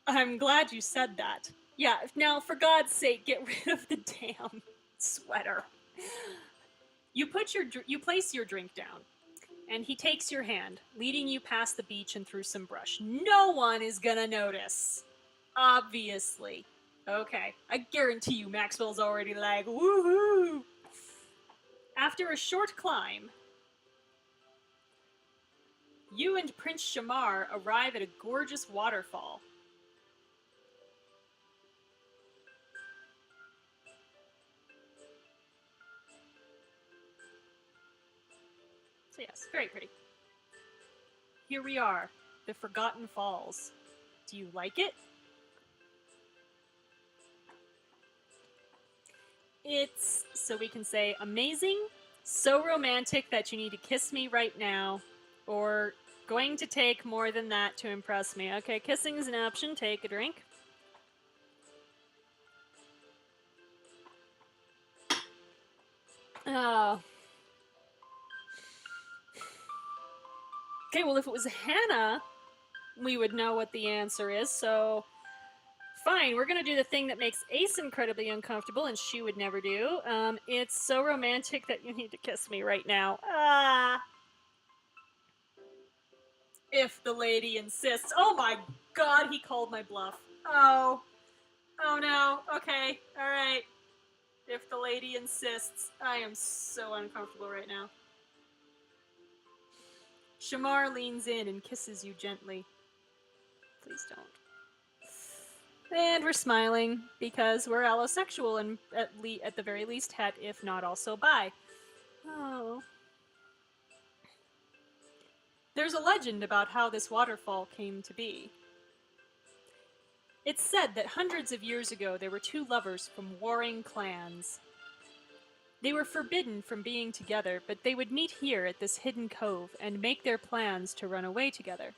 A: I'm glad you said that. Yeah, now for God's sake, get rid of the damn sweater. You place your drink down, and he takes your hand, leading you past the beach and through some brush. No one is gonna notice. Obviously. Okay, I guarantee you Maxwell's already like, woohoo! After a short climb, you and Prince Shamar arrive at a gorgeous waterfall. So yes, very pretty. Here we are, the Forgotten Falls. Do you like it? It's, so we can say, amazing, so romantic that you need to kiss me right now, or going to take more than that to impress me. Okay, kissing is an option. Take a drink. Oh. Okay, well, if it was Hannah, we would know what the answer is, so fine, we're gonna do the thing that makes Ace incredibly uncomfortable and she would never do. It's so romantic that you need to kiss me right now. If the lady insists. Oh my god, he called my bluff. Oh. Oh no. Okay. Alright. If the lady insists. I am so uncomfortable right now. Shamar leans in and kisses you gently. Please don't. And we're smiling because we're allosexual and at the very least het, if not also bi. Oh. There's a legend about how this waterfall came to be. It's said that hundreds of years ago there were two lovers from warring clans. They were forbidden from being together, but they would meet here at this hidden cove and make their plans to run away together.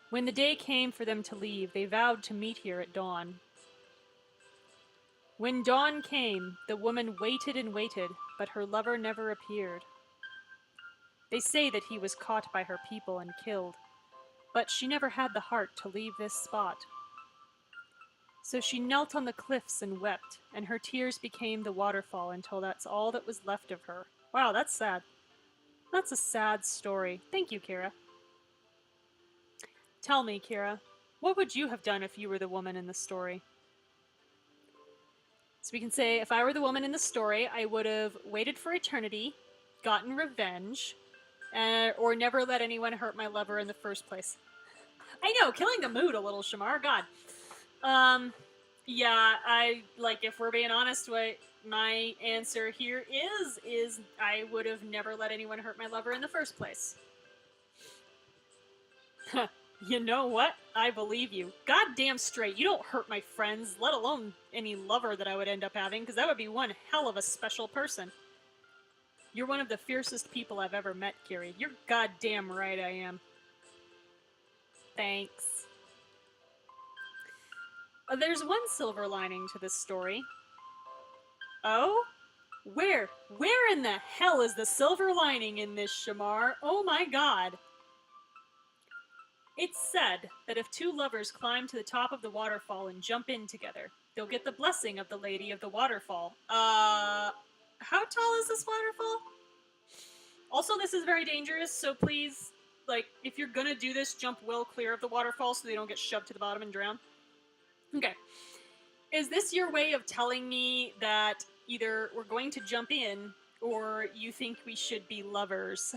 A: When the day came for them to leave, they vowed to meet here at dawn. When dawn came, the woman waited and waited, but her lover never appeared. They say that he was caught by her people and killed, but she never had the heart to leave this spot. So she knelt on the cliffs and wept, and her tears became the waterfall until that's all that was left of her. Wow, that's sad. That's a sad story. Thank you, Kira. Tell me, Kira, what would you have done if you were the woman in the story? So we can say, if I were the woman in the story, I would have waited for eternity, gotten revenge, or never let anyone hurt my lover in the first place. I know, killing the mood a little, Shamar. God. Yeah, if we're being honest, what my answer here is I would have never let anyone hurt my lover in the first place. You know what? I believe you. Goddamn straight, you don't hurt my friends, let alone any lover that I would end up having, because that would be one hell of a special person. You're one of the fiercest people I've ever met, Kiri. You're goddamn right I am. Thanks. There's one silver lining to this story. Oh? Where in the hell is the silver lining in this, Shamar? Oh my god. It's said that if two lovers climb to the top of the waterfall and jump in together, they'll get the blessing of the Lady of the Waterfall. How tall is this waterfall? Also, this is very dangerous, so please, if you're gonna do this, jump well clear of the waterfall so they don't get shoved to the bottom and drown. Okay. Is this your way of telling me that either we're going to jump in, or you think we should be lovers?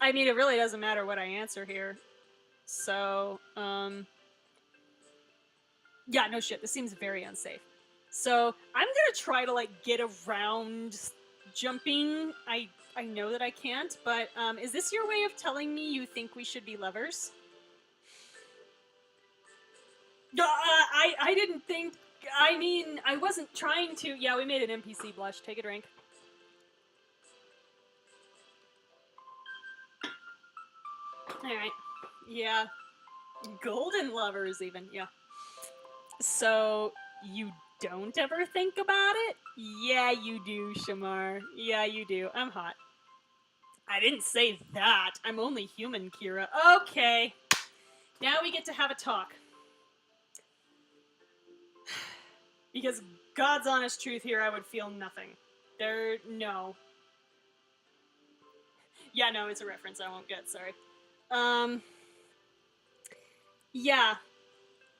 A: I mean, it really doesn't matter what I answer here. So, Yeah, no shit. This seems very unsafe. So I'm gonna try to like get around jumping. I know that I can't, but is this your way of telling me you think we should be lovers? I didn't think. I mean, I wasn't trying to. Yeah, we made an NPC blush. Take a drink. All right. Yeah, golden lovers even. Yeah. So you don't ever think about it? Yeah, you do, Shamar. Yeah, you do. I'm hot. I didn't say that. I'm only human, Kira. Okay. Now we get to have a talk. Because God's honest truth here, I would feel nothing. No. Yeah, no, it's a reference I won't get, sorry. Yeah.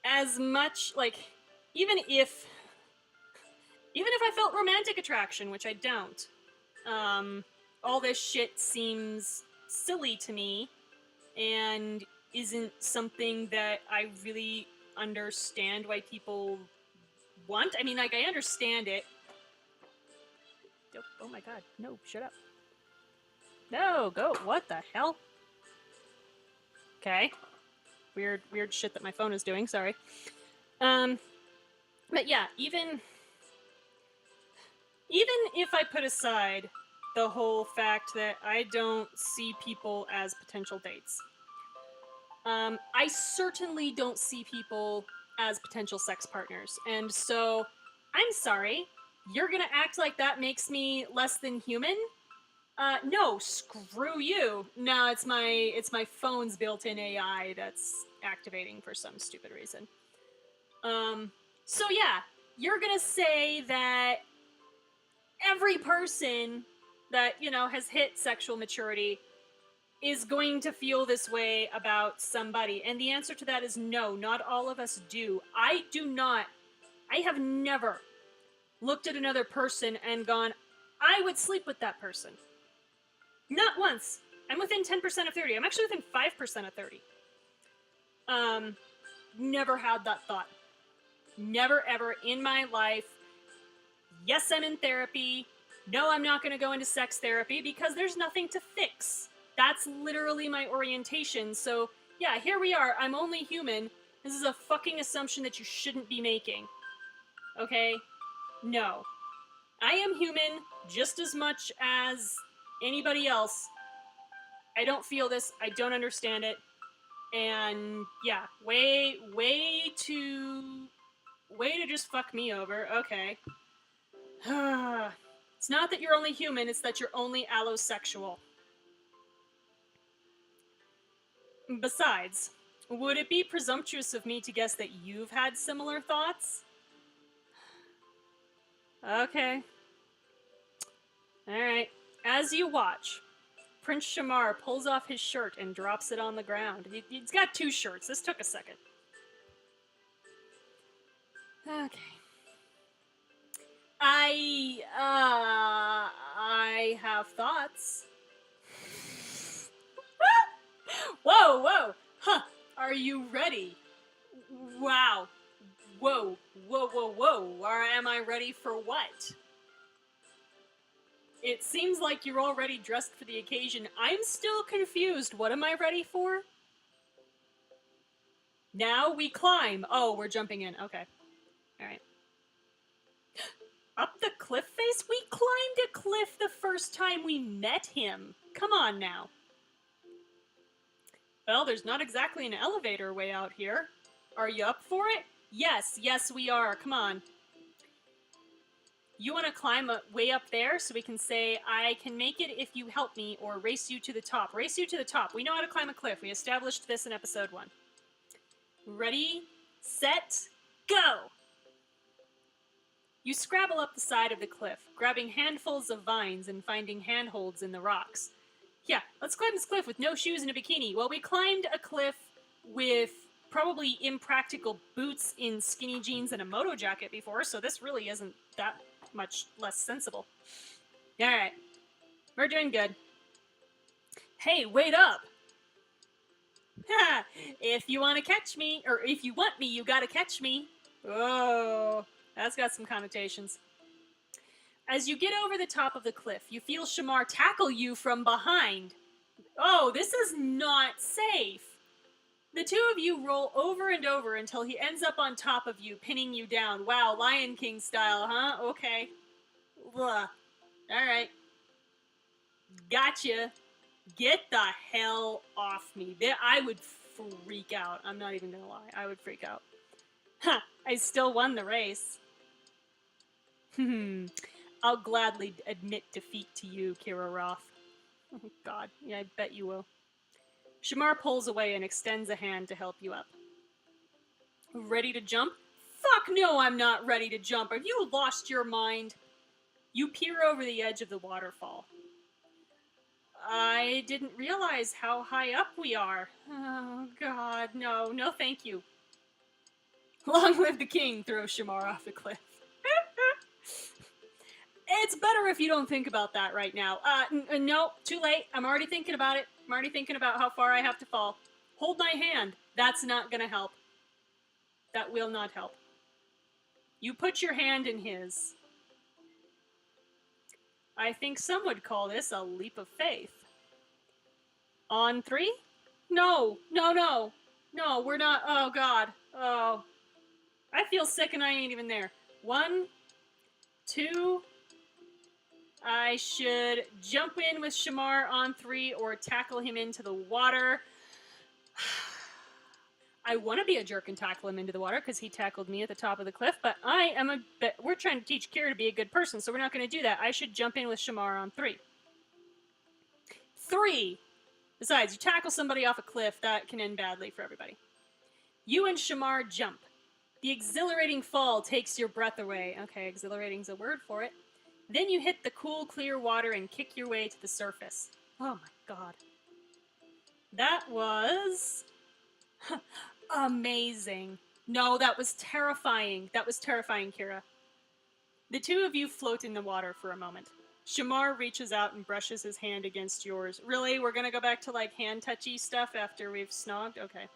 A: As much, like, even if I felt romantic attraction, which I don't, all this shit seems silly to me and isn't something that I really understand why people want. I mean, like, I understand it. Oh my god, no, shut up. No, go. What the hell? Okay. Weird shit that my phone is doing, sorry. But yeah, even if I put aside the whole fact that I don't see people as potential dates, I certainly don't see people as potential sex partners. And so, I'm sorry, you're gonna act like that makes me less than human? No, screw you. No, it's my phone's built-in AI that's activating for some stupid reason. So yeah, you're gonna say that every person that, has hit sexual maturity is going to feel this way about somebody. And the answer to that is no, not all of us do. I have never looked at another person and gone, I would sleep with that person. Not once. I'm within 10% of 30. I'm actually within 5% of 30. Never had that thought. Never ever in my life. Yes, I'm in therapy. No, I'm not going to go into sex therapy because there's nothing to fix. That's literally my orientation. So, yeah, here we are. I'm only human. This is a fucking assumption that you shouldn't be making. Okay? No. I am human just as much as anybody else. I don't feel this. I don't understand it. And yeah, way to just fuck me over. Okay. It's not that you're only human, it's that you're only allosexual. Besides, would it be presumptuous of me to guess that you've had similar thoughts? Okay. Alright. As you watch, Prince Shamar pulls off his shirt and drops it on the ground. He's got two shirts. This took a second. Okay. I have thoughts. Whoa! Huh. Are you ready? Wow. Whoa. Am I ready for what? It seems like you're already dressed for the occasion. I'm still confused. What am I ready for? Now we climb. Oh, we're jumping in. Okay. Alright. Up the cliff face? We climbed a cliff the first time we met him. Come on now. Well, there's not exactly an elevator way out here. Are you up for it? Yes, we are. Come on. You want to climb way up there so we can say, I can make it if you help me, or race you to the top. Race you to the top. We know how to climb a cliff. We established this in episode 1. Ready, set, go! You scrabble up the side of the cliff, grabbing handfuls of vines and finding handholds in the rocks. Yeah, let's climb this cliff with no shoes and a bikini. Well, we climbed a cliff with probably impractical boots in skinny jeans and a moto jacket before, so this really isn't that much less sensible. Alright. We're doing good. Hey, wait up! Ha! If you want to catch me, or if you want me, you gotta catch me. Oh, that's got some connotations. As you get over the top of the cliff, you feel Shamar tackle you from behind. Oh, this is not safe. The two of you roll over and over until he ends up on top of you, pinning you down. Wow, Lion King style, huh? Okay. Ugh. Alright. Gotcha. Get the hell off me. I would freak out. I'm not even gonna lie. I would freak out. Ha! I still won the race. I'll gladly admit defeat to you, Kira Roth. Oh, God. Yeah, I bet you will. Shamar pulls away and extends a hand to help you up. Ready to jump? Fuck no, I'm not ready to jump. Have you lost your mind? You peer over the edge of the waterfall. I didn't realize how high up we are. Oh, God, no, no thank you. Long live the king, throws Shamar off the cliff. It's better if you don't think about that right now. No, too late. I'm already thinking about it. I'm already thinking about how far I have to fall. Hold my hand. That's not gonna help. That will not help. You put your hand in his. I think some would call this a leap of faith. On 3? No, no, no. No, we're not. Oh, God. Oh. I feel sick and I ain't even there. 1, 2. I should jump in with Shamar on 3 or tackle him into the water. I want to be a jerk and tackle him into the water because he tackled me at the top of the cliff, but we're trying to teach Kira to be a good person, so we're not going to do that. I should jump in with Shamar on 3. 3! Besides, you tackle somebody off a cliff, that can end badly for everybody. You and Shamar jump. The exhilarating fall takes your breath away. Okay, exhilarating's a word for it. Then you hit the cool, clear water and kick your way to the surface. Oh my God. That was amazing. No, that was terrifying. That was terrifying, Kira. The two of you float in the water for a moment. Shamar reaches out and brushes his hand against yours. Really? We're gonna go back to, like, hand-touchy stuff after we've snogged? Okay.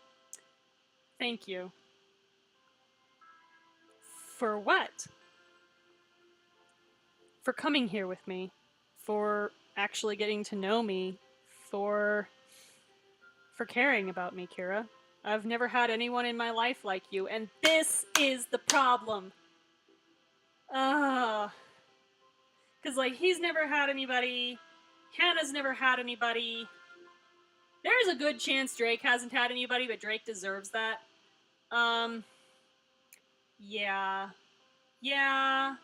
A: Thank you. For what? For coming here with me. For actually getting to know me. For caring about me, Kira. I've never had anyone in my life like you, and this is the problem. Because, like, he's never had anybody. Hannah's never had anybody. There's a good chance Drake hasn't had anybody, but Drake deserves that. Yeah. Yeah.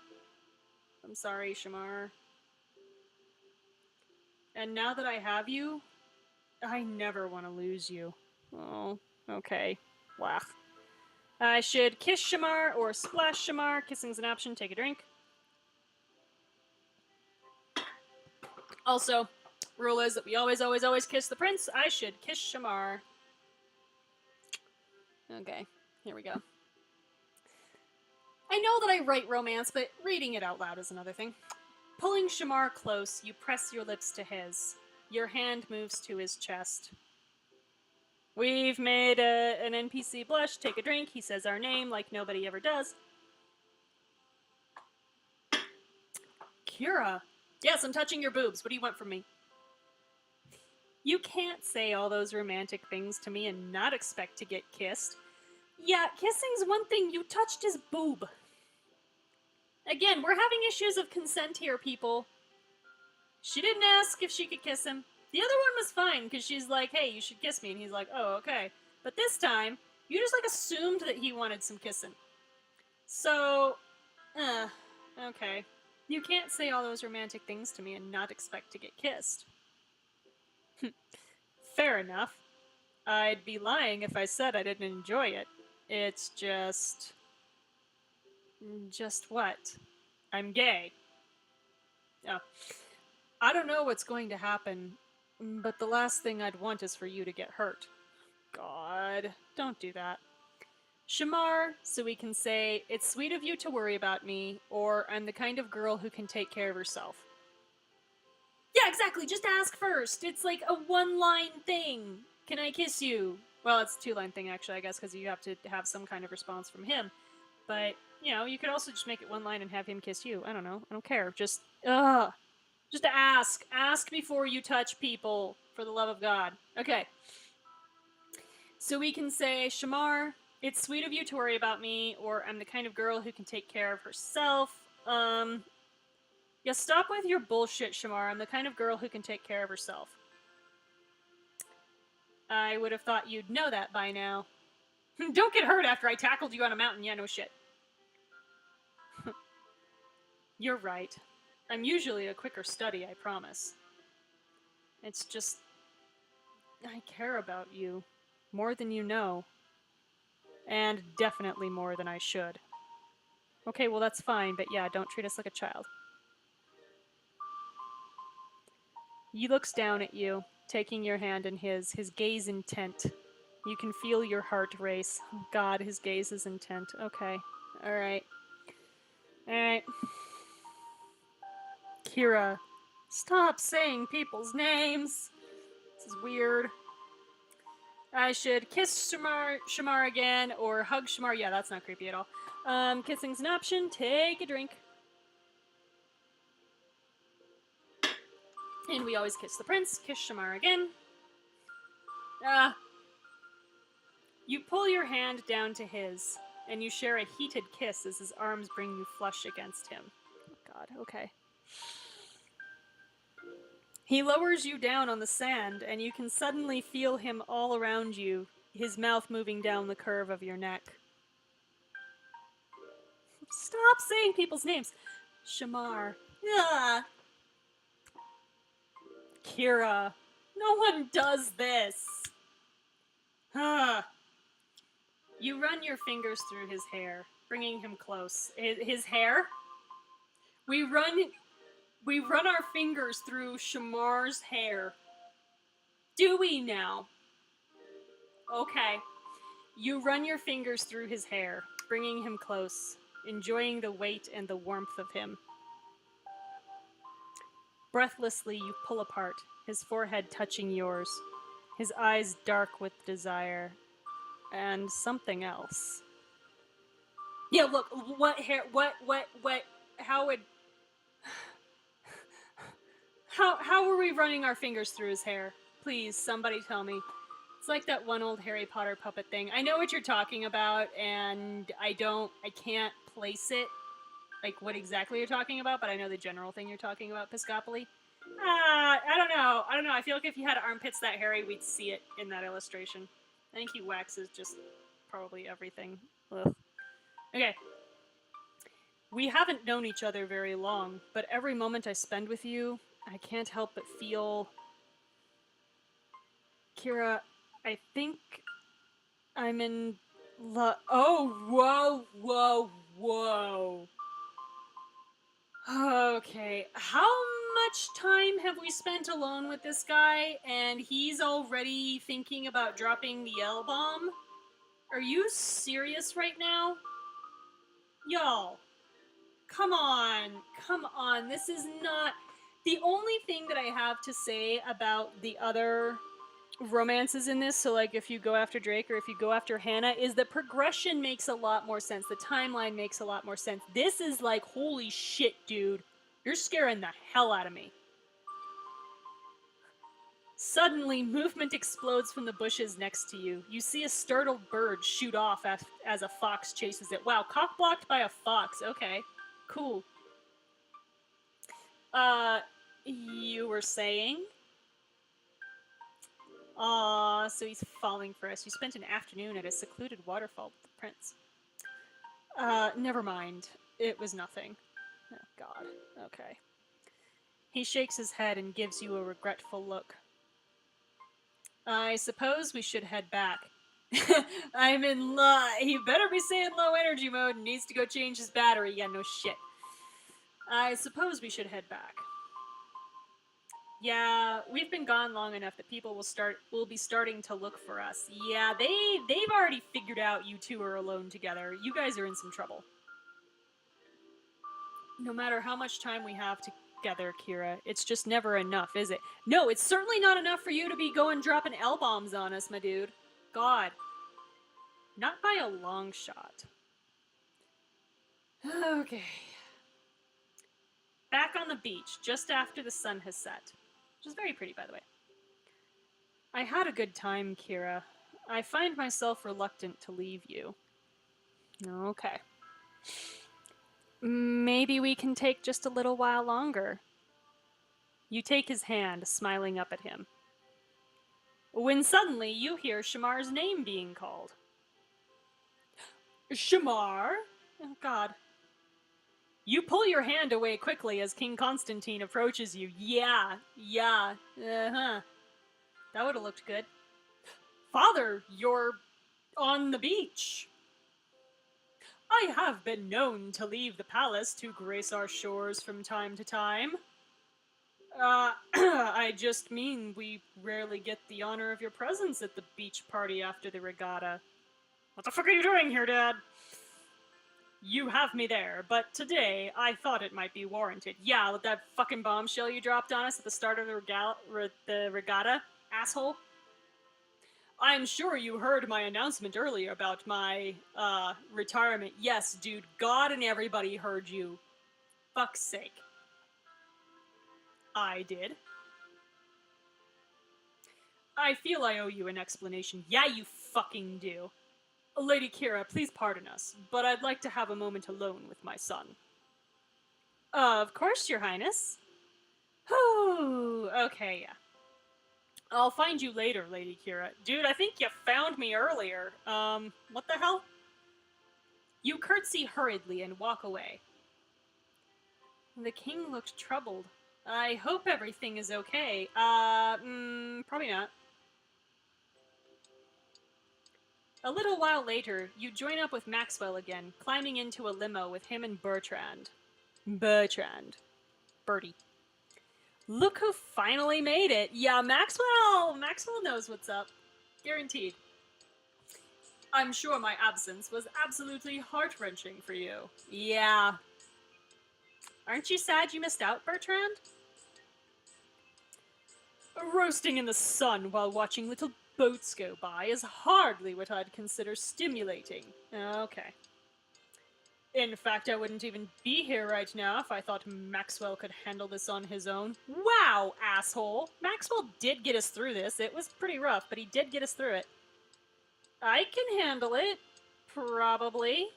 A: I'm sorry, Shamar. And now that I have you, I never want to lose you. Oh, okay. Wah. I should kiss Shamar or splash Shamar. Kissing's an option. Take a drink. Also, rule is that we always, always, always kiss the prince. I should kiss Shamar. Okay, here we go. I know that I write romance, but reading it out loud is another thing. Pulling Shamar close, you press your lips to his. Your hand moves to his chest. We've made an NPC blush. Take a drink. He says our name like nobody ever does. Kira. Yes, I'm touching your boobs. What do you want from me? You can't say all those romantic things to me and not expect to get kissed. Yeah, kissing's one thing. You touched his boob. Again, we're having issues of consent here, people. She didn't ask if she could kiss him. The other one was fine, because she's like, hey, you should kiss me. And he's like, oh, okay. But this time, you just, like, assumed that he wanted some kissing. So, okay. You can't say all those romantic things to me and not expect to get kissed. Fair enough. I'd be lying if I said I didn't enjoy it. It's just... Just what? I'm gay. Oh. I don't know what's going to happen, but the last thing I'd want is for you to get hurt. God, don't do that. Shamar, so we can say, it's sweet of you to worry about me, or I'm the kind of girl who can take care of herself. Yeah, exactly, just ask first. It's like a one-line thing. Can I kiss you? Well, it's a two-line thing, actually, I guess, because you have to have some kind of response from him. But, you know, you could also just make it one line and have him kiss you. I don't know. I don't care. Just ask. Ask before you touch people, for the love of God. Okay. So we can say, Shamar, it's sweet of you to worry about me, or I'm the kind of girl who can take care of herself. Yeah, stop with your bullshit, Shamar. I'm the kind of girl who can take care of herself. I would have thought you'd know that by now. Don't get hurt after I tackled you on a mountain. Yeah, no shit. You're right. I'm usually a quicker study, I promise. It's just... I care about you. More than you know. And definitely more than I should. Okay, well that's fine, but yeah, don't treat us like a child. He looks down at you, taking your hand in his gaze intent. You can feel your heart race. Oh God, his gaze is intent. Okay. Alright. Alright. Kira, stop saying people's names. This is weird. I should kiss Shamar again, or hug Shamar. Yeah, that's not creepy at all. Kissing's an option. Take a drink. And we always kiss the prince. Kiss Shamar again. You pull your hand down to his, and you share a heated kiss as his arms bring you flush against him. Oh God, okay. He lowers you down on the sand, and you can suddenly feel him all around you, his mouth moving down the curve of your neck. Stop saying people's names. Shamar. Ugh. Kira. No one does this. You run your fingers through his hair, bringing him close. His hair? We run our fingers through Shamar's hair. Do we now? Okay. You run your fingers through his hair, bringing him close, enjoying the weight and the warmth of him. Breathlessly, you pull apart, his forehead touching yours, his eyes dark with desire, and something else. Yeah, look, how were we running our fingers through his hair? Please, somebody tell me. It's like that one old Harry Potter puppet thing. I know what you're talking about, and I can't place it, like what exactly you're talking about, but I know the general thing you're talking about, Piscopoli. I don't know. I feel like if you had armpits that hairy, we'd see it in that illustration. I think he waxes just probably everything. Ugh. Okay. We haven't known each other very long, but every moment I spend with you, I can't help but feel... Kira, I think I'm in love. Oh, whoa. Okay, how much time have we spent alone with this guy, and he's already thinking about dropping the L-bomb? Are you serious right now? Y'all, come on, this is not... The only thing that I have to say about the other romances in this, so like if you go after Drake or if you go after Hannah, is the progression makes a lot more sense. The timeline makes a lot more sense. This is like, holy shit, dude. You're scaring the hell out of me. Suddenly, movement explodes from the bushes next to you. You see a startled bird shoot off as a fox chases it. Wow, cock-blocked by a fox. Okay, cool. You were saying? Aw, so he's falling for us. You spent an afternoon at a secluded waterfall with the prince. Never mind. It was nothing. Oh, God. Okay. He shakes his head and gives you a regretful look. I suppose we should head back. I'm in he better be saying low energy mode and needs to go change his battery. Yeah, no shit. I suppose we should head back. Yeah, we've been gone long enough that people will be starting to look for us. Yeah, they've already figured out you two are alone together. You guys are in some trouble. No matter how much time we have together, Kira, it's just never enough, is it? No, it's certainly not enough for you to be dropping L-bombs on us, my dude. God. Not by a long shot. Okay. Back on the beach, just after the sun has set. Which is very pretty, by the way. I had a good time, Kira. I find myself reluctant to leave you. Okay. Maybe we can take just a little while longer. You take his hand, smiling up at him. When suddenly you hear Shamar's name being called. Shamar? Oh, God. You pull your hand away quickly as King Constantine approaches you. Yeah. Uh-huh. That would have looked good. Father, you're on the beach. I have been known to leave the palace to grace our shores from time to time. I just mean we rarely get the honor of your presence at the beach party after the regatta. What the fuck are you doing here, Dad? You have me there, but today I thought it might be warranted. Yeah, with that fucking bombshell you dropped on us at the start of the regatta, asshole. I'm sure you heard my announcement earlier about my, retirement. Yes, dude, God and everybody heard you. Fuck's sake. I did. I feel I owe you an explanation. Yeah, you fucking do. Lady Kira, please pardon us, but I'd like to have a moment alone with my son. Of course, Your Highness. Whew, okay, yeah. I'll find you later, Lady Kira. Dude, I think you found me earlier. What the hell? You curtsy hurriedly and walk away. The king looked troubled. I hope everything is okay. Probably not. A little while later, you join up with Maxwell again, climbing into a limo with him and Bertrand. Bertie. Look who finally made it. Yeah, Maxwell knows what's up. Guaranteed. I'm sure my absence was absolutely heart-wrenching for you. Yeah. Aren't you sad you missed out, Bertrand? Roasting in the sun while watching little boats go by is hardly what I'd consider stimulating. Okay. In fact, I wouldn't even be here right now if I thought Maxwell could handle this on his own. Wow, asshole! Maxwell did get us through this. It was pretty rough, but he did get us through it. I can handle it. Probably.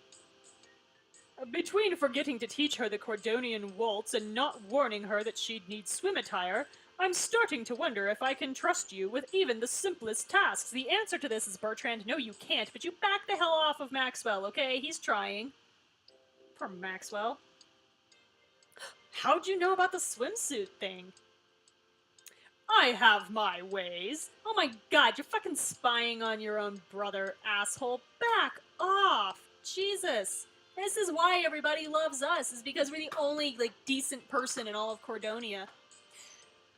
A: Between forgetting to teach her the Cordonian waltz and not warning her that she'd need swim attire, I'm starting to wonder if I can trust you with even the simplest tasks. The answer to this is, Bertrand, no you can't, but you back the hell off of Maxwell, okay? He's trying. Poor Maxwell. How'd you know about the swimsuit thing? I have my ways. Oh my god, you're fucking spying on your own brother, asshole. Back off! Jesus. This is why everybody loves us, is because we're the only, decent person in all of Cordonia.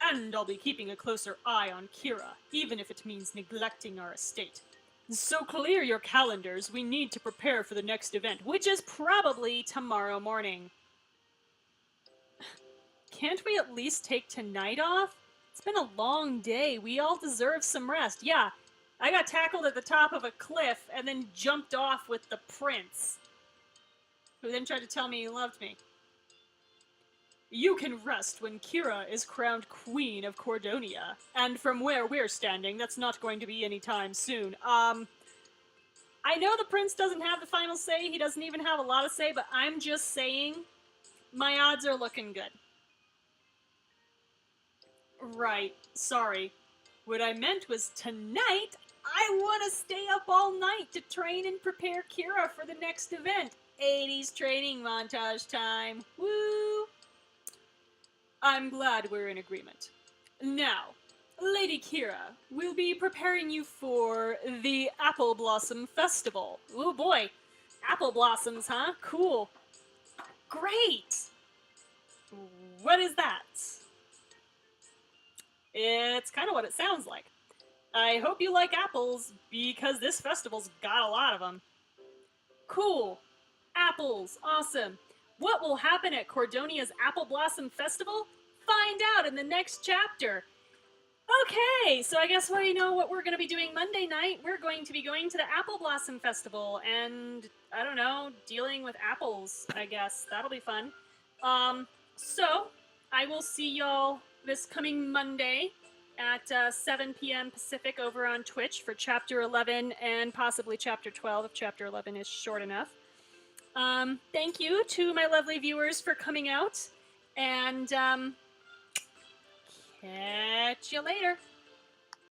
A: And I'll be keeping a closer eye on Kira, even if it means neglecting our estate. So clear your calendars, we need to prepare for the next event, which is probably tomorrow morning. Can't we at least take tonight off? It's been a long day, we all deserve some rest. Yeah, I got tackled at the top of a cliff and then jumped off with the prince, who then tried to tell me he loved me. You can rest when Kira is crowned Queen of Cordonia. And from where we're standing, that's not going to be anytime soon. I know the prince doesn't have the final say, he doesn't even have a lot of say, but I'm just saying, my odds are looking good. Right, sorry. What I meant was tonight, I want to stay up all night to train and prepare Kira for the next event. 80s training montage time. Woo! I'm glad we're in agreement. Now, Lady Kira, we'll be preparing you for the Apple Blossom Festival. Oh boy, apple blossoms, huh? Cool. Great! What is that? It's kind of what it sounds like. I hope you like apples, because this festival's got a lot of them. Cool. Apples. Awesome. What will happen at Cordonia's Apple Blossom Festival? Find out in the next chapter. Okay, so I guess we know what we're going to be doing Monday night. We're going to be going to the Apple Blossom Festival and, I don't know, dealing with apples, I guess. That'll be fun. So, I will see y'all this coming Monday at 7 p.m. Pacific over on Twitch for Chapter 11 and possibly Chapter 12 if Chapter 11 is short enough. Thank you to my lovely viewers for coming out, and catch you later.